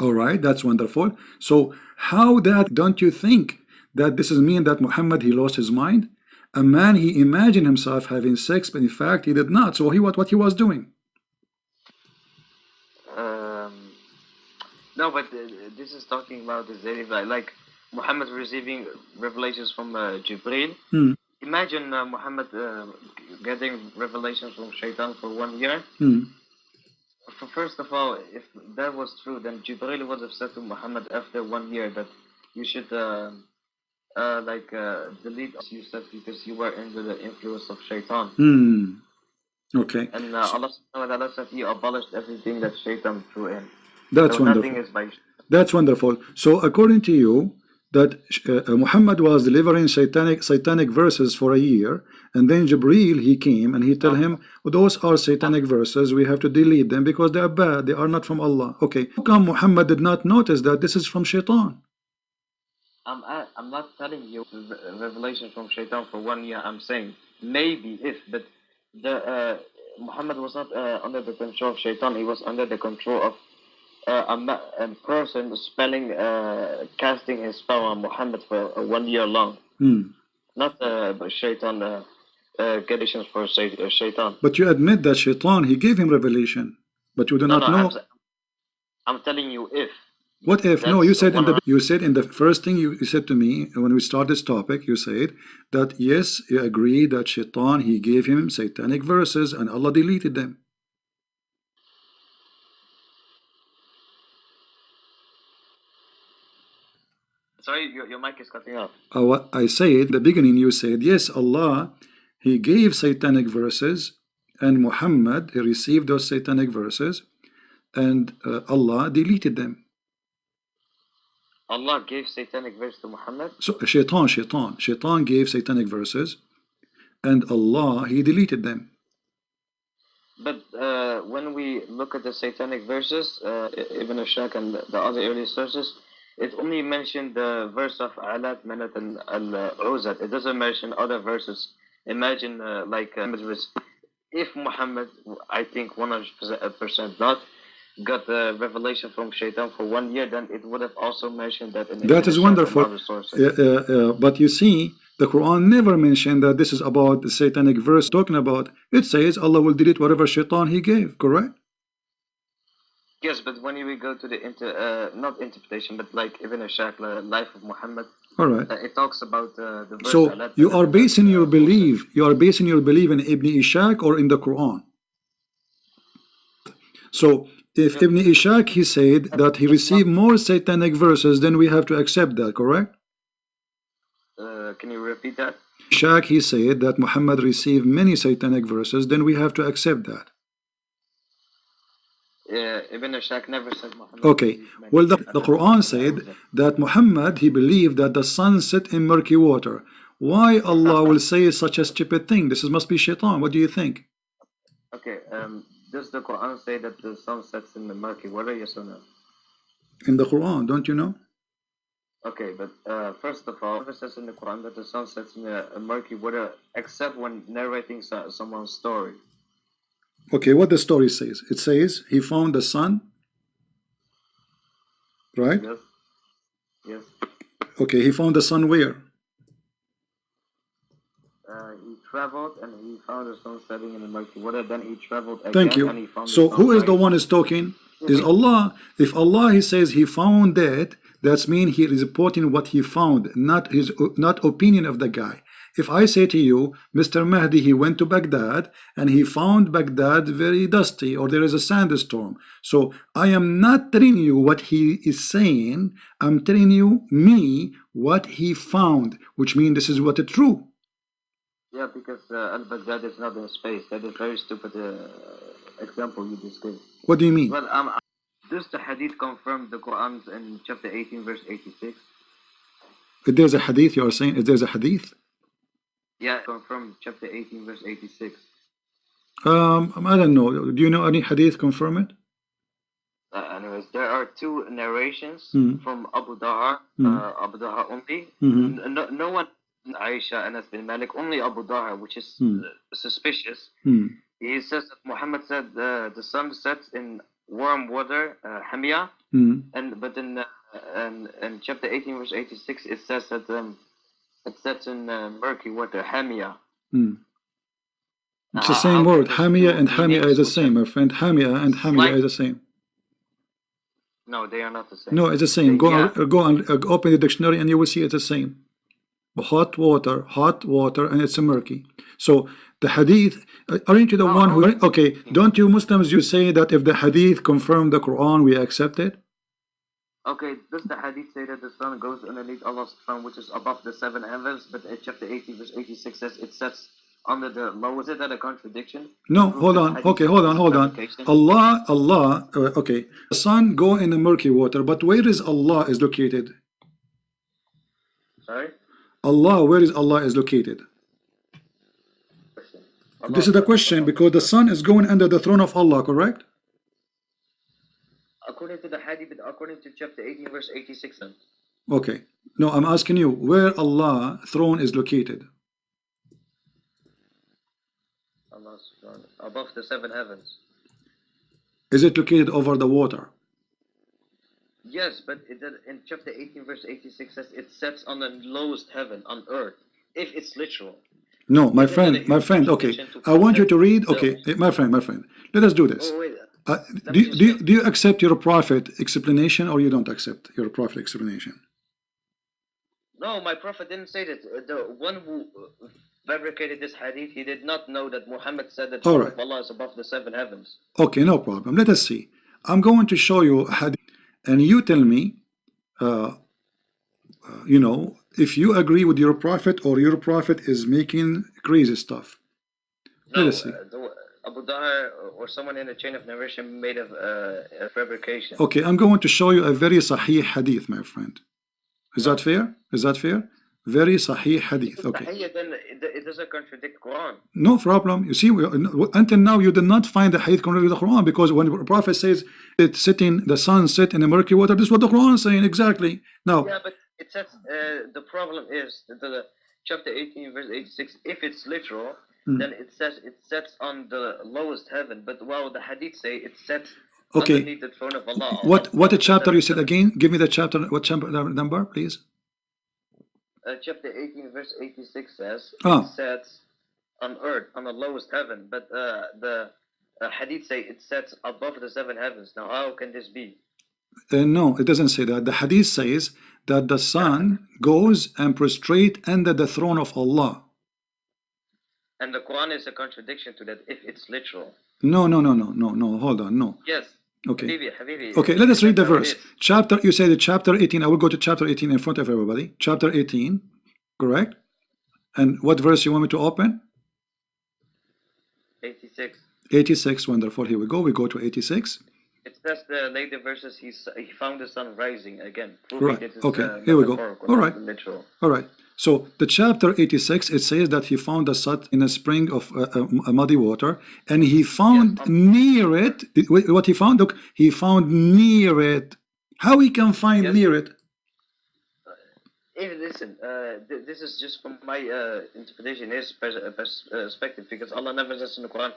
Speaker 1: All right, that's wonderful. So how that, don't you think that this is mean that Muhammad, he lost his mind? A man, he imagined himself having sex, but in fact he did not. So what he was doing?
Speaker 5: No, but this is talking about the daily life. Like Muhammad receiving revelations from Jibreel. Imagine Muhammad getting revelations from Shaitan for 1 year. First of all, if that was true, then Jibreel would have said to Muhammad after 1 year that you should delete what you said because you were under the influence of Shaitan.
Speaker 1: Okay.
Speaker 5: And Allah said he abolished everything that Shaitan threw in.
Speaker 1: That's
Speaker 5: so
Speaker 1: wonderful.
Speaker 5: Nothing is by
Speaker 1: That's wonderful. So according to you, that Muhammad was delivering satanic verses for a year, and then Jibreel, he came and he tell him, well, those are satanic verses, we have to delete them because they are bad, they are not from Allah. Okay, how come Muhammad did not notice that this is from Shaitan?
Speaker 5: I'm not telling you revelation from Shaitan for 1 year. I'm saying maybe if, but the Muhammad was not under the control of Shaitan. He was under the control of a person spelling, casting his spell on Muhammad for 1 year long. Not Shaitan conditions for Shaitan.
Speaker 1: But you admit that Shaitan, he gave him revelation, but you do not know.
Speaker 5: I'm telling you if.
Speaker 1: What if? No, you said in the first thing you said to me when we started this topic, you said that yes, you agree that Shaitan, he gave him satanic verses and Allah deleted them.
Speaker 5: Sorry, your mic is cutting off.
Speaker 1: What I said in the beginning, you said yes, Allah, he gave satanic verses, and Muhammad, he received those satanic verses, and Allah deleted them.
Speaker 5: Allah gave satanic verse to Muhammad?
Speaker 1: So Shaitan gave satanic verses, and Allah, he deleted them.
Speaker 5: But when we look at the satanic verses, Ibn Ashaq and the other early sources, it only mentioned the verse of Alat, Manat, and Al-Uzat. It doesn't mention other verses. Imagine if Muhammad, I think 100% not, got the revelation from Shaitan for 1 year, then it would have also mentioned that in
Speaker 1: that is wonderful. But you see, the Quran never mentioned that this is about the satanic verse talking about. It says Allah will delete whatever Shaitan he gave, correct?
Speaker 5: Yes, but when we go to the not interpretation, but like Ibn Ashaq, Life of Muhammad.
Speaker 1: All right.
Speaker 5: It talks about the verse.
Speaker 1: So you are basing your belief. You are basing your belief in Ibn Ishaq or in the Quran. So if Ibn Ishaq he said that he received more satanic verses, then we have to accept that, correct?
Speaker 5: Can you repeat that?
Speaker 1: Ishaq he said that Muhammad received many satanic verses, then we have to accept that.
Speaker 5: Ibn Ashaq never said Muhammad.
Speaker 1: Okay, well the Quran said that Muhammad he believed that the sun set in murky water. Why Allah will say such a stupid thing? This must be shaitan. What do you think?
Speaker 5: Okay, does the Quran say that the sun sets in the murky water, yes or no?
Speaker 1: In the Quran, don't you know?
Speaker 5: Okay, but first of all, it says in the Quran that the sun sets in a murky water except when narrating someone's story.
Speaker 1: Okay, what the story says? It says he found the sun, right?
Speaker 5: Yes. Yes.
Speaker 1: Okay, he found the sun where?
Speaker 5: He traveled and he found the sun setting in the murky water. Then he traveled again.
Speaker 1: Thank you.
Speaker 5: And he found
Speaker 1: So
Speaker 5: the sun
Speaker 1: who is the
Speaker 5: rising.
Speaker 1: one is talking? Is Allah. If Allah he says he found that, that's mean he is reporting what he found, not opinion of the guy. If I say to you, Mr. Mahdi, he went to Baghdad and he found Baghdad very dusty, or there is a sandstorm. So I am not telling you what he is saying. I'm telling you what he found, which means this is what is true.
Speaker 5: Yeah, because Al-Baghdad is not in space. That is very stupid example you just gave.
Speaker 1: What do you mean?
Speaker 5: Well, does the hadith confirm the Quran in chapter 18, verse 86?
Speaker 1: If there's a hadith, you are saying, if there's a hadith?
Speaker 5: Yeah, confirm chapter 18, verse 86.
Speaker 1: I don't know. Do you know any hadith confirm it?
Speaker 5: Anyways, there are two narrations from Abu Dhaha, Abu Dhaha only. No one, Aisha, Anas bin Malik, only Abu Dhaha, which is suspicious. He says that Muhammad said the sun sets in warm water, Hamia, but in chapter 18, verse 86, it says that it sets in murky water, Hamia.
Speaker 1: It's the same word. Hamia and Hamia is the same, my friend. Hamia and Hamia is the same.
Speaker 5: No, they are not the same.
Speaker 1: No, it's the same. Go and open the dictionary and you will see it's the same. Hot water, and it's a murky. So the hadith, aren't you the one who... Okay, don't you Muslims, you say that if the hadith confirm the Quran, we accept it?
Speaker 5: Okay, does the hadith say that the sun goes underneath Allah's throne, which is above the seven heavens, but in chapter 18, verse 86 says it sets under the low? Is it that a contradiction?
Speaker 1: No, hold on. Okay, hold on. Allah, okay. The sun go in the murky water, but where is Allah is located?
Speaker 5: Sorry?
Speaker 1: Allah, where is Allah is located? This is the question, because the sun is going under the throne of Allah, correct?
Speaker 5: According to the hadith, but according to chapter 18, verse 86.
Speaker 1: Okay. No, I'm asking you, where Allah throne is located?
Speaker 5: Allah's throne, above the seven heavens.
Speaker 1: Is it located over the water?
Speaker 5: Yes, but in chapter 18, verse 86 says it sets on the lowest heaven, on earth, if it's literal.
Speaker 1: No, my friend, okay. I want you to read, okay, my friend, let us do this.
Speaker 5: Oh, wait.
Speaker 1: Do you accept your prophet explanation, or you don't accept your prophet explanation?
Speaker 5: No, my prophet didn't say that. The one who fabricated this hadith, he did not know that Muhammad said that Allah is above the seven heavens.
Speaker 1: Okay, no problem. Let us see. I'm going to show you a hadith, and you tell me, you know, if you agree with your prophet or your prophet is making crazy stuff. Let us see.
Speaker 5: Abu Dhaha or someone in the chain of narration made a fabrication.
Speaker 1: Okay, I'm going to show you a very sahih hadith, my friend. Is that fair? Is that fair? Very sahih hadith. Okay.
Speaker 5: Then it doesn't contradict Quran.
Speaker 1: No problem. You see, until now you did not find the hadith contradict the Quran, because when the prophet says it's sitting, the sun set in the murky water, this is what the Quran is saying exactly. Now.
Speaker 5: Yeah, but it says the problem is that the chapter 18, verse 86. If it's literal, then it says it sets on the lowest heaven. But while the hadith say it sets underneath the throne of Allah.
Speaker 1: What a chapter you said again? Give me the chapter. What chapter number, please?
Speaker 5: Chapter 18, verse 86 says it sets on earth, on the lowest heaven. But the hadith say it sets above the 7 heavens. Now, how can this be?
Speaker 1: No, it doesn't say that. The hadith says that the sun goes and prostrate under the throne of Allah.
Speaker 5: And the Quran is a contradiction to that if it's literal.
Speaker 1: No, hold on, no.
Speaker 5: Yes.
Speaker 1: Okay.
Speaker 5: Habibi,
Speaker 1: okay, let us read the verse. Chapter, you say the chapter 18. I will go to chapter 18 in front of everybody. Chapter 18, correct? And what verse you want me to open?
Speaker 5: 86.
Speaker 1: 86, wonderful. Here we go. We go to 86.
Speaker 5: It says the later verses he found the sun rising again.
Speaker 1: Right. Okay, here we go. All right.
Speaker 5: Literal.
Speaker 1: All right. So the chapter 86, it says that he found the sun in a spring of muddy water, and he found near it, what he found? Look, he found near it. How he can find near it?
Speaker 5: Listen, this is just from my interpretation, his perspective, because Allah never says in the Quran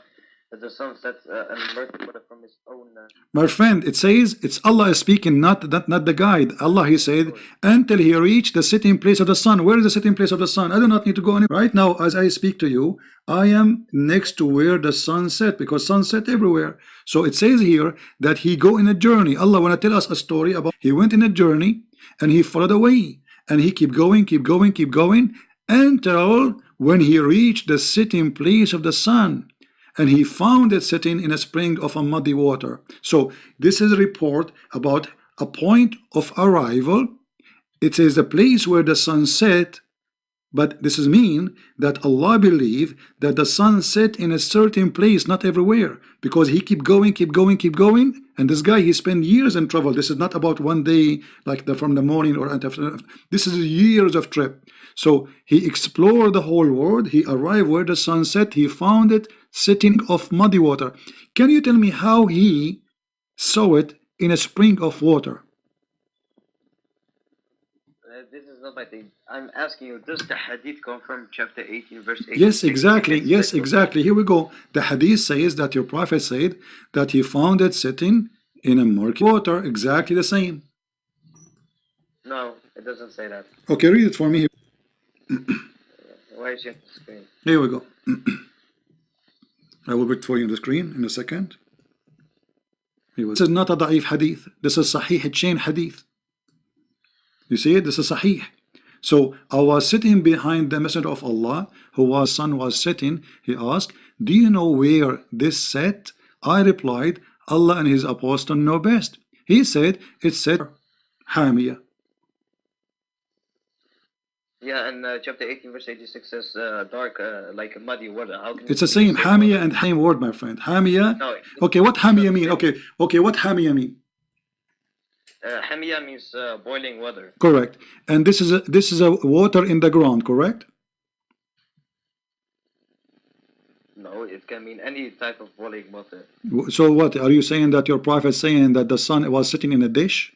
Speaker 5: that the sun sets and emerges from his own.
Speaker 1: My friend, it says it's Allah speaking, not the guide. Allah, he said, until he reached the sitting place of the sun. Where is the sitting place of the sun? I do not need to go anywhere. Right now, as I speak to you, I am next to where the sun set, because sun set everywhere. So it says here that he go in a journey. Allah want to tell us a story about he went in a journey and he followed the way. And he keep going until when he reached the sitting place of the sun. And he found it sitting in a spring of a muddy water. So this is a report about a point of arrival. It says the place where the sun set, but this is mean that Allah believe that the sun set in a certain place, not everywhere, because he keep going, and this guy, he spent years in travel. This is not about one day, like from the morning or after. This is years of trip. So he explored the whole world. He arrived where the sun set. He found it sitting of muddy water. Can you tell me how he saw it in a spring of water?
Speaker 5: This is not my thing. I'm asking you, does the hadith confirm chapter 18 verse 8?
Speaker 1: Yes, exactly. Yes, exactly. Here we go. The hadith says that your prophet said that he found it sitting in a murky water. Exactly the same.
Speaker 5: No, it doesn't say that.
Speaker 1: Okay, read it for me.
Speaker 5: Why is it on the screen?
Speaker 1: Here we go. I will put it for you on the screen in a second. This is not a da'if hadith. This is sahih chain hadith. You see it? This is sahih. So I was sitting behind the messenger of Allah, sun was sitting. He asked, do you know where this set? I replied, Allah and his apostle know best. He said, it said Hamiyah.
Speaker 5: Yeah, and chapter 18 verse 86 says dark, like muddy water. How can
Speaker 1: it's the same Hamiyah and same word, my friend. Hamiyah.
Speaker 5: No,
Speaker 1: okay, what Hamiyah mean? Okay, what Hamiyah mean?
Speaker 5: Hamiyah means boiling water.
Speaker 1: Correct. And this is a water in the ground, correct?
Speaker 5: No, it can mean any type of boiling water.
Speaker 1: So what are you saying, that your prophet saying that the sun was sitting in a dish?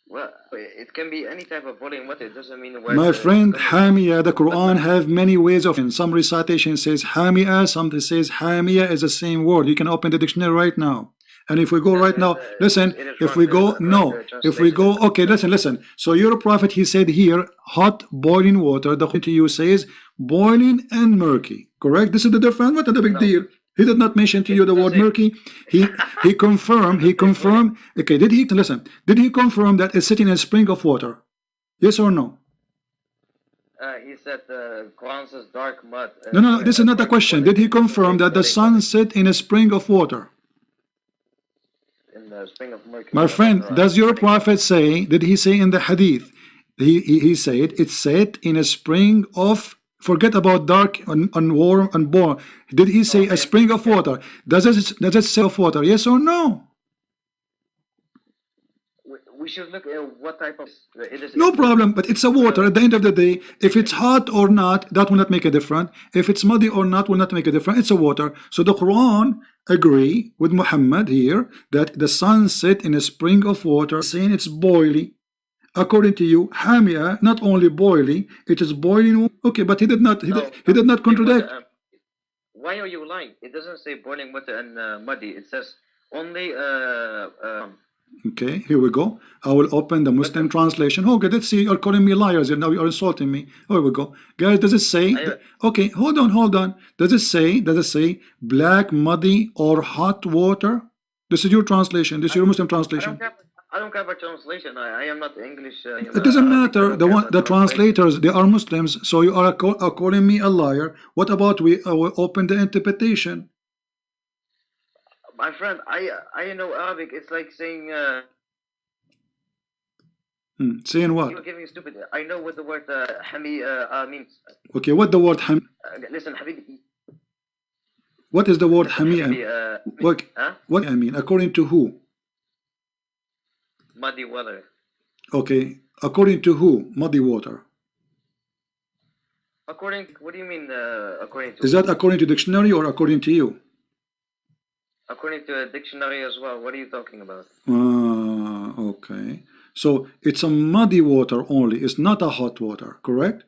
Speaker 5: Well, it can be any type of boiling water. It doesn't mean where.
Speaker 1: My friend, Hamiyah, the Quran have many ways of. In some recitation says Hamiyah, some says Hamiyah is the same word. You can open the dictionary right now. And if we go right now, listen, if we go, okay, listen. So your prophet, he said here, hot boiling water. The Quran to you says boiling and murky. Correct? This is the difference. What is the big deal? He did not mention to you the word murky. He confirmed. Okay, did he confirm that it's sitting in a spring of water? Yes or no?
Speaker 5: He said Quran says dark mud.
Speaker 1: No, this is not the question. Did he confirm that the sun set in a spring of water?
Speaker 5: In the spring of murky.
Speaker 1: My friend, does your prophet say, did he say in the hadith, he said it's set in a spring of, forget about dark and warm and warm. Did he say a spring of water? Does it say of water? Yes or no?
Speaker 5: We should look at what type of.
Speaker 1: No problem, but it's a water. At the end of the day, if it's hot or not, that will not make a difference. If it's muddy or not, will not make a difference. It's a water. So the Quran agree with Muhammad here that the sun set in a spring of water, saying it's boiling. According to you, Hamiyah, not only boiling, it is boiling. Okay, but he did not contradict.
Speaker 5: Why are you lying? It doesn't say boiling water and muddy. It says only
Speaker 1: Okay, here we go. I will open the Muslim translation. Okay, let's see. You're calling me liars. Now you're insulting me. Here we go, guys. Does it say? Okay, hold on. Does it say black, muddy, or hot water? This is your translation. This is your Muslim translation.
Speaker 5: I don't care about translation. I am not English.
Speaker 1: It doesn't matter. The translators, they are Muslims. So you are calling me a liar. What about we open the interpretation?
Speaker 5: My friend, I know Arabic. It's like saying.
Speaker 1: Saying what?
Speaker 5: You're giving me stupid. I know what the word hami means.
Speaker 1: Okay, what the word ham?
Speaker 5: Listen, Habibi.
Speaker 1: What is the word hami? What I mean? According to who?
Speaker 5: Muddy water.
Speaker 1: Okay, according to who? Muddy water.
Speaker 5: According. What do you mean? According to?
Speaker 1: Is that according to dictionary or according to you?
Speaker 5: According to a dictionary as well. What are you talking about?
Speaker 1: Okay. So it's a muddy water only. It's not a hot water, correct?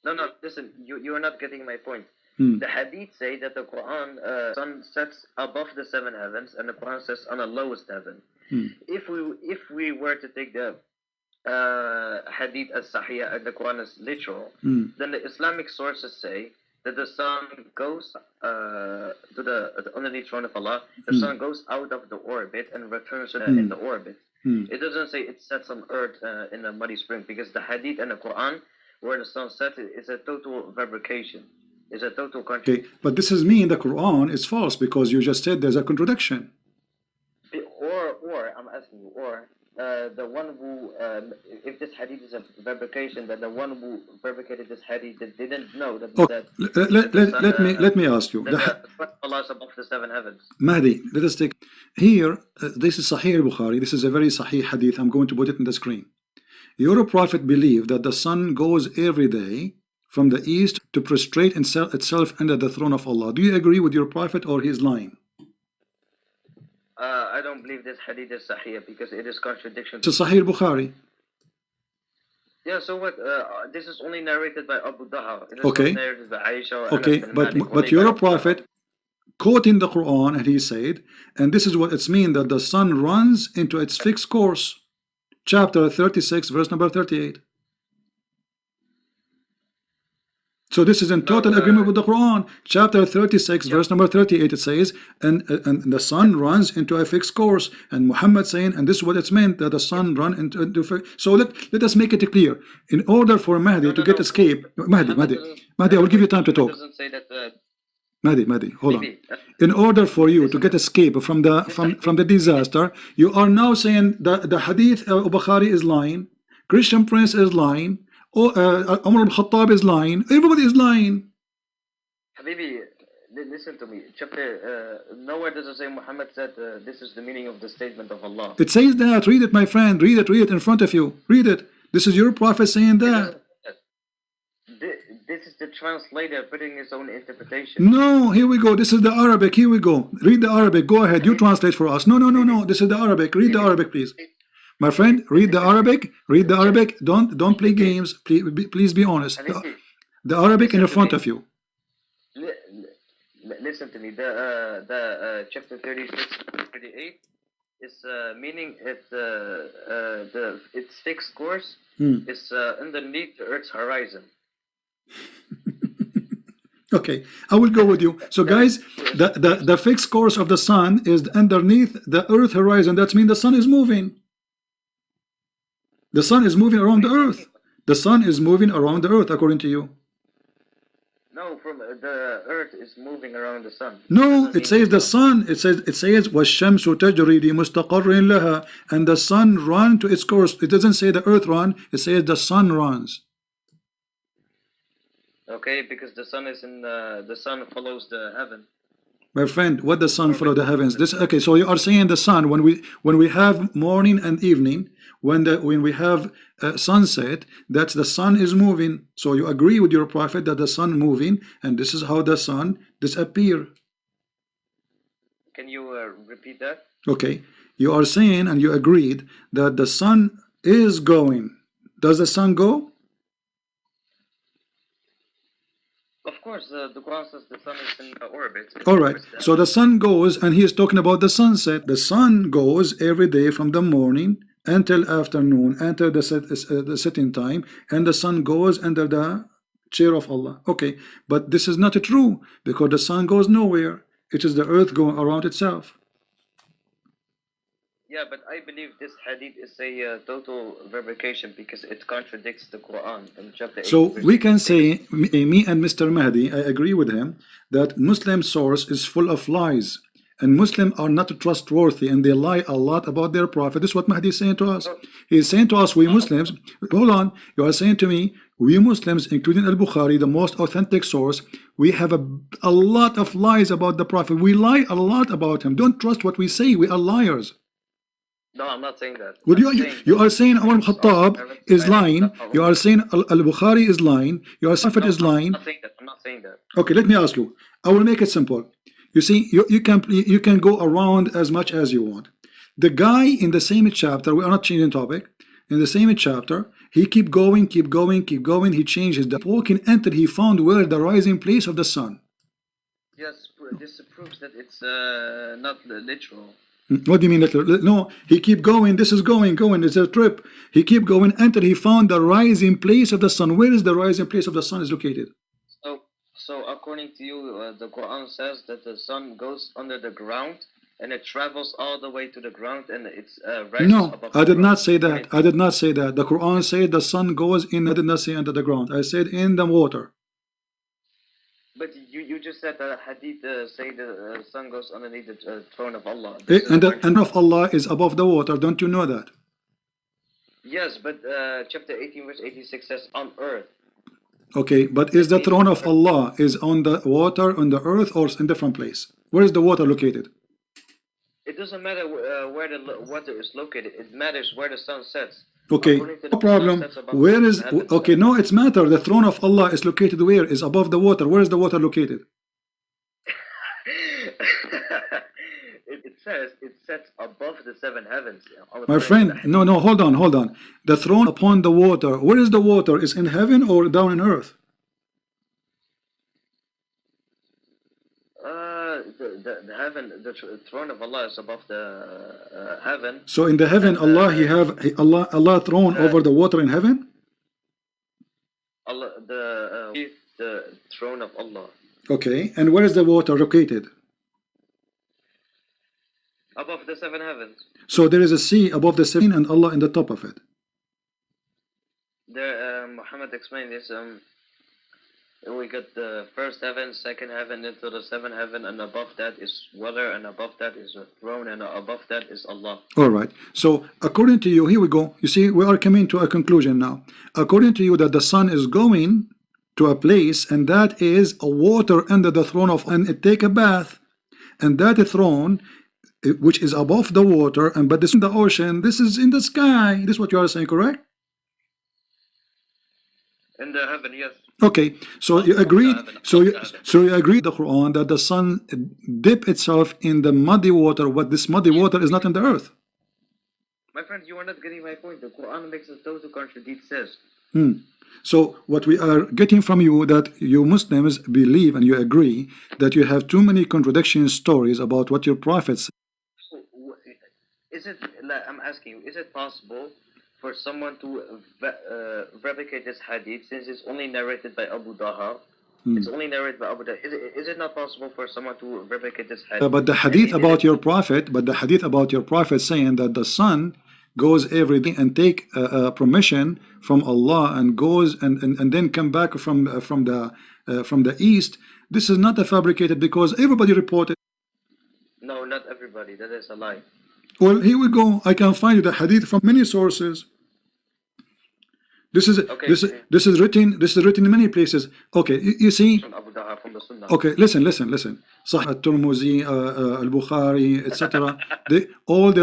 Speaker 5: No. Listen, you are not getting my point. The hadith say that the Quran sun sets above the 7 heavens and the Quran sets on the lowest heaven. If we were to take the hadith as sahih and the Quran is literal, then the Islamic sources say that the sun goes to the underneath throne of Allah. The sun goes out of the orbit and returns in the orbit. It doesn't say it sets on earth in a muddy spring, because the hadith and the Quran where the sun sets is a total fabrication. It's a total contradiction.
Speaker 1: Okay, but this is me in the Quran. It's false because you just said there's a contradiction.
Speaker 5: Or I'm asking you, or the one who, if this hadith is a fabrication, then the one who fabricated this hadith didn't know that.
Speaker 1: Okay. Let me ask you.
Speaker 5: Allah is above the 7 heavens.
Speaker 1: Mahdi, let us take here. This is Sahih Bukhari. This is a very Sahih hadith. I'm going to put it in the screen. Your prophet believed that the sun goes every day from the east to prostrate itself under the throne of Allah. Do you agree with your prophet, or he is lying?
Speaker 5: I don't believe this hadith is sahih because it is contradiction.
Speaker 1: It's a Sahih Bukhari.
Speaker 5: Yeah, so what? This is only narrated by Abu Dahar. It is
Speaker 1: okay.
Speaker 5: not narrated by Aisha.
Speaker 1: Okay, but your prophet quoting the Quran, and he said, and this is what it's mean, that the sun runs into its fixed course. Chapter 36, verse number 38. So this is in total agreement with the Quran. Chapter 36, verse number 38, it says, and the sun runs into a fixed course. And Muhammad saying, and this is what it's meant, that the sun run into so let us make it clear. In order for Mahdi to get escape, Mahdi, I will give you time to talk. Mahdi, hold on. In order for you to get escape from the disaster, you are now saying that the hadith of Bukhari is lying, Christian Prince is lying, Umar al-Khattab is lying, everybody is lying.
Speaker 5: Habibi, listen to me. Chapter nowhere does it say Muhammad said this is the meaning of the statement of Allah.
Speaker 1: It says that. Read it, my friend. Read it in front of you. Read it. This is your prophet saying that.
Speaker 5: This is the translator putting his own interpretation.
Speaker 1: No, here we go. This is the Arabic. Here we go. Read the Arabic. Go ahead. You translate for us. No. This is the Arabic. Read the Arabic, please. My friend, read the Arabic. Read the Arabic. Don't play games. Please be honest. The Arabic in front of you.
Speaker 5: Listen to me. The chapter 36, 38 is meaning its fixed course is underneath the Earth's horizon.
Speaker 1: Okay, I will go with you. So guys, the fixed course of the sun is underneath the Earth horizon. That means the sun is moving. The sun is moving around the earth. The sun is moving around the earth, according to you.
Speaker 5: No, from the earth is moving around the sun.
Speaker 1: No, it says the sun. It says وَالشَّمْسُ تَجْرِي لِمُسْتَقَرٍ لَهَا, and the sun run to its course. It doesn't say the earth run. It says the sun runs.
Speaker 5: Okay, because the sun is in the sun follows the heaven.
Speaker 1: My friend, what the sun follow the heavens? This okay. So you are saying the sun when we have morning and evening, when we have sunset, that the sun is moving. So you agree with your prophet that the sun moving, and this is how the sun disappear.
Speaker 5: Can you repeat that?
Speaker 1: Okay, you are saying and you agreed that the sun is going. Does the sun go?
Speaker 5: Of of course, the Quran says the sun is in orbit.
Speaker 1: All right. So the sun goes, and he is talking about the sunset. The sun goes every day from the morning until afternoon, until the setting time, and the sun goes under the chair of Allah. Okay, but this is not true, because the sun goes nowhere. It is the earth going around itself.
Speaker 5: Yeah, but I believe this hadith is a total fabrication because it contradicts the Quran in chapter 8.
Speaker 1: So we can say, me and Mr. Mahdi, I agree with him, that Muslim source is full of lies. And Muslims are not trustworthy, and they lie a lot about their prophet. This is what Mahdi is saying to us. He is saying to us, we Muslims, hold on, you are saying to me, we Muslims, including Al-Bukhari, the most authentic source, we have a lot of lies about the prophet. We lie a lot about him. Don't trust what we say. We are liars.
Speaker 5: No, I'm not saying that.
Speaker 1: Well, you are saying Umar al-Khattab is lying. You are saying Al-Bukhari is lying. You are saying Prophet is lying.
Speaker 5: I'm not saying that.
Speaker 1: Okay, let me ask you. I will make it simple. You see, you can go around as much as you want. The guy in the same chapter, we are not changing topic. In the same chapter, he keep going. He changes the walking until he found where the rising place of the sun.
Speaker 5: Yes, this proves that it's not literal.
Speaker 1: What do you mean literal? No, he keep going. This is going. It's a trip. He keep going until he found the rising place of the sun. Where is the rising place of the sun is located?
Speaker 5: So according to you, the Quran says that the sun goes under the ground and it travels all the way to the ground and it's
Speaker 1: no, I did not say that. I did not say that. The Quran said the sun goes in. I did not say under the ground. I said in the water.
Speaker 5: But you just said that hadith say the sun goes underneath the throne of Allah.
Speaker 1: And the throne of Allah is above the water. Don't you know that?
Speaker 5: Yes, but chapter 18 verse 86 says on earth.
Speaker 1: Okay, but is the throne of Allah is on the water, on the earth, or in different place? Where is the water located?
Speaker 5: It doesn't matter where the water is located. It matters where the sun sets.
Speaker 1: Okay, no problem. Where is, okay, no, it's matter. The throne of Allah is located where? Is above the water. Where is the water located?
Speaker 5: It says it sets above the seven heavens.
Speaker 1: My friend, no, hold on. The throne upon the water. Where is the water? Is in heaven or down in earth?
Speaker 5: The heaven, the throne of Allah is above the heaven.
Speaker 1: So in the heaven, Allah throne over the water in heaven.
Speaker 5: Allah, the throne of Allah.
Speaker 1: Okay, and where is the water located?
Speaker 5: Above the seven heavens.
Speaker 1: So there is a sea above the seven and Allah in the top of it.
Speaker 5: There, Muhammad explained this. We got the first heaven, second heaven, into the seventh heaven, and above that is water, and above that is a throne, and above that is Allah. All
Speaker 1: right. So according to you, here we go. You see, we are coming to a conclusion now. According to you, that the sun is going to a place, and that is a water under the throne of, and it take a bath, and that throne, which is above the water, and but this in the ocean, this is in the sky. This is what you are saying, correct?
Speaker 5: In the heaven, yes.
Speaker 1: Okay, so you agreed. So you agreed the Quran that the sun dip itself in the muddy water, but this muddy water is not in the earth.
Speaker 5: My friend, you are not getting my point. The Quran makes a total contradict says.
Speaker 1: So what we are getting from you, that you Muslims believe and you agree that you have too many contradiction stories about what your prophets.
Speaker 5: Is it? I'm asking you. Is it possible for someone to replicate this hadith, since it's only narrated by Abu Daha? It's only narrated by Abu Daha. Is it not possible for someone to replicate this hadith?
Speaker 1: But the hadith about your prophet, saying that the sun goes every day and take permission from Allah and goes and then come back from the east. This is not a fabricated, because everybody reported.
Speaker 5: No, not everybody. That is a lie.
Speaker 1: Well, here we go. I can find you the hadith from many sources. This is written in many places. Okay, you see. Okay, listen. Sahih al-Tirmidhi, al-Bukhari, etc. They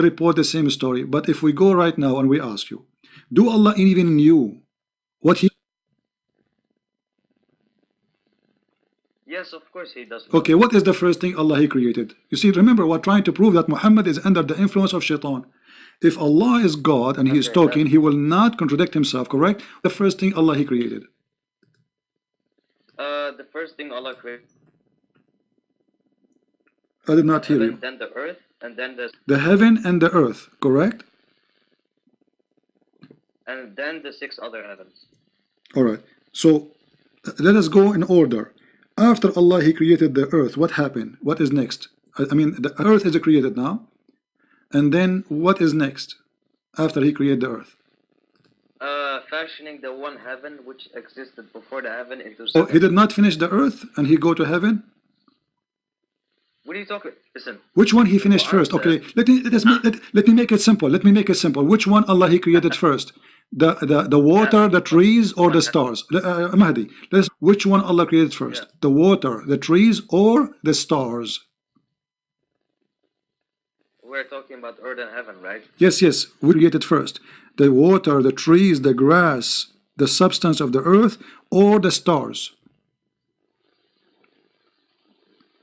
Speaker 1: report the same story. But if we go right now and we ask you, do Allah even knew what he?
Speaker 5: Yes, of course he does.
Speaker 1: Okay, what is the first thing Allah he created? You see, remember, we're trying to prove that Muhammad is under the influence of shaitan. If Allah is God and he is talking, he will not contradict himself, correct? The first thing Allah he created.
Speaker 5: The first thing Allah created.
Speaker 1: I did not hear you.
Speaker 5: Then the earth, and then
Speaker 1: the heaven and the earth, correct?
Speaker 5: And then the 6 other heavens.
Speaker 1: All right. So let us go in order. After Allah, He created the earth. What happened? What is next? I mean, the earth is created now. And then what is next after He created the earth?
Speaker 5: Fashioning the one heaven which existed before the heaven into.
Speaker 1: Oh, He did not finish the earth and He go to heaven?
Speaker 5: What are you talking? Listen.
Speaker 1: Which one He finished first? Okay, let me make it simple. Let me make it simple. Which one Allah He created first? The water, the trees, or the stars? Mahdi, which one Allah created first?
Speaker 5: Yeah.
Speaker 1: The water, the trees, or the stars?
Speaker 5: We're talking about earth and heaven, right?
Speaker 1: Yes, yes. We created first the water, the trees, the grass, the substance of the earth, or the stars?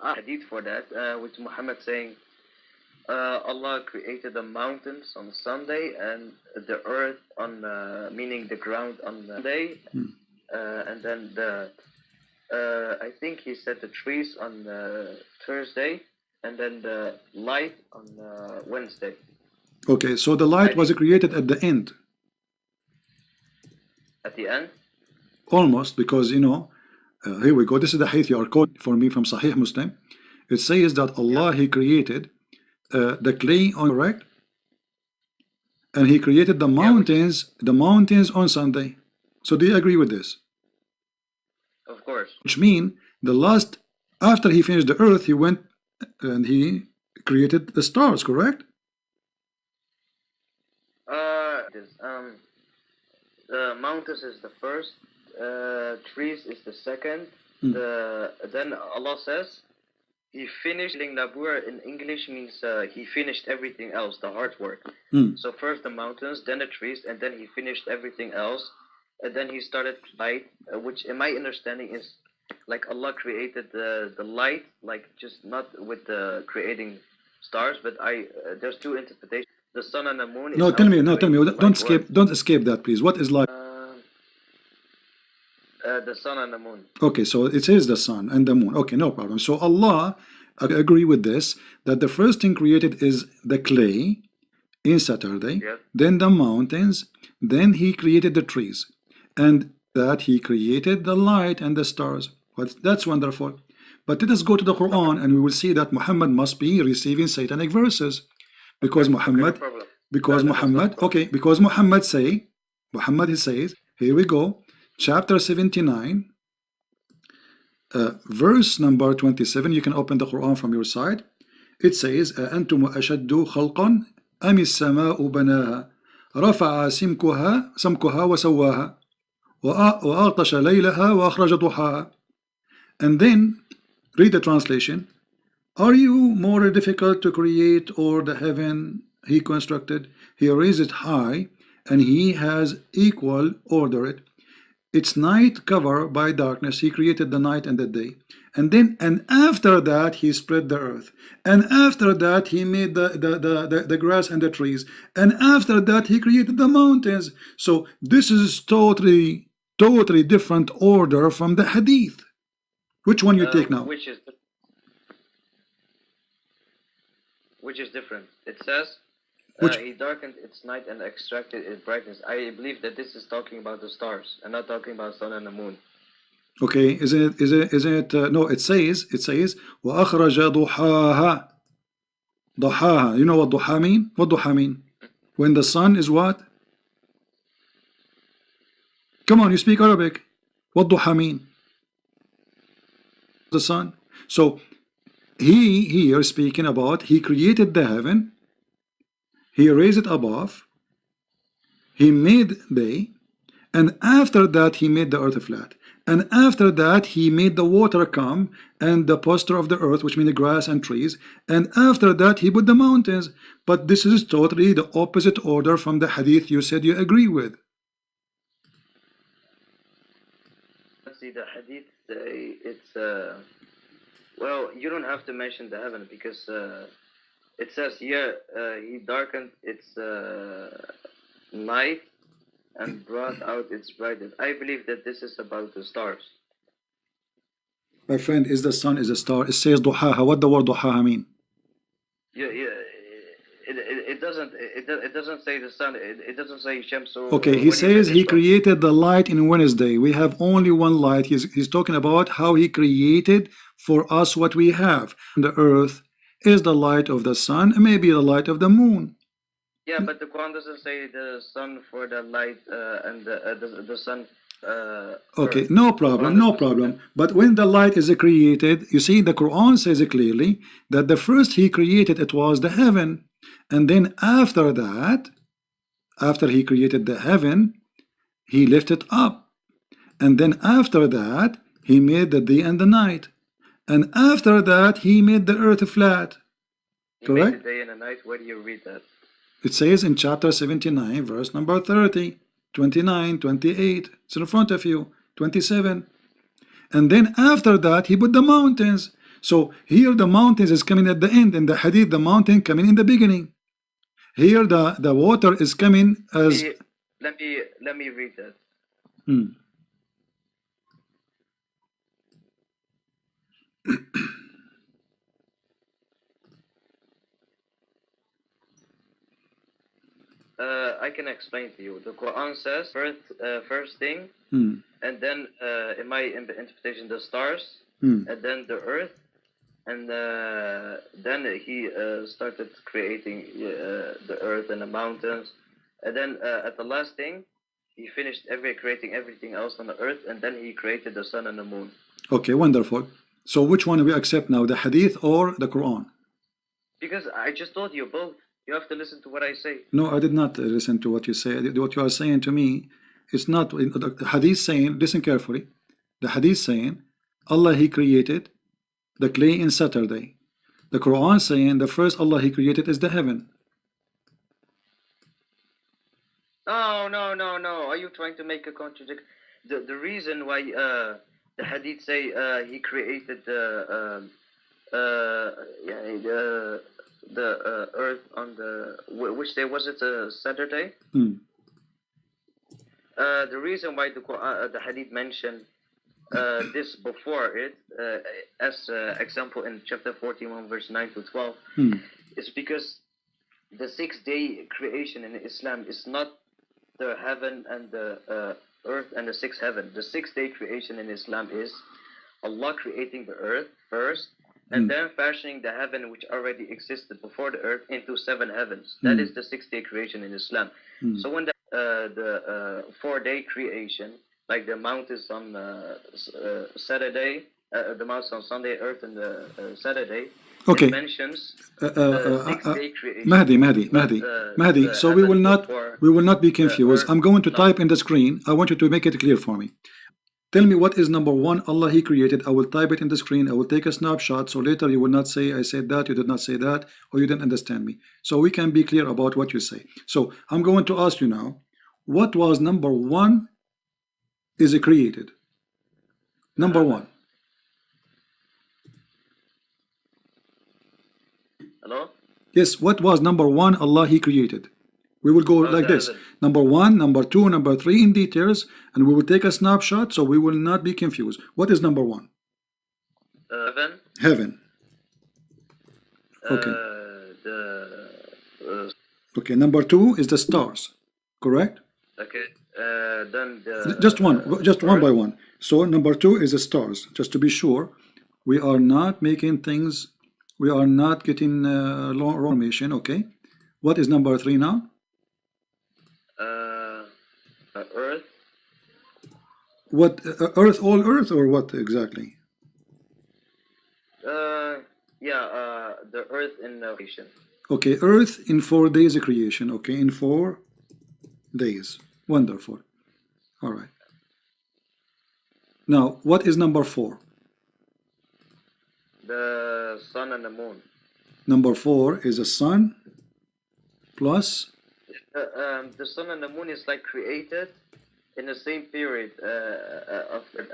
Speaker 5: Hadith for that, with Muhammad saying, Allah created the mountains on Sunday and the earth on, meaning the ground on Monday, and then I think he said the trees on Thursday, and then the light on Wednesday.
Speaker 1: Okay, so the light was created at the end.
Speaker 5: At the end?
Speaker 1: Almost, because you know, here we go. This is the hadith you are quoting for me from Sahih Muslim. It says that Allah He created the clay on correct, and He created the mountains, on Sunday. So do you agree with this?
Speaker 5: Of course.
Speaker 1: Which means the last, after He finished the earth, He went and He created the stars, correct?
Speaker 5: The mountains is the first, trees is the second. Then Allah says He finished. Nabur in English means He finished everything else, the hard work. So first the mountains, then the trees, and then He finished everything else. And then He started light, which in my understanding is like Allah created the light, like just not with the creating stars, but there's 2 interpretations. The sun and the moon.
Speaker 1: No, tell me. Don't escape that, please. What is light?
Speaker 5: The sun and the moon.
Speaker 1: Okay, so it is the sun and the moon. Okay, no problem. So Allah agree with this, that the first thing created is the clay in Saturday, then the mountains, then He created the trees, and that He created the light and the stars. Well, that's wonderful. But let us go to the Quran, and we will see that Muhammad must be receiving satanic verses. Because Muhammad says, here we go, chapter 79, verse number 27. You can open the Quran from your side. It says, أَأَنْتُمُ أَشَدُّ خَلْقًا أَمِ السَّمَاءُ بَنَاهَا رَفَعَ سَمْكُهَا وَسَوَّاهَا وَأَغْطَشَ لَيْلَهَا وَأَخْرَجَ ضُحَاهَا. And then read the translation. Are you more difficult to create, or the heaven He constructed? He raised it high, and He has equal order it. Its night covered by darkness. He created the night and the day. And after that He spread the earth. And after that He made the grass and the trees. And after that He created the mountains. So this is totally different order from the hadith. Which one you take now?
Speaker 5: Which is different. It says He darkened its night and extracted its brightness. I believe that this is talking about the stars and not talking about sun and the moon.
Speaker 1: Okay, isn't it no, it says وَأَخْرَجَ ضُحَاهَا. ضُحَاهَا. You know what duha mean? What duha mean? When the sun is what? Come on, you speak Arabic. What duha mean? The sun. So He here speaking about He created the heaven, He raised it above, He made day, and after that He made the earth flat, and after that He made the water come and the posture of the earth, which means the grass and trees, and after that He put the mountains. But this is totally the opposite order from the hadith you said you agree with.
Speaker 5: Let's see, the hadith, it's well, you don't have to mention the heaven, because it says here He darkened its night and brought out its brightness. I believe that this is about the stars.
Speaker 1: My friend, is the sun is a star. It says duhaha. What the word duhaha mean?
Speaker 5: Yeah, it doesn't say the sun. It doesn't say Shamsu.
Speaker 1: Okay, he says he created the light in Wednesday. We have only one light. He's talking about how he created for us what we have. The earth is the light of the sun, and maybe the light of the moon.
Speaker 5: Yeah, but the Quran doesn't say the sun for the light and the sun.
Speaker 1: Okay, no problem, no problem. But when the light is created, you see, the Quran says clearly that the first he created, it was the heaven. And then after that, after he created the heaven, he lifted up. And then after that, he made the day and the night. And after that, he made the earth flat. Correct?
Speaker 5: Made the day and the night. Where do you read that?
Speaker 1: It says in chapter 79, verse number 30. 29, 28, it's in front of you, 27. And then after that, he put the mountains. So here the mountains is coming at the end. In the hadith, the mountain coming in the beginning. Here the water is coming as...
Speaker 5: Let me read that. I can explain to you. The Quran says first thing, and then in my interpretation, the stars, and then the earth, and then he started creating the earth and the mountains, and then at the last thing, he finished creating everything else on the earth, and then he created the sun and the moon.
Speaker 1: Okay, wonderful. So which one do we accept now, the hadith or the Quran?
Speaker 5: Because I just told you both. You have to listen to what I say. No,
Speaker 1: I did not listen to what you say. What you are saying to me, it's not the hadith saying, listen carefully. The hadith saying, Allah he created the clay in Saturday. The Quran saying the first Allah he created is the heaven.
Speaker 5: No. Are you trying to make a contradiction? The reason why the hadith say he created the earth on the which day was it? Saturday. The reason why the hadith mentioned this before it, as example in chapter 41, verse 9 to 12, is because the 6-day creation in Islam is not the heaven and the earth and the sixth heaven. The 6-day creation in Islam is Allah creating the earth first, and then fashioning the heaven which already existed before the earth into 7 heavens. That is the 6-day creation in Islam. So when the 4-day creation, like the mountains on Saturday, the mountains on Sunday, earth and Saturday,
Speaker 1: okay,
Speaker 5: it mentions the 6-day creation.
Speaker 1: Mahdi. So we will not be confused. I'm going to type in the screen. I want you to make it clear for me. Tell me what is number one Allah he created. I will type it in the screen. I will take a snapshot, so later you will not say I said that, you did not say that, or you didn't understand me. So we can be clear about what you say. So I'm going to ask you now, what was number one is created? Number one.
Speaker 5: Hello?
Speaker 1: Yes, what was number one Allah he created? We will go like this. Number one, number two, number three in details, and we will take a snapshot so we will not be confused. What is number one?
Speaker 5: Heaven.
Speaker 1: Heaven. Okay. Okay, number two is the stars. Correct?
Speaker 5: Okay. Then
Speaker 1: just one by one. So number two is the stars. Just to be sure, we are not making things, we are not getting wrong information. Okay. What is number three now?
Speaker 5: Earth.
Speaker 1: What earth? All earth, or what exactly?
Speaker 5: The earth in creation.
Speaker 1: Okay, earth in 4 days of creation. Okay, in 4 days. Wonderful. All right. Now, what is number 4?
Speaker 5: The sun and the moon.
Speaker 1: Number 4 is the sun plus.
Speaker 5: The sun and the moon is like created in the same period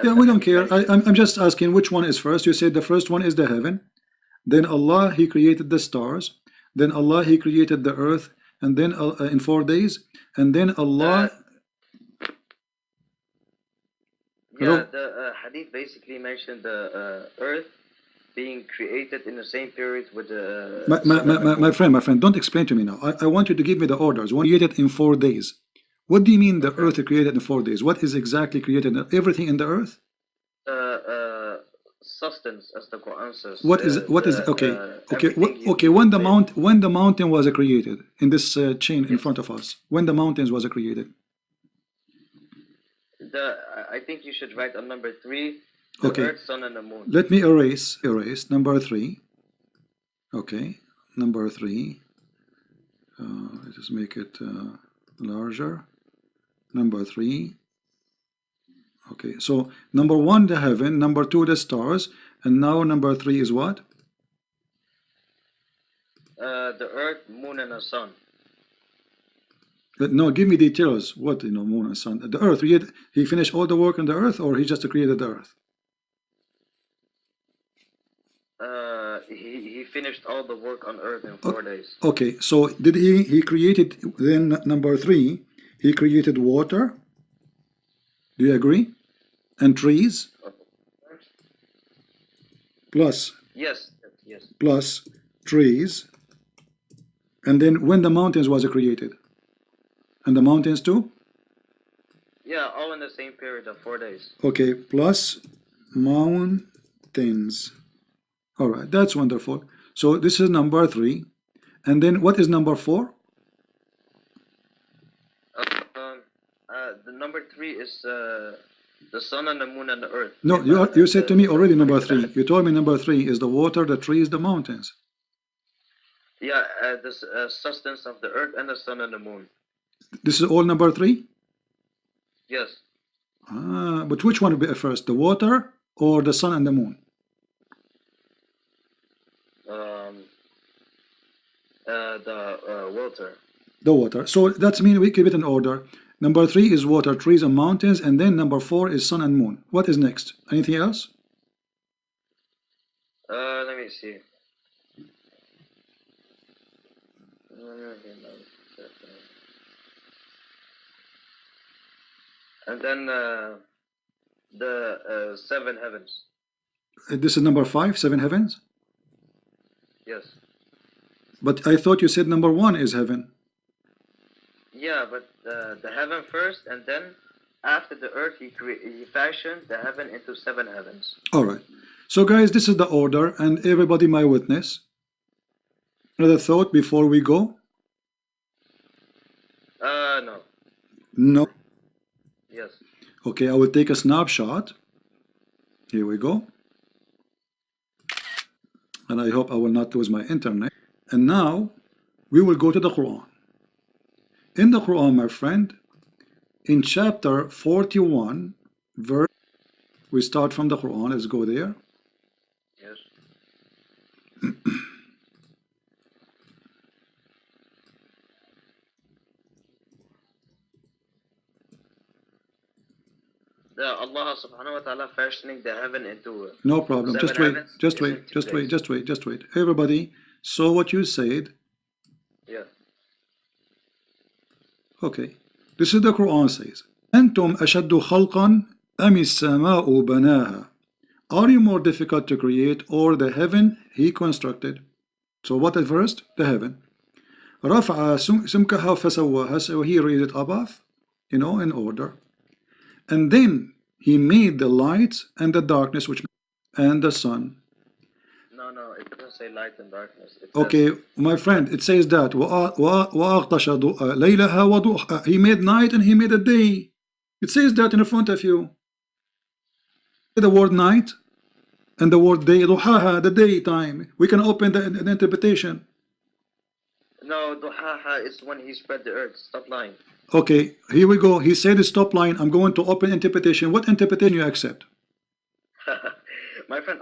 Speaker 1: yeah, we don't care. I'm just asking which one is first. You said the first one is the heaven. Then Allah he created the stars. Then Allah he created the earth. And then in 4 days. And then Allah. Hello?
Speaker 5: Yeah, the hadith basically mentioned the earth being created in the same period with the
Speaker 1: My friend, don't explain to me now. I want you to give me the orders. One created in 4 days. What do you mean the earth created in 4 days? What is exactly created? Everything in the earth?
Speaker 5: Substance, as the Quran says.
Speaker 1: Okay, when the mountain was created in this chain in front of us, when the mountains was created?
Speaker 5: I think you should write on number 3, the earth, sun, and the moon.
Speaker 1: Let me erase number 3. Okay, number 3. Let's just make it larger. Number 3. Okay, so number 1 the heaven, number 2 the stars, and now number 3 is what?
Speaker 5: The earth, moon, and the sun.
Speaker 1: No, give me details. What, moon and sun? The earth, he finished all the work on the earth, or he just created the earth?
Speaker 5: He finished all the work on earth in 4 days.
Speaker 1: Okay, so did he created, then number 3, he created water? Do you agree? And trees? Plus?
Speaker 5: Yes.
Speaker 1: Plus trees. And then when the mountains was created? And the mountains too?
Speaker 5: Yeah, all in the same period of 4 days.
Speaker 1: Okay, plus mountains. All right, that's wonderful. So this is number 3. And then what is number 4?
Speaker 5: The number 3 is the sun and the moon and the earth.
Speaker 1: No, you said to me already number 3. You told me number 3 is the water, the trees, the mountains.
Speaker 5: Yeah, the substance of the earth and the sun and the moon.
Speaker 1: This is all number 3?
Speaker 5: Yes.
Speaker 1: But which one will be first, the water or the sun and the moon?
Speaker 5: The water.
Speaker 1: The water. So that's mean we keep it in order. Number 3 is water, trees, and mountains, and then number 4 is sun and moon. What is next? Anything else?
Speaker 5: Let me see. And then the 7 heavens.
Speaker 1: This is number 5, 7 heavens?
Speaker 5: Yes.
Speaker 1: But I thought you said number 1 is heaven.
Speaker 5: Yeah, but the heaven first, and then after the earth, he fashioned the heaven into 7 heavens.
Speaker 1: All right. So guys, this is the order, and everybody my witness. Another thought before we go?
Speaker 5: No.
Speaker 1: No.
Speaker 5: Yes.
Speaker 1: Okay, I will take a snapshot. Here we go. And I hope I will not lose my internet. And now we will go to the Quran. In the Quran, my friend, in chapter 41, verse, we start from the Quran. Let's go there.
Speaker 5: Yes. Allah subhanahu wa ta'ala fashioning the heaven into
Speaker 1: no problem. Just wait.
Speaker 5: Heavens,
Speaker 1: Just wait. Everybody saw what you said.
Speaker 5: Yeah.
Speaker 1: Okay. This is the Quran says. أنتم أشد خلقا أم السماء بناها. Are you more difficult to create, or the heaven he constructed? So what at first? The heaven. رفع سمكها فسواها. So he raised it above, in order. And then he made the lights and the darkness, and the sun.
Speaker 5: No, it doesn't say light and darkness.
Speaker 1: Okay, my friend, it says that he made night and he made a day. It says that in front of you. The word night and the word day, the daytime. We can open the interpretation.
Speaker 5: No, duhaha is when he spread the earth. Stop lying.
Speaker 1: Okay, here we go. He said stop line. I'm going to open interpretation. What interpretation you accept?
Speaker 5: My friend,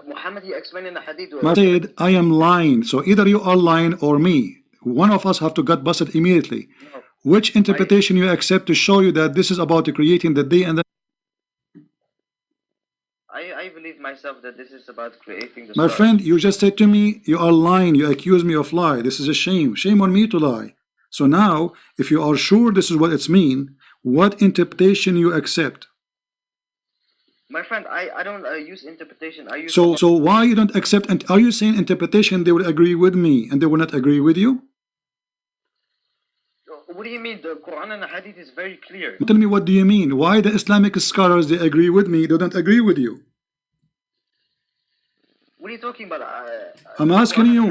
Speaker 5: Muhammad, he explained in the hadith.
Speaker 1: I said I am lying. So either you are lying or me. One of us have to get busted immediately. No. Which interpretation you accept to show you that this is about creating the day and the...
Speaker 5: I believe myself that this is about creating the
Speaker 1: My
Speaker 5: stars.
Speaker 1: friend, you just said to me, you are lying. You accuse me of lie. This is a shame. Shame on me to lie. So now, if you are sure this is what it's mean, what interpretation you accept?
Speaker 5: My friend, I don't use interpretation. I use.
Speaker 1: So why you don't accept? And are you saying interpretation? They will agree with me, and they will not agree with you?
Speaker 5: What do you mean? The Quran and the Hadith is very clear.
Speaker 1: Tell me, what do you mean? Why the Islamic scholars they agree with me? They don't agree with you.
Speaker 5: What are you talking about?
Speaker 1: I'm asking you.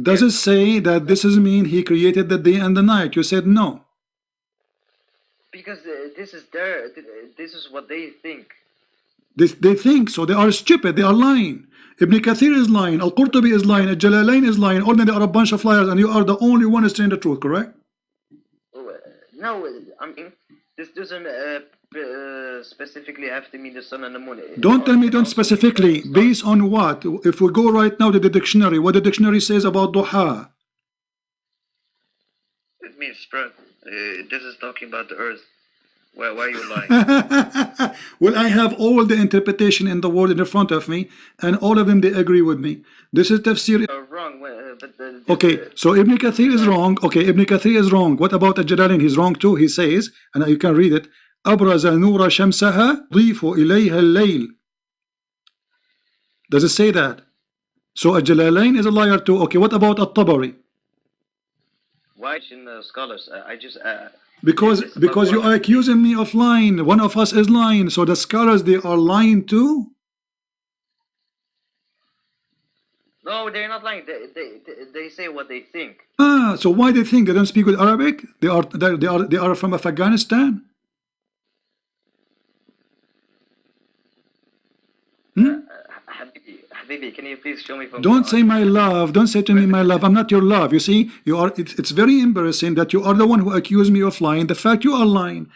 Speaker 1: Does it say that this is mean He created the day and the night? You said no.
Speaker 5: Because this is what they think.
Speaker 1: They think so. They are stupid. They are lying. Ibn Kathir is lying. Al-Qurtubi is lying. Al-Jalalain is lying. All they are a bunch of liars, and you are the only one saying the truth. Correct?
Speaker 5: No, I mean this doesn't specifically have to mean the sun and the moon.
Speaker 1: Don't tell me. Don't specifically. Based on what? If we go right now to the dictionary, what the dictionary says about duha?
Speaker 5: It means spread. This is talking about the earth. Why are you lying?
Speaker 1: Well, I have all the interpretation in the world in front of me, and all of them they agree with me. This is tafsir.
Speaker 5: Wrong.
Speaker 1: Okay, so Ibn Kathir is wrong. Okay, Ibn Kathir is wrong. What about Al-Jalalain? He's wrong too. He says, and you can read it. أبرز نور شمسها ضيف إليها الليل. Does it say that? So Al-Jalalain is a liar too. Okay, what about At-Tabari?
Speaker 5: Why in the scholars? I just
Speaker 1: Because you are accusing me of lying. One of us is lying. So the scholars they are lying too.
Speaker 5: No, they're not lying. They say what they think.
Speaker 1: So why they think they don't speak with Arabic? They are from Afghanistan.
Speaker 5: Habibi, can you please show me from?
Speaker 1: Don't say my love. Don't say to me my love. I'm not your love. You see, you are. It's very embarrassing that you are the one who accused me of lying. The fact you are lying.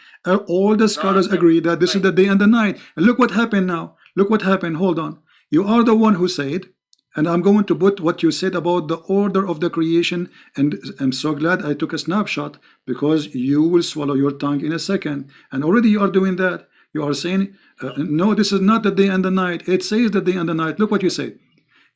Speaker 1: All the scholars agree that this is the day and the night. And look what happened now. Look what happened. Hold on. You are the one who said, and I'm going to put what you said about the order of the creation. And I'm so glad I took a snapshot because you will swallow your tongue in a second. And already you are doing that. You are saying, no, this is not the day and the night. It says the day and the night. Look what you said.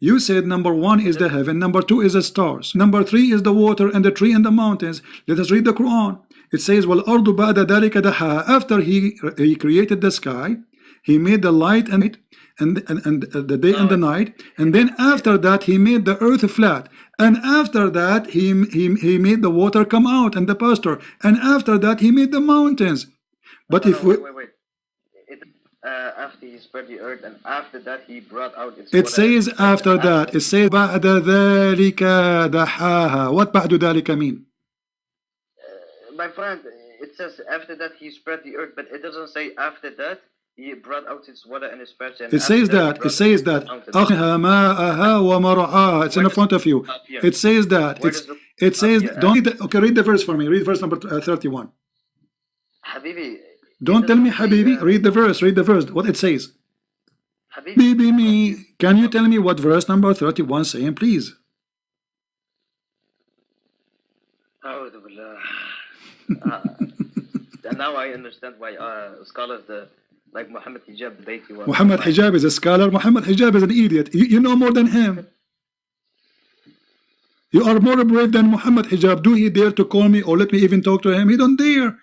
Speaker 1: You said number 1 is the heaven, number 2 is the stars, number 3 is the water and the tree and the mountains. Let us read the Quran. It says, وَالْأَرْضُ بَعْدَ ذَلِكَ دَحَاهَا. After he created the sky, he made the light and the day and the night, and then after that he made the earth flat, and after that he made the water come out and the pasture, and after that he made the mountains. But wait.
Speaker 5: After he spread the earth, and after that he brought out its
Speaker 1: it says after that. It says بعد ذلك دحاها. What بعد ذلك mean?
Speaker 5: My friend, it says after that he spread the earth, but it doesn't say after that he brought out its water and its patch.
Speaker 1: It says that. It says that. It's in front of you. It says that. It says. Don't read the, okay, read the verse for me. Read verse number 31.
Speaker 5: Habibi.
Speaker 1: Don't tell me Habibi. Read the verse. Read the verse. What it says. Habibi me. Can you tell me what verse number 31 saying, please?
Speaker 5: And now I understand why scholars like Muhammad Hijab debate you.
Speaker 1: Muhammad Hijab is a scholar. Muhammad Hijab is an idiot. You know more than him. You are more brave than Muhammad Hijab. Do he dare to call me or let me even talk to him? He don't dare.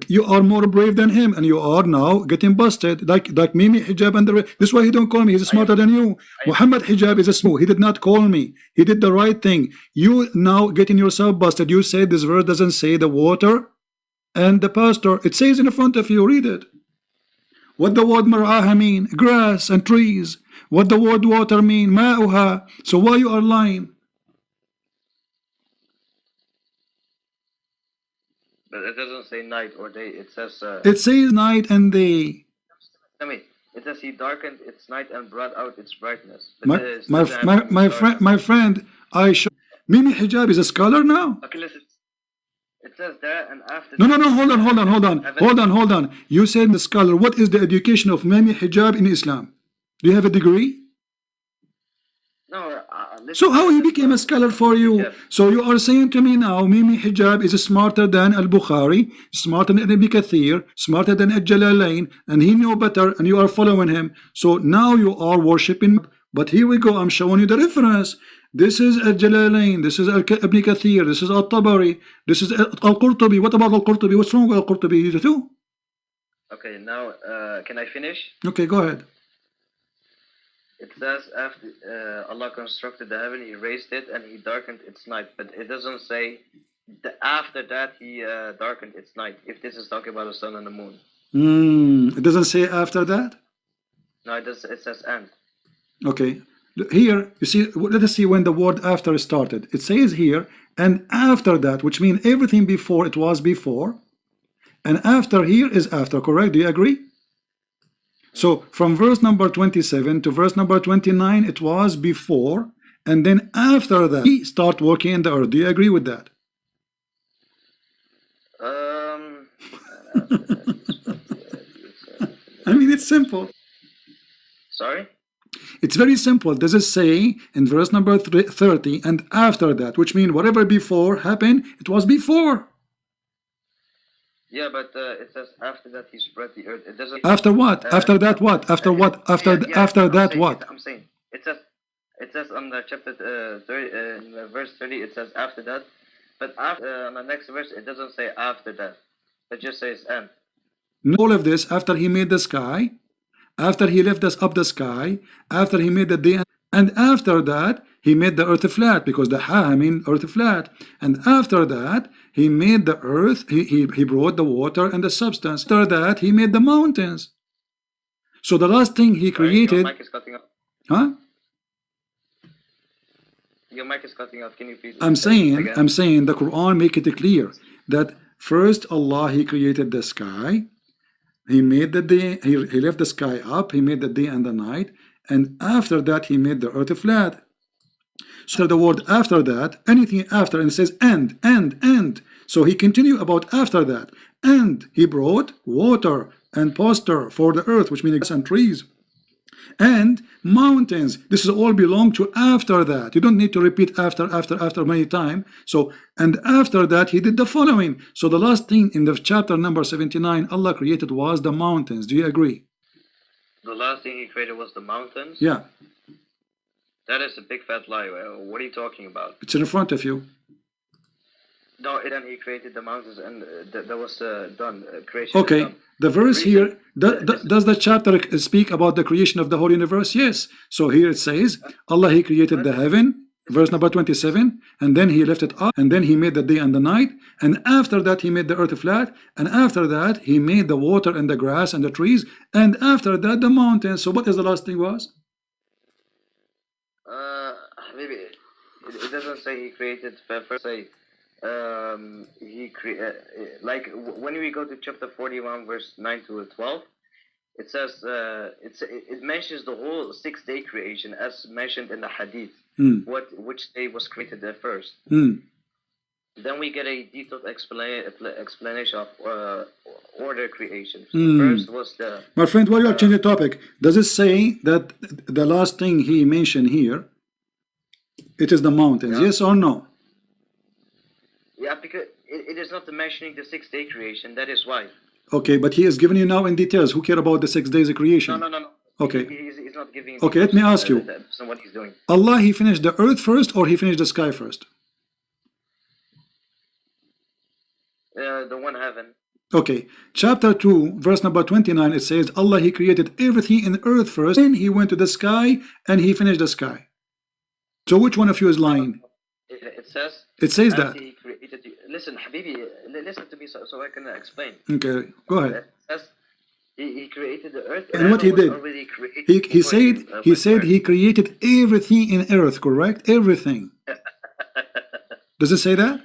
Speaker 1: You are more brave than him, and you are now getting busted like Mimi Hijab and the rest. This is why he don't call me. He's smarter than you. Muhammad Hijab is a smooth. He did not call me. He did the right thing. You now getting yourself busted. You say this verse doesn't say the water and the pasture. It says in front of you. Read it. What the word mar'aha mean? Grass and trees. What the word water mean? Ma'uha. So why you are lying?
Speaker 5: But it doesn't say night or day. It says.
Speaker 1: It says night and day.
Speaker 5: I mean, it says he darkened its night and brought out its brightness.
Speaker 1: My friend, I show. Mimi Hijab is a scholar now.
Speaker 5: Okay, listen. It says there and after.
Speaker 1: No. Hold on. You said the scholar. What is the education of Mimi Hijab in Islam? Do you have a degree?
Speaker 5: No.
Speaker 1: So how he became a scholar for you? Yeah. So you are saying to me now, Mimi Hijab is smarter than Al-Bukhari, smarter than Ibn Kathir, smarter than Al-Jalalain, and he knew better, and you are following him. So now you are worshipping. But here we go. I'm showing you the reference. This is Al-Jalalain. This is Ibn Kathir. This is Al-Tabari. This is Al-Qurtubi. What about Al-Qurtubi? What's wrong with Al-Qurtubi? You too?
Speaker 5: Okay. Now, can I finish?
Speaker 1: Okay, go ahead.
Speaker 5: It says after Allah constructed the heaven, He raised it and He darkened its night. But it doesn't say after that He darkened its night. If this is talking about the sun and the moon.
Speaker 1: It doesn't say after that?
Speaker 5: No, it does. It says and.
Speaker 1: Okay. Here, you see, let us see when the word after started. It says here, and after that, which means everything before it was before, and after here is after, correct? Do you agree? So from verse number 27 to verse number 29, it was before, and then after that, he start working in the earth. Do you agree with that? I mean, it's simple.
Speaker 5: Sorry?
Speaker 1: It's very simple. Does it say in verse number 30 and after that, which means whatever before happened, it was before.
Speaker 5: Yeah, but it says after that He spread the earth. It doesn't.
Speaker 1: After what? After that what? After what? After after that what?
Speaker 5: I'm saying it says on the chapter 30, verse 30. It says after that, but after on the next verse it doesn't say after that. It just says and.
Speaker 1: All of this after He made the sky, after He left us up the sky, after He made the day, and after that He made the earth flat, because the ha, I mean earth flat, and after that He made the earth, he brought the water and the substance. After that He made the mountains. So the last thing He created.
Speaker 5: Your mic is cutting off.
Speaker 1: Huh?
Speaker 5: Your mic is cutting off. Can you please?
Speaker 1: I'm saying the Quran make it clear that first Allah He created the sky. He made the day, he left the sky up, He made the day and the night, and after that He made the earth flat. So the word after that, anything after, and it says and. So He continued about after that, and He brought water and pasture for the earth, which means and trees, and mountains. This is all belong to after that. You don't need to repeat after many times. So, and after that He did the following. So the last thing in the chapter number 79 Allah created was the mountains. Do you agree?
Speaker 5: The last thing He created was the mountains?
Speaker 1: Yeah.
Speaker 5: That is a big fat lie. What are you talking about?
Speaker 1: It's in front of you.
Speaker 5: No, then He created the mountains, and that was done. Creation.
Speaker 1: Okay.
Speaker 5: Done.
Speaker 1: The verse here, does the chapter speak about the creation of the whole universe? Yes. So here it says, Allah He created the heaven, verse number 27, and then He left it up, and then He made the day and the night, and after that He made the earth flat, and after that He made the water and the grass and the trees, and after that the mountains. So what is the last thing was?
Speaker 5: Maybe it doesn't say He created. First say like when we go to chapter 41 verse 9 to 12, it says it mentions the whole 6-day creation as mentioned in the hadith. Which day was created there first. Then we get a detailed explanation of order creation. So the first was the.
Speaker 1: My friend, why you change the topic? Does it say that the last thing he mentioned here, it is the mountains? Yeah. Yes or no?
Speaker 5: Yeah, because it is not mentioning the 6-day creation. That is why.
Speaker 1: Okay, but he is giving you now in details. Who care about the 6 days of creation?
Speaker 5: No.
Speaker 1: Okay.
Speaker 5: He's not giving.
Speaker 1: Okay, let me ask you.
Speaker 5: What he's doing.
Speaker 1: Allah, He finished the earth first, or He finished the sky first?
Speaker 5: The one heaven.
Speaker 1: Okay, chapter 2, verse number 29, it says, Allah, He created everything in earth first, then He went to the sky, and He finished the sky. So which one of you is lying? It says that.
Speaker 5: He created, listen, Habibi, listen to me so I can explain.
Speaker 1: Okay, go ahead.
Speaker 5: It says he created the earth.
Speaker 1: And what He did? He said He created everything in earth, correct? Everything. Does it say that?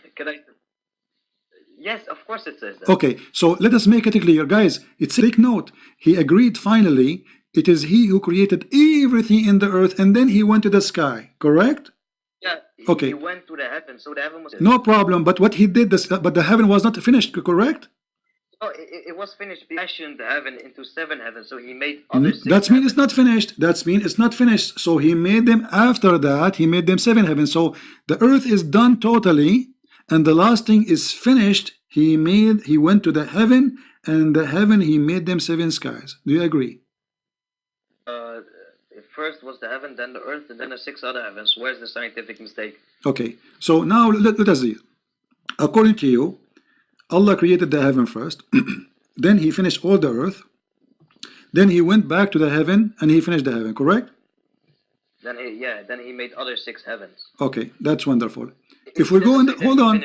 Speaker 5: Yes, of course it says that.
Speaker 1: Okay, so let us make it clear, guys. It's take note. He agreed finally. It is He who created everything in the earth, and then He went to the sky, correct?
Speaker 5: Yeah.
Speaker 1: Okay.
Speaker 5: He went to the heaven, so the heaven was.
Speaker 1: No problem. But what He did, but the heaven was not finished, correct?
Speaker 5: No, it was finished. He fashioned the heaven into 7 heavens, so He made other 6.
Speaker 1: That means it's not finished. That means it's not finished. So He made them after that. He made them 7 heavens. So the earth is done totally. And the last thing is finished. He went to the heaven, and the heaven He made them 7 skies. Do you agree?
Speaker 5: First was the heaven, then the earth, and then the 6 other heavens. Where's the scientific mistake?
Speaker 1: Okay, so now let us see. According to you, Allah created the heaven first, then He finished all the earth, then He went back to the heaven and He finished the heaven, correct?
Speaker 5: Then he made other 6 heavens.
Speaker 1: Okay, that's wonderful. If we go in, hold on,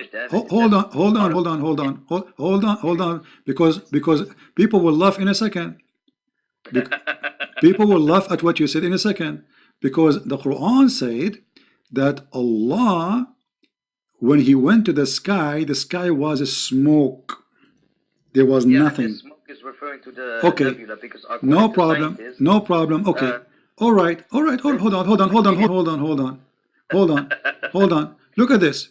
Speaker 1: because people will laugh in a second. People will laugh at what you said in a second, because the Quran said that Allah, when he went to the sky was a smoke. There was nothing.
Speaker 5: The smoke is referring to the
Speaker 1: okay.
Speaker 5: nebula, because
Speaker 1: No problem. No problem. Okay. All right. Hold on. Look at this.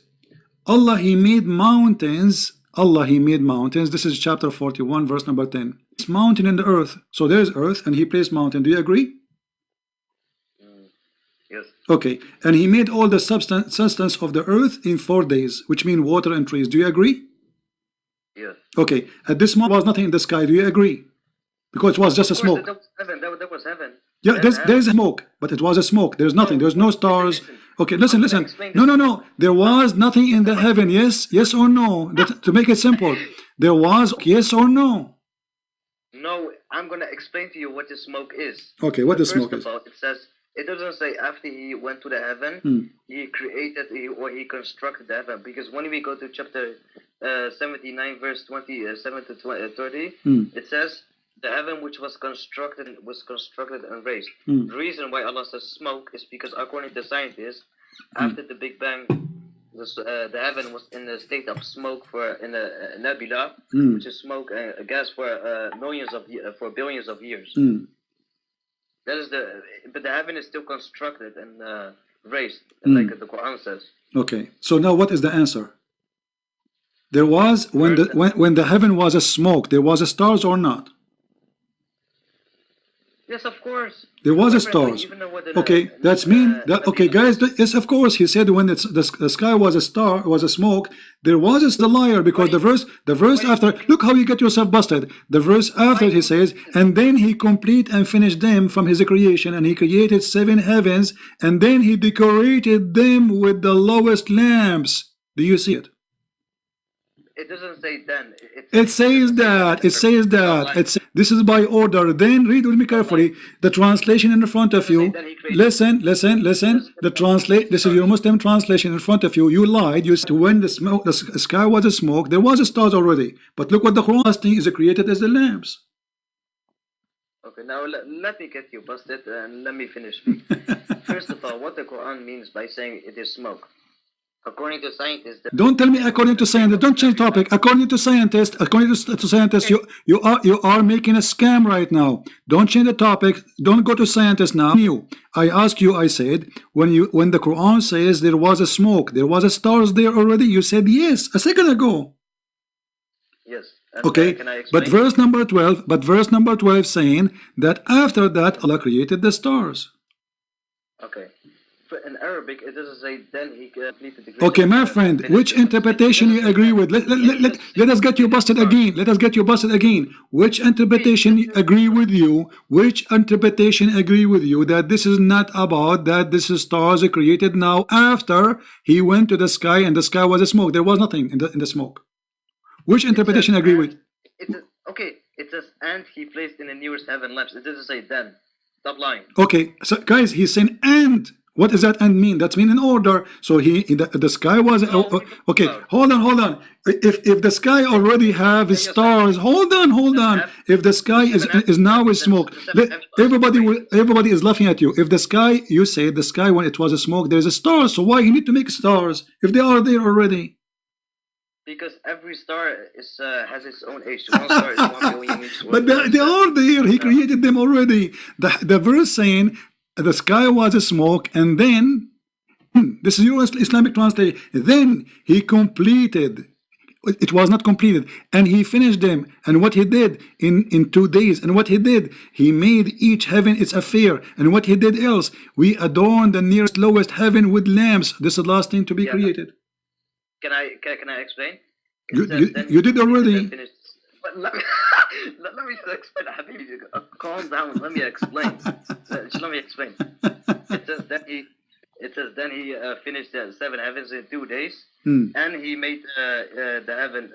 Speaker 1: Allah, he made mountains. This is chapter 41, verse number 10. It's mountain in the earth. So there's earth, and he placed mountain. Do you agree?
Speaker 5: Yes.
Speaker 1: Okay. And he made all the substance of the earth in 4 days, which mean water and trees. Do you agree?
Speaker 5: Yes.
Speaker 1: Okay. At this moment, was nothing in the sky. Do you agree? Because it was just a smoke.
Speaker 5: That was heaven.
Speaker 1: Yeah, there's a smoke, but it was a smoke. There's nothing. There's no stars. Okay, listen. No. There was nothing in the heaven. Yes or no? To make it simple, there was, yes or no?
Speaker 5: No, I'm gonna explain to you what the smoke is.
Speaker 1: Okay, what the smoke is?
Speaker 5: It says, it doesn't say after he went to the heaven, he created or he constructed the heaven. Because when we go to chapter 79, verse 27 to 30, it says, the heaven which was constructed and raised. The reason why Allah says smoke is because, according to scientists, after the Big Bang, the heaven was in a state of smoke in a nebula, which is smoke, a gas for billions of years. That is but the heaven is still constructed and raised, like the Quran says.
Speaker 1: Okay, so now what is the answer? There was, when the heaven was a smoke, there was a stars or not?
Speaker 5: Yes, of course.
Speaker 1: There was a stars. Okay, that's mean that. Okay, guys. Yes, of course. He said when the sky was a star, was a smoke. There was a liar, because the verse after. Look how you get yourself busted. The verse after, he says, and then he complete and finished them from his creation, and he created 7 heavens, and then he decorated them with the lowest lamps. Do you see it?
Speaker 5: It doesn't say then.
Speaker 1: It says that. This is by order. Then read with me carefully the translation in front of you. Listen. The translate. This is your Muslim translation in front of you. You lied. You said when the sky was a smoke, there was a stars already. But look what the Quran is created as the lamps.
Speaker 5: Okay, now let me get you busted and let me finish. First of all, what the Quran means by saying it is smoke. According to scientists,
Speaker 1: don't tell me according to scientists. Don't change topic. According to scientists, you are making a scam right now. Don't change the topic. Don't go to scientists now. I asked you. I said when the Quran says there was a smoke, there was a stars there already. You said yes a second ago.
Speaker 5: Yes.
Speaker 1: Okay. But verse number 12 saying that after that Allah created the stars.
Speaker 5: Okay. In Arabic, it doesn't say then he completed the creation.
Speaker 1: Okay, my friend, which interpretation you agree with? Let us get you busted again. Which interpretation agree with you? That this is not about that this is stars are created now after he went to the sky and the sky was a smoke? There was nothing in the smoke. Which interpretation agree with?
Speaker 5: Okay, it says and he placed in the nearest heaven lamps. It doesn't say then. Stop lying.
Speaker 1: Okay, so guys, he's saying and. What does that and mean? That's mean in order. So the sky was okay. Hold on. If the sky already have stars, hold on. If the sky is now with smoke, everybody is laughing at you. If the sky, you say the sky when it was a smoke, there's a star. So why you need to make stars if they are there already?
Speaker 5: Because every star has its own age. One star is 1 billion each.
Speaker 1: But they are there. He created them already. The verse saying the sky was a smoke, and then this is your Islamic translation. Then he completed. It was not completed, and he finished them. And what he did in 2 days, and what he did, he made each heaven its affair. And what he did else, we adorned the nearest lowest heaven with lamps. This is the last thing to be created.
Speaker 5: Can I explain?
Speaker 1: You did already.
Speaker 5: But let me explain, Habibi. Calm down. Let me explain. It says then he finished the 7 heavens in 2 days, and he made the heaven.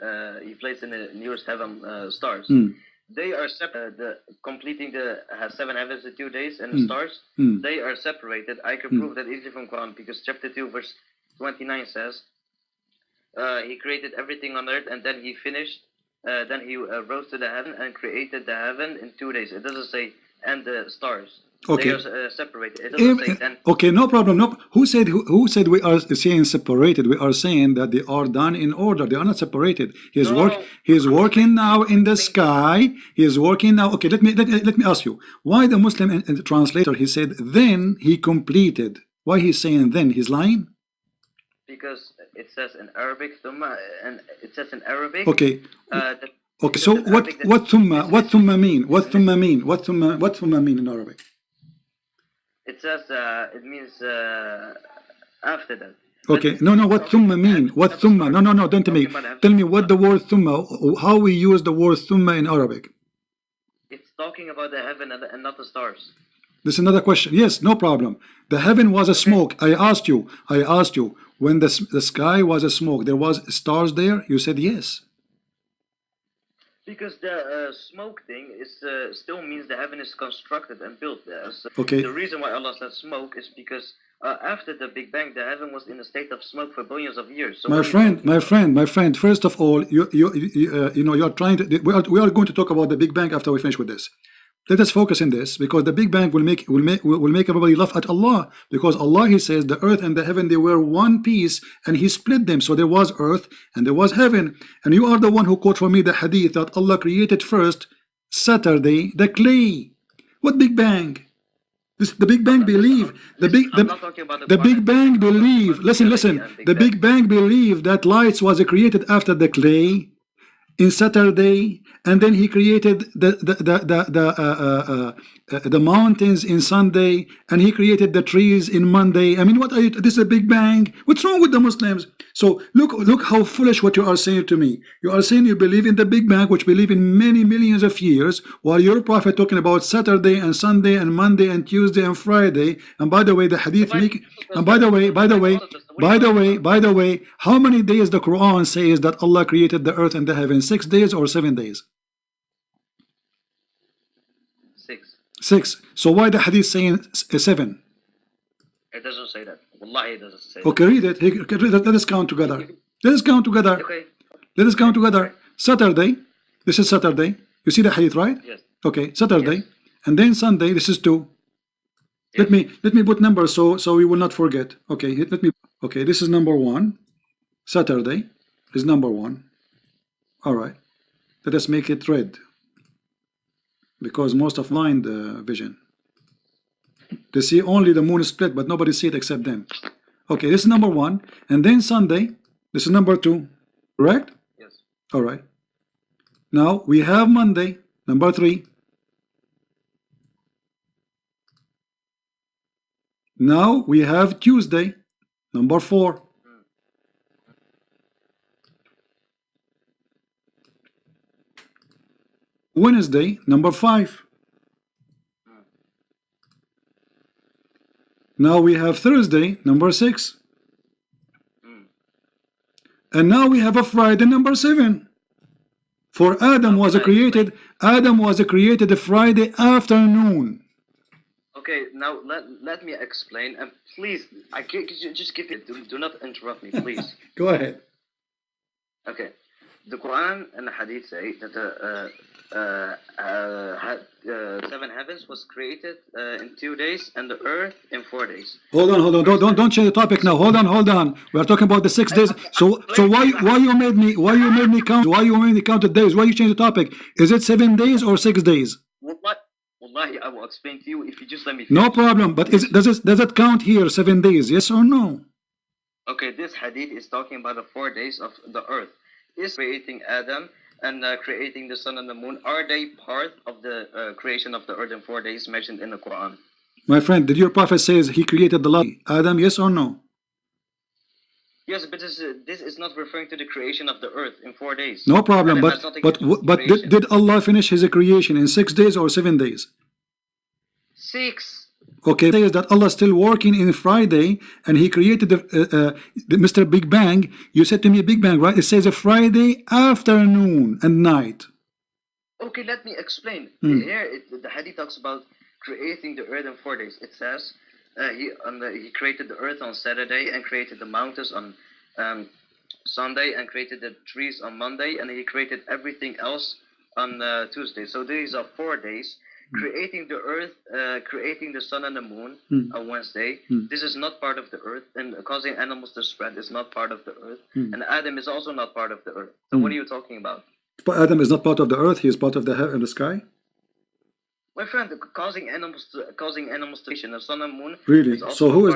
Speaker 5: He placed in the nearest heaven stars. they are completing the 7 heavens in 2 days and the stars. They are separated. I can prove that easily from Quran, because chapter 2 verse 29 says he created everything on earth, and then he finished. Then he rose to the heaven and created the heaven in 2 days. It doesn't say and the stars. Okay. They are separated. It doesn't say then.
Speaker 1: Okay, no problem. No. Who said we are saying separated? We are saying that they are done in order. They are not separated. He's working now in the sky. He is working now. Okay, let me ask you. Why the Muslim translator, he said then he completed? Why he's saying then? He's lying?
Speaker 5: Because it says in Arabic thumma, and it says in Arabic.
Speaker 1: Okay. Okay. So what thumma mean? What thumma mean in Arabic?
Speaker 5: It says it means after that.
Speaker 1: Okay. No. What thumma mean? What thumma? No. Don't tell me. Tell me what the word thumma. How we use the word thumma in Arabic.
Speaker 5: It's talking about the heaven and not the stars.
Speaker 1: This is another question. Yes, no problem. The heaven was a smoke. I asked you. When the sky was a smoke, there was stars there? You said yes.
Speaker 5: Because the smoke thing is still means the heaven is constructed and built there. So
Speaker 1: okay.
Speaker 5: The reason why Allah said smoke is because after the Big Bang, the heaven was in a state of smoke for billions of years. So my
Speaker 1: friend. First of all, you're trying to. We are going to talk about the Big Bang after we finish with this. Let us focus in this, because the Big Bang will make everybody laugh at Allah, because Allah, he says the earth and the heaven, they were one piece and he split them, so there was earth and there was heaven. And you are the one who quote for me the hadith that Allah created first Saturday the clay. What Big Bang? The Big Bang believe the Big Bang believe. Listen. The Big Bang believe that lights was created after the clay in Saturday, and then he created the mountains in Sunday, and he created the trees in Monday. I mean, what are you? This is a Big Bang. What's wrong with the Muslims? So look how foolish what you are saying to me. You are saying you believe in the Big Bang, which believe in many millions of years, while your prophet talking about Saturday and Sunday and Monday and Tuesday and Friday. And by the way, the hadith make. And by the way, how many days the Quran says that Allah created the earth and the heaven? 6 days or 7 days? 6. So why the hadith saying 7?
Speaker 5: It doesn't say that. Wallahi, it doesn't say
Speaker 1: okay, read it. Let us count together.
Speaker 5: Okay.
Speaker 1: Let us count together. Saturday. This is Saturday. You see the hadith, right?
Speaker 5: Yes.
Speaker 1: Okay, Saturday.
Speaker 5: Yes.
Speaker 1: And then Sunday, this is 2. Yes. Let me put numbers so we will not forget. Okay, okay, this is number 1. Saturday is number 1. All right. Let us make it red, because most of blind vision. They see only the moon split, but nobody see it except them. Okay, this is number 1. And then Sunday, this is number 2. Correct?
Speaker 5: Yes.
Speaker 1: All right. Now we have Monday, number 3. Now we have Tuesday, number 4. Wednesday, number 5. Now we have Thursday, number 6. And now we have a Friday, number 7. For Adam was created a Friday afternoon.
Speaker 5: Okay, now let me explain, and please, just give it. Do not interrupt me, please.
Speaker 1: Go ahead.
Speaker 5: Okay, the Quran and the Hadith say that the 7 heavens was created in 2 days, and the earth in 4 days.
Speaker 1: Hold on. Don't change the topic now. Hold on. We are talking about the 6 days. So why you made me count? Why you made me count the days? Why you change the topic? Is it 7 days or 6 days?
Speaker 5: Wallahi, I will explain to you if you just let me finish.
Speaker 1: No problem. But does it count here 7 days? Yes or no?
Speaker 5: Okay, this hadith is talking about the 4 days of the earth. Is creating Adam and creating the sun and the moon, are they part of the creation of the earth in 4 days mentioned in the Quran?
Speaker 1: My friend, did your prophet says he created the light? Adam, yes or no?
Speaker 5: Yes, but this is not referring to the creation of the earth in 4 days.
Speaker 1: No problem, but did Allah finish his creation in 6 days or 7 days?
Speaker 5: 6.
Speaker 1: Okay, it says that Allah is still working in Friday, and he created the Mr. Big Bang. You said to me Big Bang, right? It says a Friday afternoon and night.
Speaker 5: Okay, let me explain. Here, the hadith talks about creating the earth in 4 days. It says he created the earth on Saturday and created the mountains on Sunday and created the trees on Monday, and he created everything else on Tuesday. So these are 4 days. Creating the earth, creating the sun and the moon on Wednesday. This is not part of the earth, and causing animals to spread is not part of the earth. And Adam is also not part of the earth. So what are you talking about?
Speaker 1: But Adam is not part of the earth, he is part of the heaven and the sky.
Speaker 5: My friend, causing animals to the sun and moon.
Speaker 1: Really? So who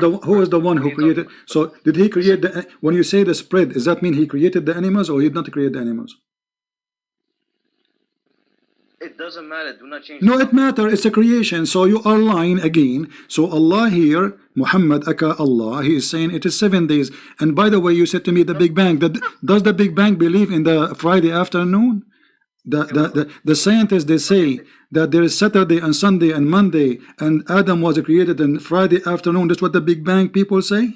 Speaker 1: is the one who created? So did he create the? When you say the spread, does that mean he created the animals, or he did not create the animals?
Speaker 5: It doesn't matter. Do not change.
Speaker 1: No, it matters. It's a creation. So you are lying again. So Allah here, Muhammad aka Allah, he is saying it is 7 days. And by the way, you said to me the Big Bang. Does the Big Bang believe in the Friday afternoon? The scientists, they say that there is Saturday and Sunday and Monday, and Adam was created on Friday afternoon. That's what the Big Bang people say.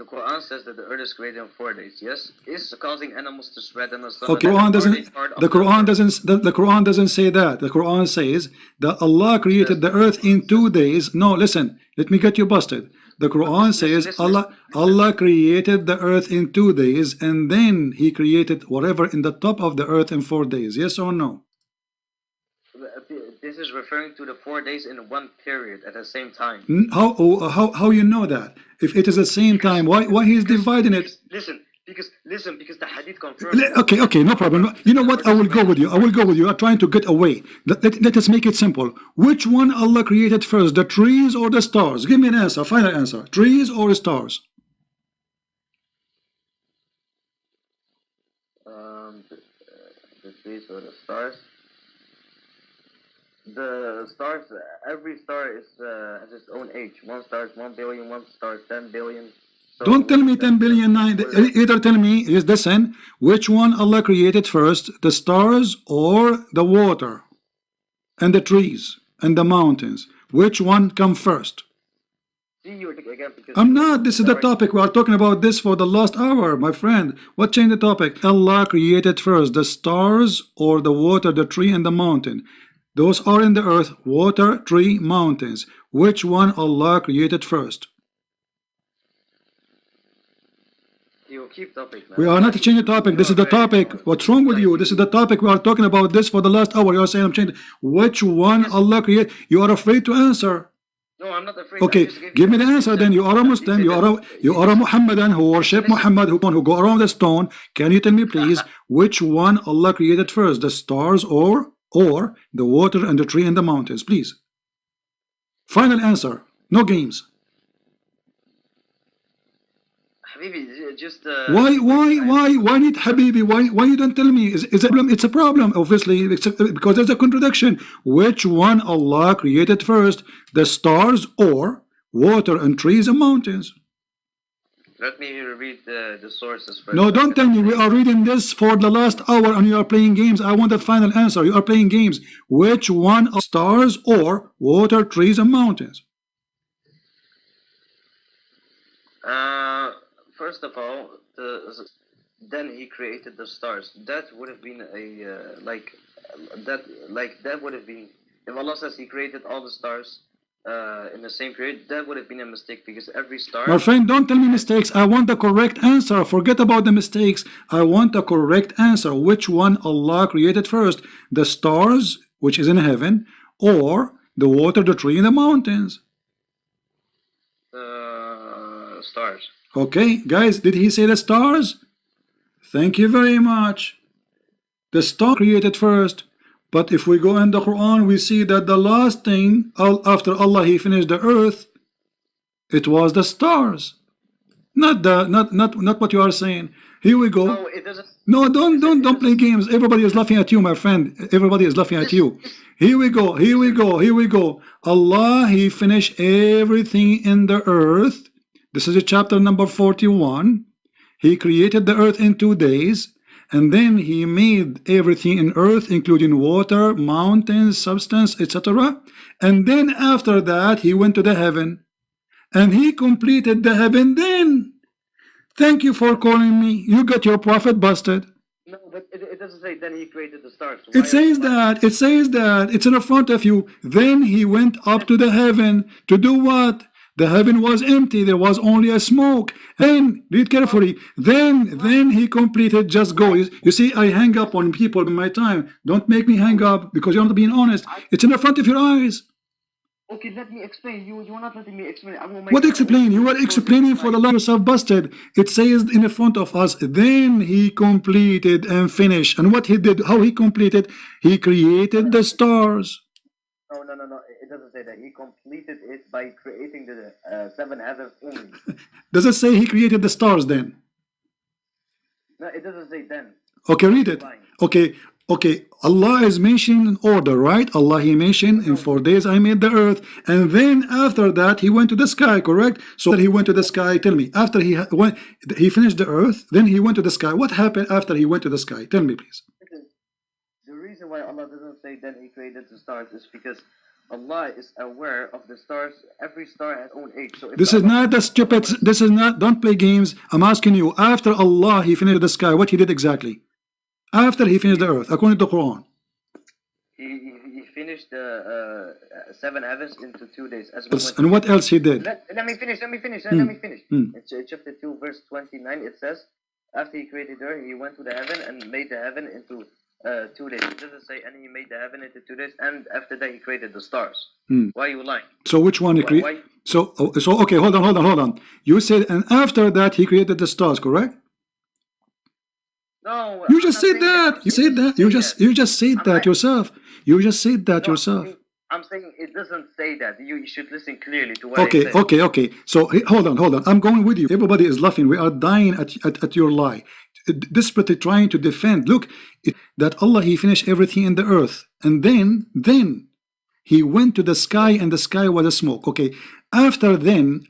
Speaker 5: The Quran says that the earth is created in 4 days. Yes, it's causing animals to spread in the sun.
Speaker 1: Okay, the Quran doesn't say that. The Quran says that Allah created the earth in 2 days. No, listen, let me get you busted. The Quran says Allah created the earth in 2 days, and then he created whatever in the top of the earth in 4 days. Yes or no?
Speaker 5: This is referring to the 4 days in one period at the same time.
Speaker 1: How you know that? If it is the same time, why he is dividing it?
Speaker 5: Listen, because the hadith confirms.
Speaker 1: Okay, no problem. You know what? I will go with you. I'm trying to get away. Let us make it simple. Which one Allah created first, the trees or the stars? Give me an answer, final answer. Trees or stars?
Speaker 5: The trees or the stars. The stars, every star has its own age. One star is 1 billion, one star is 10 billion. So
Speaker 1: don't tell me 10 billion, 9. Either tell me, listen, which one Allah created first, the stars or the water and the trees and the mountains? Which one come first? I'm not. This is the topic. We are talking about this for the last hour, my friend. What changed the topic? Allah created first the stars or the water, the tree and the mountain. Those are in the earth, water, tree, mountains. Which one Allah created first?
Speaker 5: You keep topic, man.
Speaker 1: We are not changing the topic. This is the topic. What's wrong with you? This is the topic. We are talking about this for the last hour. You are saying I'm changing. Which one Allah created? You are afraid to answer.
Speaker 5: No, I'm not afraid.
Speaker 1: Okay, give me the answer then. You are a Muslim. You are a Muhammadan who worship Muhammad, who go around the stone. Can you tell me please which one Allah created first? The stars or the water and the tree and the mountains, please. Final answer. No games.
Speaker 5: Habibi, just
Speaker 1: why need Habibi? Why you don't tell me? Is a problem? It's a problem, obviously, because there's a contradiction. Which one Allah created first? The stars or water and trees and mountains?
Speaker 5: Let me read the sources first.
Speaker 1: No, don't tell me. We are reading this for the last hour and you are playing games. I want a final answer. You are playing games. Which one of stars or water, trees, and mountains?
Speaker 5: First of all, then he created the stars. That would have been a that would have been, if Allah says he created all the stars in the same period, that would have been a mistake, because every star...
Speaker 1: My friend, don't tell me mistakes. I want the correct answer. Forget about the mistakes. I want a correct answer. Which one Allah created first? The stars, which is in heaven, or the water, the tree, and the mountains?
Speaker 5: Stars.
Speaker 1: Okay, guys, did he say the stars? Thank you very much. The star created first. But if we go in the Quran, we see that the last thing after Allah he finished the earth, it was the stars. Not what you are saying. Here we go.
Speaker 5: No, it doesn't.
Speaker 1: No, don't play games. Everybody is laughing at you, my friend. Everybody is laughing at you. Here we go. Allah he finished everything in the earth. This is chapter number 41. He created the earth in 2 days. And then he made everything in earth, including water, mountains, substance, etc. And then after that, he went to the heaven. And he completed the heaven then. Thank you for calling me. You got your prophet busted.
Speaker 5: No, but it doesn't say then he created the stars.
Speaker 1: It says that. It says that. It's in front of you. Then he went up to the heaven to do what? The heaven was empty. There was only a smoke. And read carefully. Then he completed. Just go. You see, I hang up on people in my time. Don't make me hang up because you're not being honest. It's in the front of your eyes.
Speaker 5: Okay, let me explain. You're not letting me explain. I will make
Speaker 1: What explain? You are explaining for the Lord yourself busted. It says in the front of us, then he completed and finished. And what he did, how he completed, he created the stars.
Speaker 5: No. It doesn't say that. He completed it by creating the 7 heavens only.
Speaker 1: Does it say he created the stars then?
Speaker 5: No, it doesn't say then.
Speaker 1: Okay, read it. Okay. Allah is mentioning in order, right? Allah, he mentioned in 4 days I made the earth, and then after that he went to the sky, correct? So he went to the sky. Tell me, after he finished the earth, then he went to the sky. What happened after he went to the sky? Tell me, please.
Speaker 5: The reason why Allah doesn't say then he created the stars is because Allah is aware of the stars. Every star has own age. So
Speaker 1: this is not the stupid. This is not. Don't play games. I'm asking you. After Allah, he finished the sky. What he did exactly? After he finished the earth, according to the Quran.
Speaker 5: He finished the 7 heavens into 2 days.
Speaker 1: And what else he did?
Speaker 5: Let me finish. In chapter 2, verse 29, it says, after he created the earth, he went to the heaven and made the heaven into 2 days. It doesn't say, and he made the heaven into 2 days, and after that he created the stars. Why are you lying?
Speaker 1: So which one he created? So okay, hold on. You said, and after that he created the stars, correct?
Speaker 5: No,
Speaker 1: you just said that. You said that. You just said that yourself. You just said that yourself.
Speaker 5: I'm saying it doesn't say that. You should listen clearly to what I said.
Speaker 1: Okay. So hold on. I'm going with you. Everybody is laughing. We are dying at your lie. Desperately trying to defend. Look, that Allah, he finished everything in the earth, and then he went to the sky, and the sky was a smoke. Okay. After then,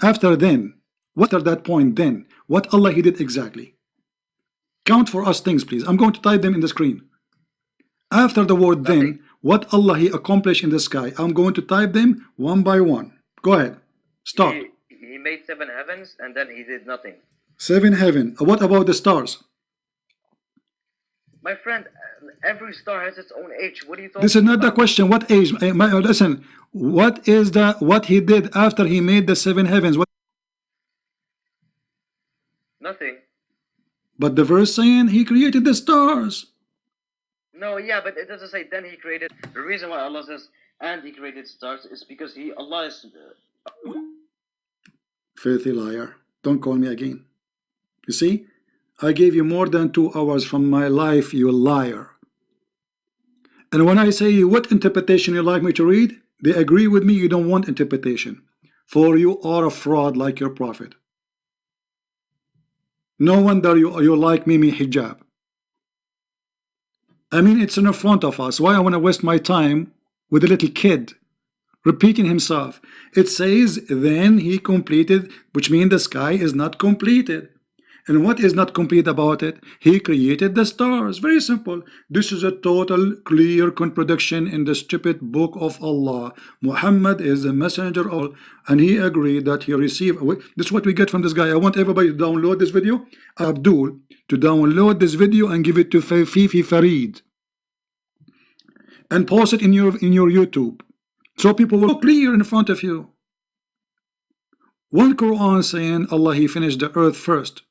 Speaker 1: what at that point then? What Allah he did exactly? Count for us things, please. I'm going to type them in the screen. After the word then, what Allah he accomplished in the sky, I'm going to type them one by one. Go ahead. Start.
Speaker 5: He made 7 heavens and then he did nothing.
Speaker 1: 7 heaven. What about the stars?
Speaker 5: My friend, every star has its own age. What are you talking about?
Speaker 1: This is not the question. What age? Listen. What is what he did after he made the 7 heavens?
Speaker 5: Nothing.
Speaker 1: But the verse saying he created the stars.
Speaker 5: No, yeah, but it doesn't say then he created. The reason why Allah says and he created stars is because Allah is
Speaker 1: filthy liar. Don't call me again. You see, I gave you more than 2 hours from my life, you liar. And when I say what interpretation you like me to read, they agree with me. You don't want interpretation, for you are a fraud like your prophet. No wonder you like Mimi hijab. I mean, it's in front of us. Why I want to waste my time with a little kid repeating himself? It says then he completed, which means the sky is not completed. And what is not complete about it? He created the stars. Very simple. This is a total clear contradiction in the stupid book of Allah. Muhammad is the messenger of Allah, and he agreed that he received. This is what we get from this guy. I want everybody to download this video. Abdul to download this video and give it to Fifi Farid and post it in your YouTube, so people will look clear in front of you. One Quran saying Allah he finished the earth first,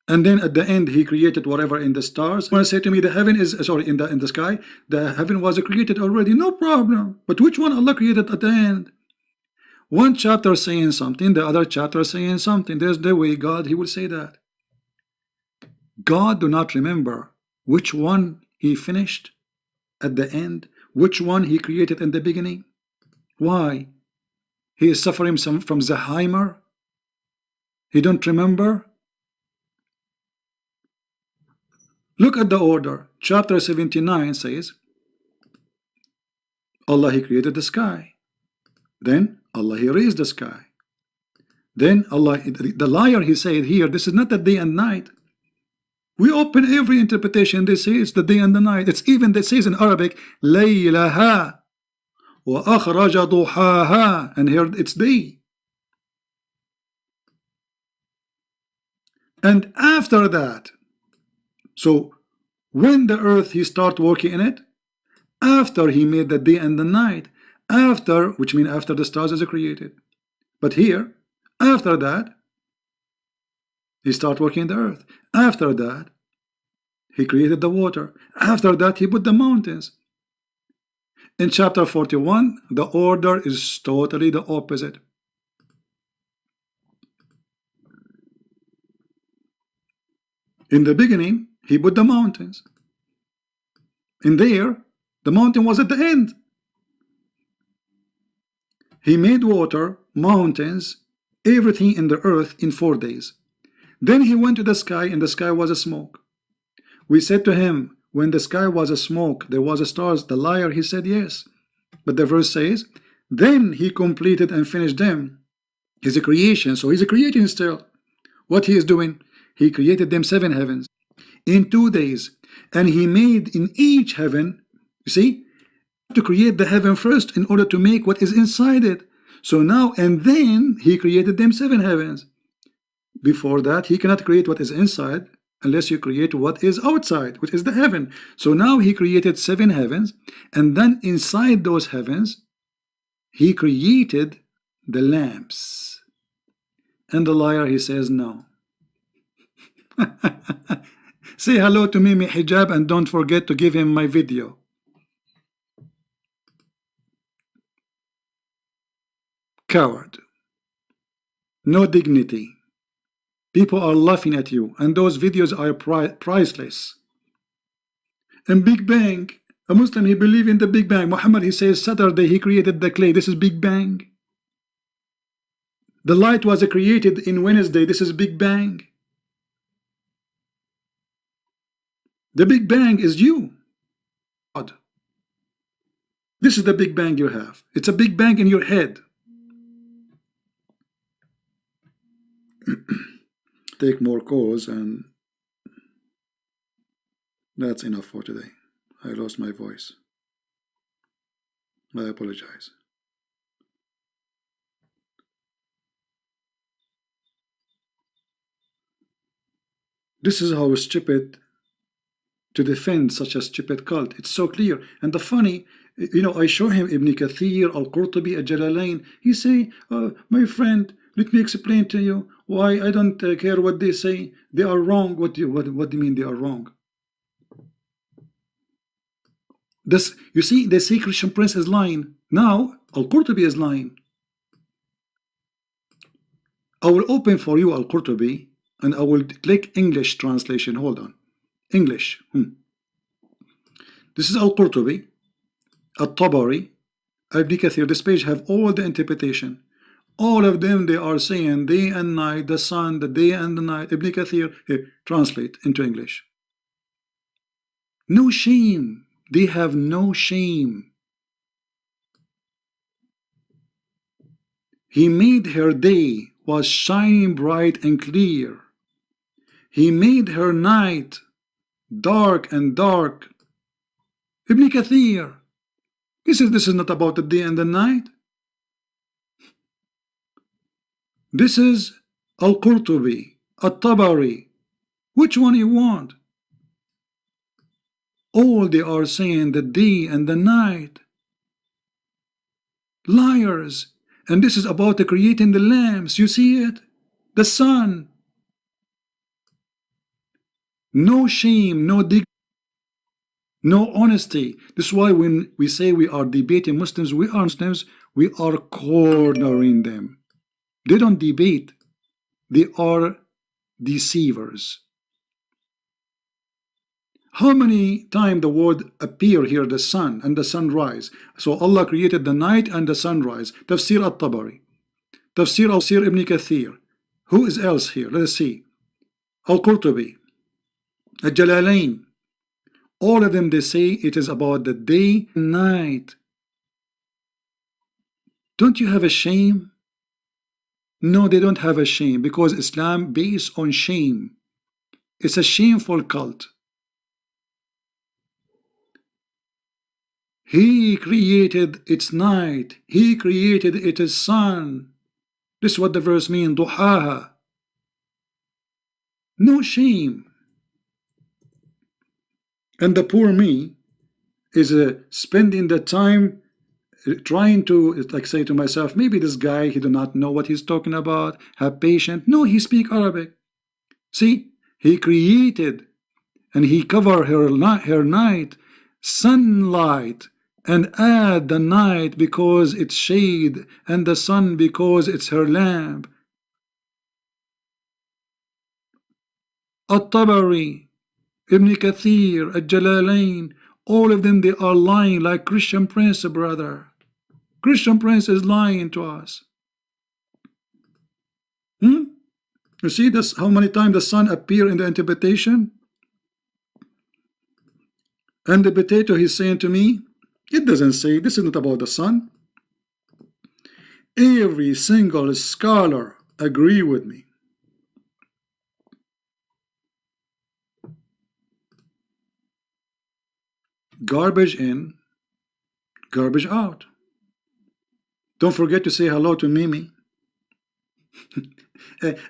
Speaker 1: and then at the end he created whatever in the stars. When I say to me the heaven is in the sky, the heaven was created already, no problem. But which one Allah created at the end? One chapter saying something, the other chapter saying something. There's the way God he will say that. God do not remember which one he finished at the end, which one he created in the beginning. Why? He is suffering from Alzheimer. He don't remember. Look at the order. Chapter 79 says Allah he created the sky, then Allah he raised the sky, then Allah, the liar he said here, this is not the day and night. We open every interpretation, they say it's the day and the night. It's even, they says in Arabic, laylaha wa akhraja duhaha, and here it's day. And after that, so When the earth he start working in it? After he made the day and the night. After, which means after the stars is created. But here, after that, he start working the earth. After that, he created the water. After that, he put the mountains. In chapter 41, the order is totally the opposite. In the beginning, he put the mountains. In there, the mountain was at the end. He made water, mountains, everything in the earth in 4 days. Then he went to the sky, and the sky was a smoke. We said to him, when the sky was a smoke, there was a stars. The liar, he said yes. But the verse says, then he completed and finished them. His creation. So he's creating still. What he is doing? He created them 7 heavens in 2 days. And he made in each heaven, you see, to create the heaven first in order to make what is inside it. So now, and then he created them 7 heavens. Before that, he cannot create what is inside unless you create what is outside, which is the heaven. So now he created 7 heavens, and then inside those heavens, he created the lamps. And the liar, he says no. Say hello to Mimi Hijab and don't forget to give him my video. Coward. No dignity. People are laughing at you, and those videos are priceless. And Big Bang, a Muslim, he believes in the Big Bang. Muhammad, he says Saturday he created the clay. This is Big Bang. The light was created in Wednesday. This is Big Bang. The Big Bang is you. God. This is the Big Bang you have. It's a Big Bang in your head. Take more calls, and that's enough for today. I lost my voice. I apologize. This is how stupid to defend such a stupid cult. It's so clear. And the funny, you know, I show him Ibn Kathir, Al-Qurtubi, Al-Jalalain. He say, my friend, let me explain to you why I don't care what they say. They are wrong. What do you mean they are wrong? This, you see, they say Christian Prince is lying. Now, Al-Qurtubi is lying. I will open for you Al-Qurtubi, and I will click English translation. Hold on. English. This is Al-Qurtubi, At-Tabari, Ibn Kathir. This page have all the interpretation. All of them, they are saying day and night, the sun, the day and the night. Ibn Kathir, here, translate into English. No shame. They have no shame. He made her day was shining bright and clear. He made her night dark and dark. Ibn Kathir, he says this is not about the day and the night. This is Al-Qurtubi, At-Tabari. Which one you want? All they are saying the day and the night. Liars. And this is about creating the lamps. You see it? The sun. No shame, no dignity, no honesty. This is why when we say we are debating Muslims, we are cornering them. They don't debate. They are deceivers. How many times the word appear here, the sun and the sunrise? So Allah created the night and the sunrise. Tafsir At-Tabari. Tafsir Ibn Kathir. Who is else here? Let us see. Al-Qurtubi. Al-Jalalain. All of them, they say it is about the day and night. Don't you have a shame? No, they don't have a shame, because Islam based on shame. It's a shameful cult. He created its night. He created its sun. This is what the verse means, duhaha. No shame. And the poor me is spending the time trying to, like, say to myself, maybe this guy, he do not know what he's talking about, have patience. No, he speak Arabic. See, he created and he cover her night, sunlight, and add the night because it's shade, and the sun because it's her lamp. At-Tabari, Ibn Kathir, Al-Jalalain, all of them, they are lying like Christian Prince, brother. Christian Prince is lying to us. You see this, how many times the sun appear in the interpretation? And the potato, he's saying to me, it doesn't say, this is not about the sun. Every single scholar agree with me. Garbage in, garbage out. Don't forget to say hello to Mimi.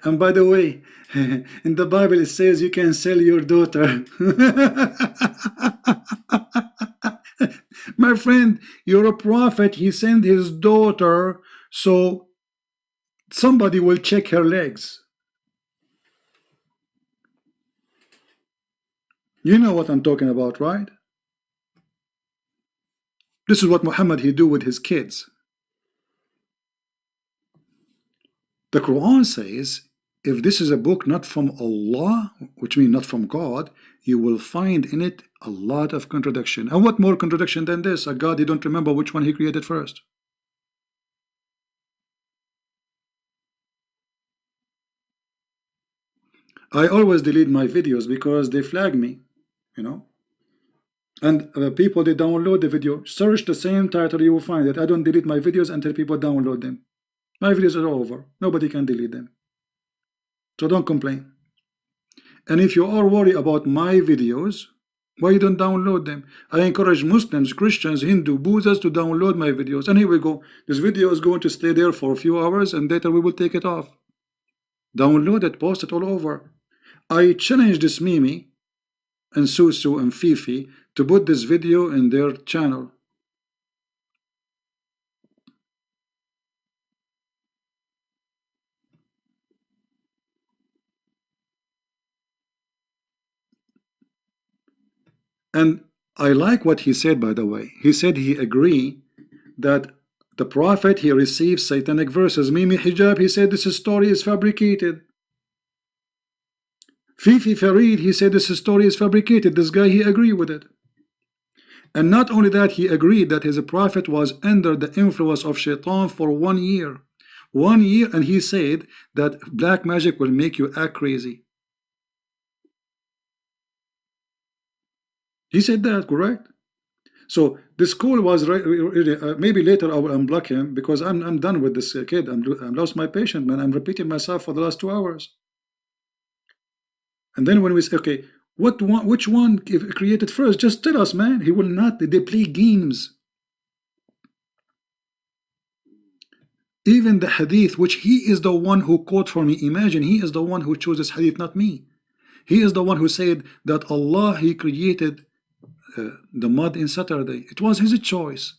Speaker 1: And by the way, in the Bible it says you can sell your daughter. My friend, you're a prophet. He sent his daughter so somebody will check her legs. You know what I'm talking about, right? This is what Muhammad he do with his kids. The Quran says, if this is a book not from Allah, which means not from God, you will find in it a lot of contradiction. And what more contradiction than this? A God, you don't remember which one he created first. I always delete my videos because they flag me, you know. And people, they download the video. Search the same title, you will find it. I don't delete my videos until people download them. My videos are over. Nobody can delete them. So don't complain. And if you are worried about my videos, why you don't download them? I encourage Muslims, Christians, Hindu, Buddhists to download my videos. And here we go. This video is going to stay there for a few hours and later we will take it off. Download it, post it all over. I challenge this Mimi and Susu and Fifi to put this video in their channel. And I like what he said, by the way. He said he agree that the prophet, he received satanic verses. Mimi Hijab, he said this story is fabricated. Fifi Farid, he said this story is fabricated. This guy, he agreed with it. And not only that, he agreed that his prophet was under the influence of shaitan for 1 year. 1 year, and he said that black magic will make you act crazy. He said that, correct? So this call was maybe later I will unblock him because I'm done with this kid. I'm lost my patience, man. I'm repeating myself for the last 2 hours. And then when we say, okay, which one created first? Just tell us, man. He will not. They play games. Even the hadith, which he is the one who quote for me. Imagine, he is the one who chose this hadith, not me. He is the one who said that Allah, he created the mud in Saturday. It was his choice.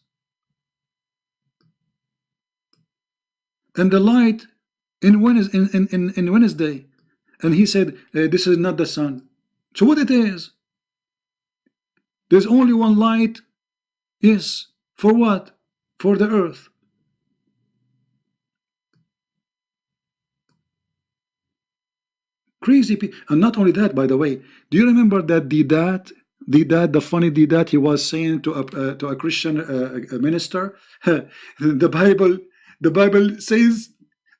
Speaker 1: And the light in Wednesday. And he said, this is not the sun. So what it is? There's only one light. Yes. For what? For the earth. Crazy people. And not only that, by the way, do you remember that the funny Didat, he was saying to a Christian minister, the Bible says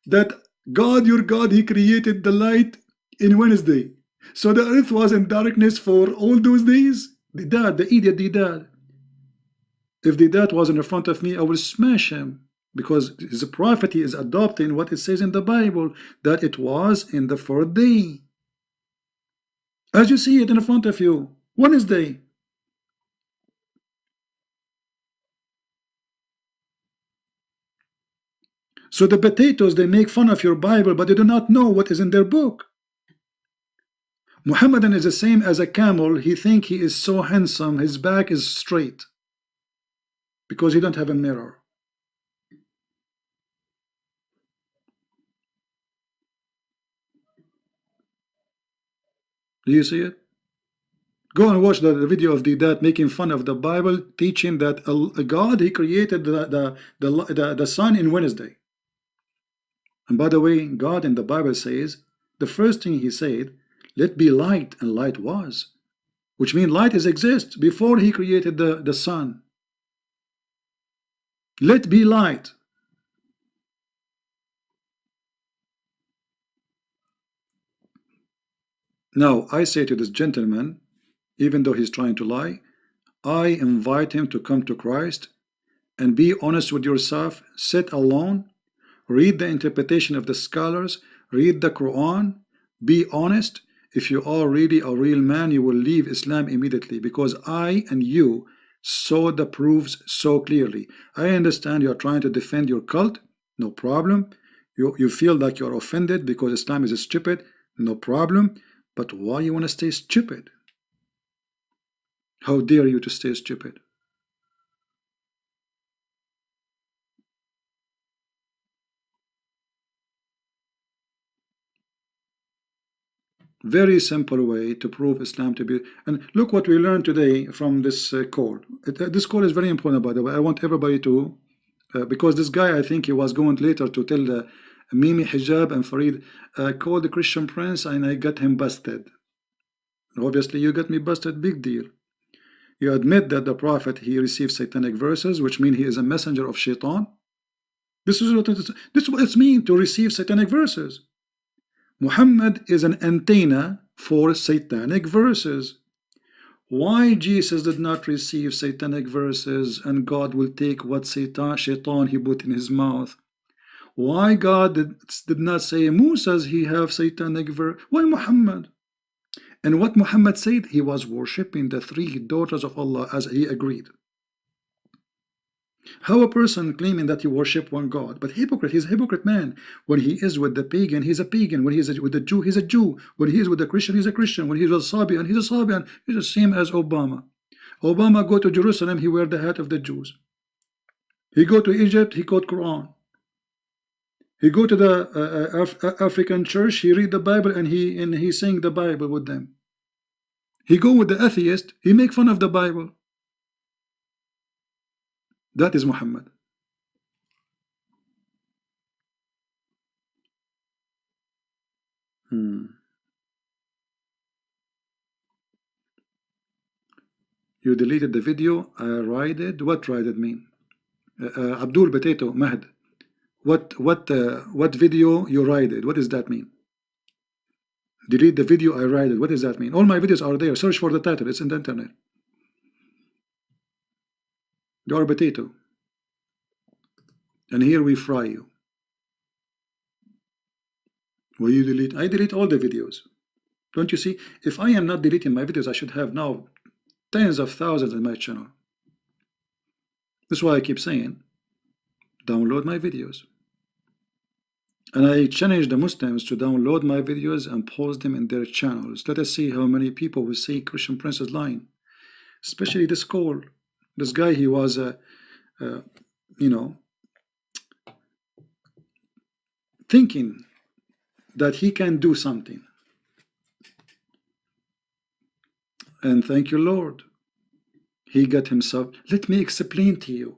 Speaker 1: that God, your God, he created the light in Wednesday. So the earth was in darkness for all those days. The idiot Didat. If Didat was in front of me, I will smash him. Because his prophet, he is adopting what it says in the Bible, that it was in the 4th day. As you see it in front of you, Wednesday. So the potatoes, they make fun of your Bible, but they do not know what is in their book. Muhammadan is the same as a camel. He think he is so handsome, his back is straight because he don't have a mirror. Do you see it? Go and watch the video of the dad making fun of the Bible, teaching that God, he created the sun in Wednesday. And by the way, God in the Bible says, the first thing he said, let be light, and light was. Which means light is exists before he created the sun. Let be light. Now, I say to this gentleman, even though he's trying to lie, I invite him to come to Christ and be honest with yourself, sit alone, read the interpretation of the scholars, read the Quran, be honest. If you are really a real man, you will leave Islam immediately, because I and you saw the proofs so clearly. I understand you are trying to defend your cult, no problem. You feel like you're offended because Islam is stupid, no problem. But why you want to stay stupid? How dare you to stay stupid? Very simple way to prove Islam to be. And look what we learned today from this call. This call is very important, by the way. I want everybody to, because this guy, I think he was going later to tell the Mimi Hijab and Farid, called the Christian Prince and I got him busted. Obviously, you got me busted, big deal. You admit that the Prophet, he received satanic verses, which mean he is a messenger of Shaitan. This is what it means to receive satanic verses. Muhammad is an antenna for satanic verses. Why Jesus did not receive satanic verses and God will take what Shaitan he put in his mouth? Why God did not say Musa's he have satanic verse? Why Muhammad? And what Muhammad said, he was worshipping the three daughters of Allah as he agreed. How a person claiming that he worship one God, but hypocrite, he's a hypocrite man. When he is with the pagan, he's a pagan. When he is with the Jew, he's a Jew. When he is with the Christian, he's a Christian. When he's with Sabian, he's a Sabian. He's the same as Obama. Obama go to Jerusalem, he wear the hat of the Jews. He go to Egypt, he quote Quran. He go to the African church, he read the Bible and he sing the Bible with them. He go with the atheist, he make fun of the Bible. That is Muhammad. You deleted the video. I raided. What raided mean? Abdul Potato Mahd. What video you raided? What does that mean? Delete the video I raided. What does that mean? All my videos are there. Search for the title. It's in the internet. You are a potato. And here we fry you. Will you delete? I delete all the videos. Don't you see? If I am not deleting my videos, I should have now tens of thousands in my channel. That's why I keep saying, download my videos. And I challenge the Muslims to download my videos and post them in their channels. Let us see how many people will say Christian Prince is lying. Especially this call. This guy, he was, you know, thinking that he can do something. And thank you, Lord. He got himself. Let me explain to you.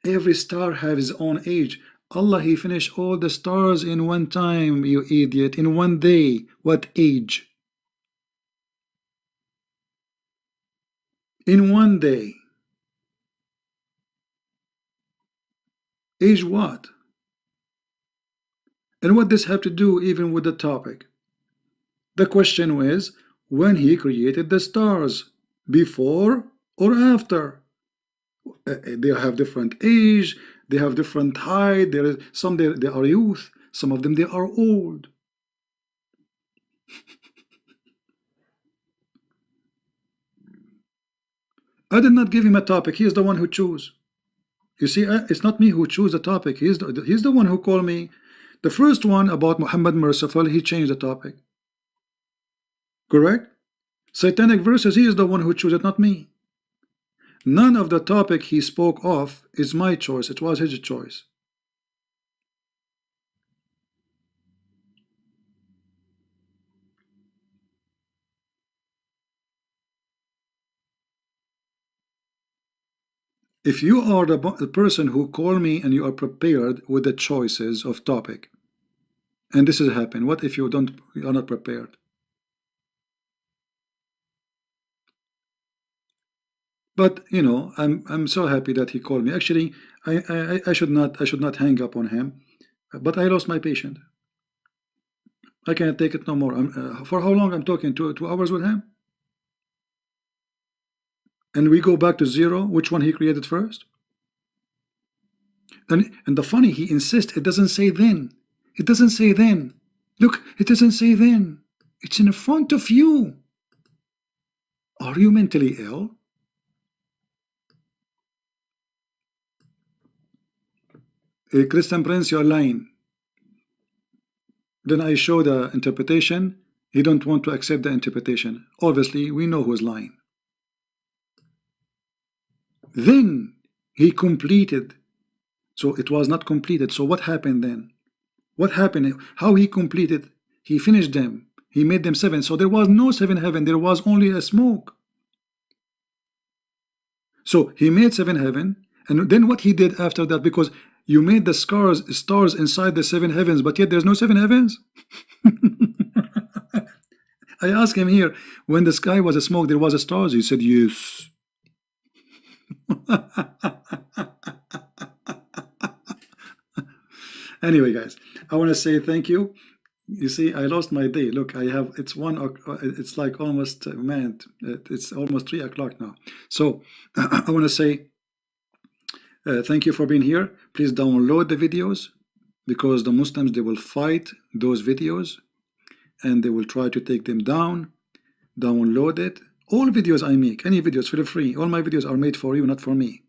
Speaker 1: Every star has his own age. Allah, he finished all the stars in one time, you idiot, in one day. What age? In one day. Age what? And what does have to do even with the topic? The question was, when he created the stars, before or after? They have different age, they have different height, some they are youth, some of them they are old. I did not give him a topic, he is the one who chose. You see, it's not me who chose the topic, he's the one who called me. The first one about Muhammad Merciful, he changed the topic. Correct? Satanic verses, he is the one who chose it, not me. None of the topic he spoke of is my choice. It was his choice. If you are the person who call me and you are prepared with the choices of topic, and this has happened, what if you are not prepared? But you know, I'm so happy that he called me. Actually, I should not hang up on him, but I lost my patient. I can't take it no more. For how long I'm talking? 2 hours with him? And we go back to zero. Which one he created first? And the funny, he insists it doesn't say then. It doesn't say then. Look, it doesn't say then. It's in front of you. Are you mentally ill? Christian Prince, you're lying. Then I show the interpretation. He don't want to accept the interpretation. Obviously, we know who's lying. Then he completed. So it was not completed. So what happened then? What happened? How he completed? He finished them. He made them 7. So there was no 7 heaven. There was only a smoke. So he made 7 heaven. And then what he did after that, because you made the stars inside the 7 heavens, but yet there's no 7 heavens. I asked him here, when the sky was a smoke, there was a stars. He said, yes. Anyway, guys, I want to say thank you. You see, I lost my day. Look, I have, it's like almost, man, it's almost 3 o'clock now. So I want to say thank you for being here. Please download the videos, because the Muslims, they will fight those videos and they will try to take them down. Download it. All videos I make, any videos, feel free. All my videos are made for you, not for me.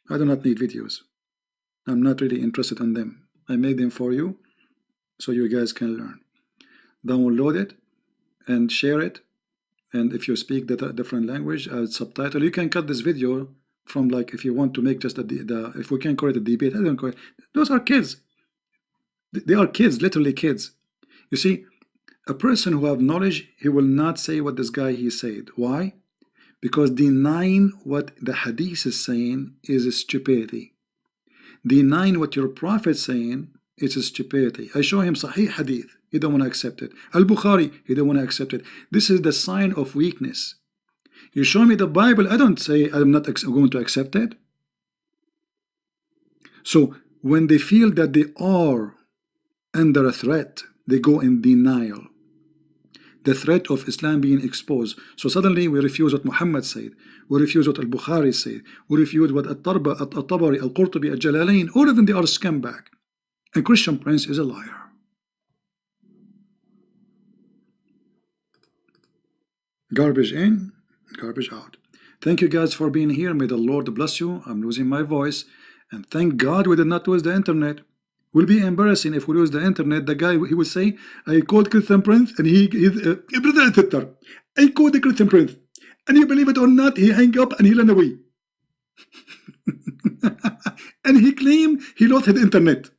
Speaker 1: I do not need videos. I'm not really interested in them. I make them for you so you guys can learn. Download it and share it. And if you speak the different language, I'll subtitle. You can cut this video from, like, if you want to make just if we can call it a debate, I don't call it. Those are kids. They are kids, literally kids. You see, a person who have knowledge, he will not say what this guy he said. Why? Because denying what the hadith is saying is stupidity. Denying what your prophet saying is stupidity. I show him Sahih hadith, he don't want to accept it. Al-Bukhari, he don't want to accept it. This is the sign of weakness. You show me the Bible, I don't say I'm not going to accept it. So when they feel that they are under a threat, they go in denial. The threat of Islam being exposed. So suddenly we refuse what Muhammad said. We refuse what Al-Bukhari said. We refuse what At-Tabari, Al-Qurtubi, Al-Jalalain. All of them, they are scumbag. And Christian Prince is a liar. Garbage in, garbage out. Thank you guys for being here. May the Lord bless you. I'm losing my voice. And thank God we did not lose the internet. Will be embarrassing if we lose the internet. The guy, he will say, I called Christian Prince and brother and sister, I called the Christian Prince, and you believe it or not, he hung up and he ran away. And he claimed he lost his internet.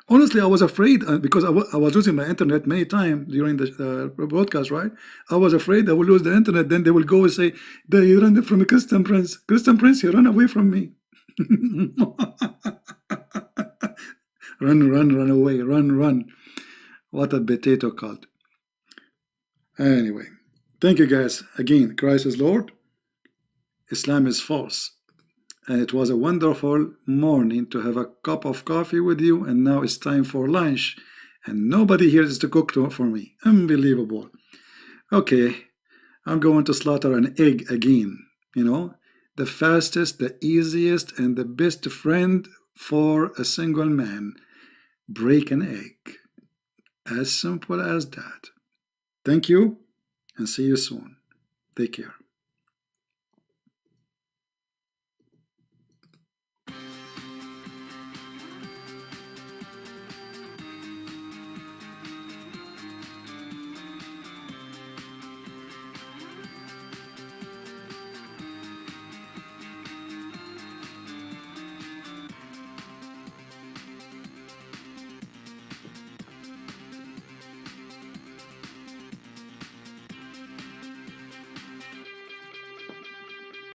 Speaker 1: Honestly, I was afraid, because I was losing my internet many times during the broadcast, right? I was afraid I will lose the internet. Then they will go and say, they ran from a Christian Prince. Christian Prince, he ran away from me. Run away, run. What a potato cult. Anyway, thank you guys. Again, Christ is Lord. Islam is false. And it was a wonderful morning to have a cup of coffee with you, and now it's time for lunch. And nobody here is to cook for me. Unbelievable. Okay, I'm going to slaughter an egg again. You know, the fastest, the easiest, and the best friend for a single man. Break an egg. As simple as that. Thank you, and see you soon. Take care.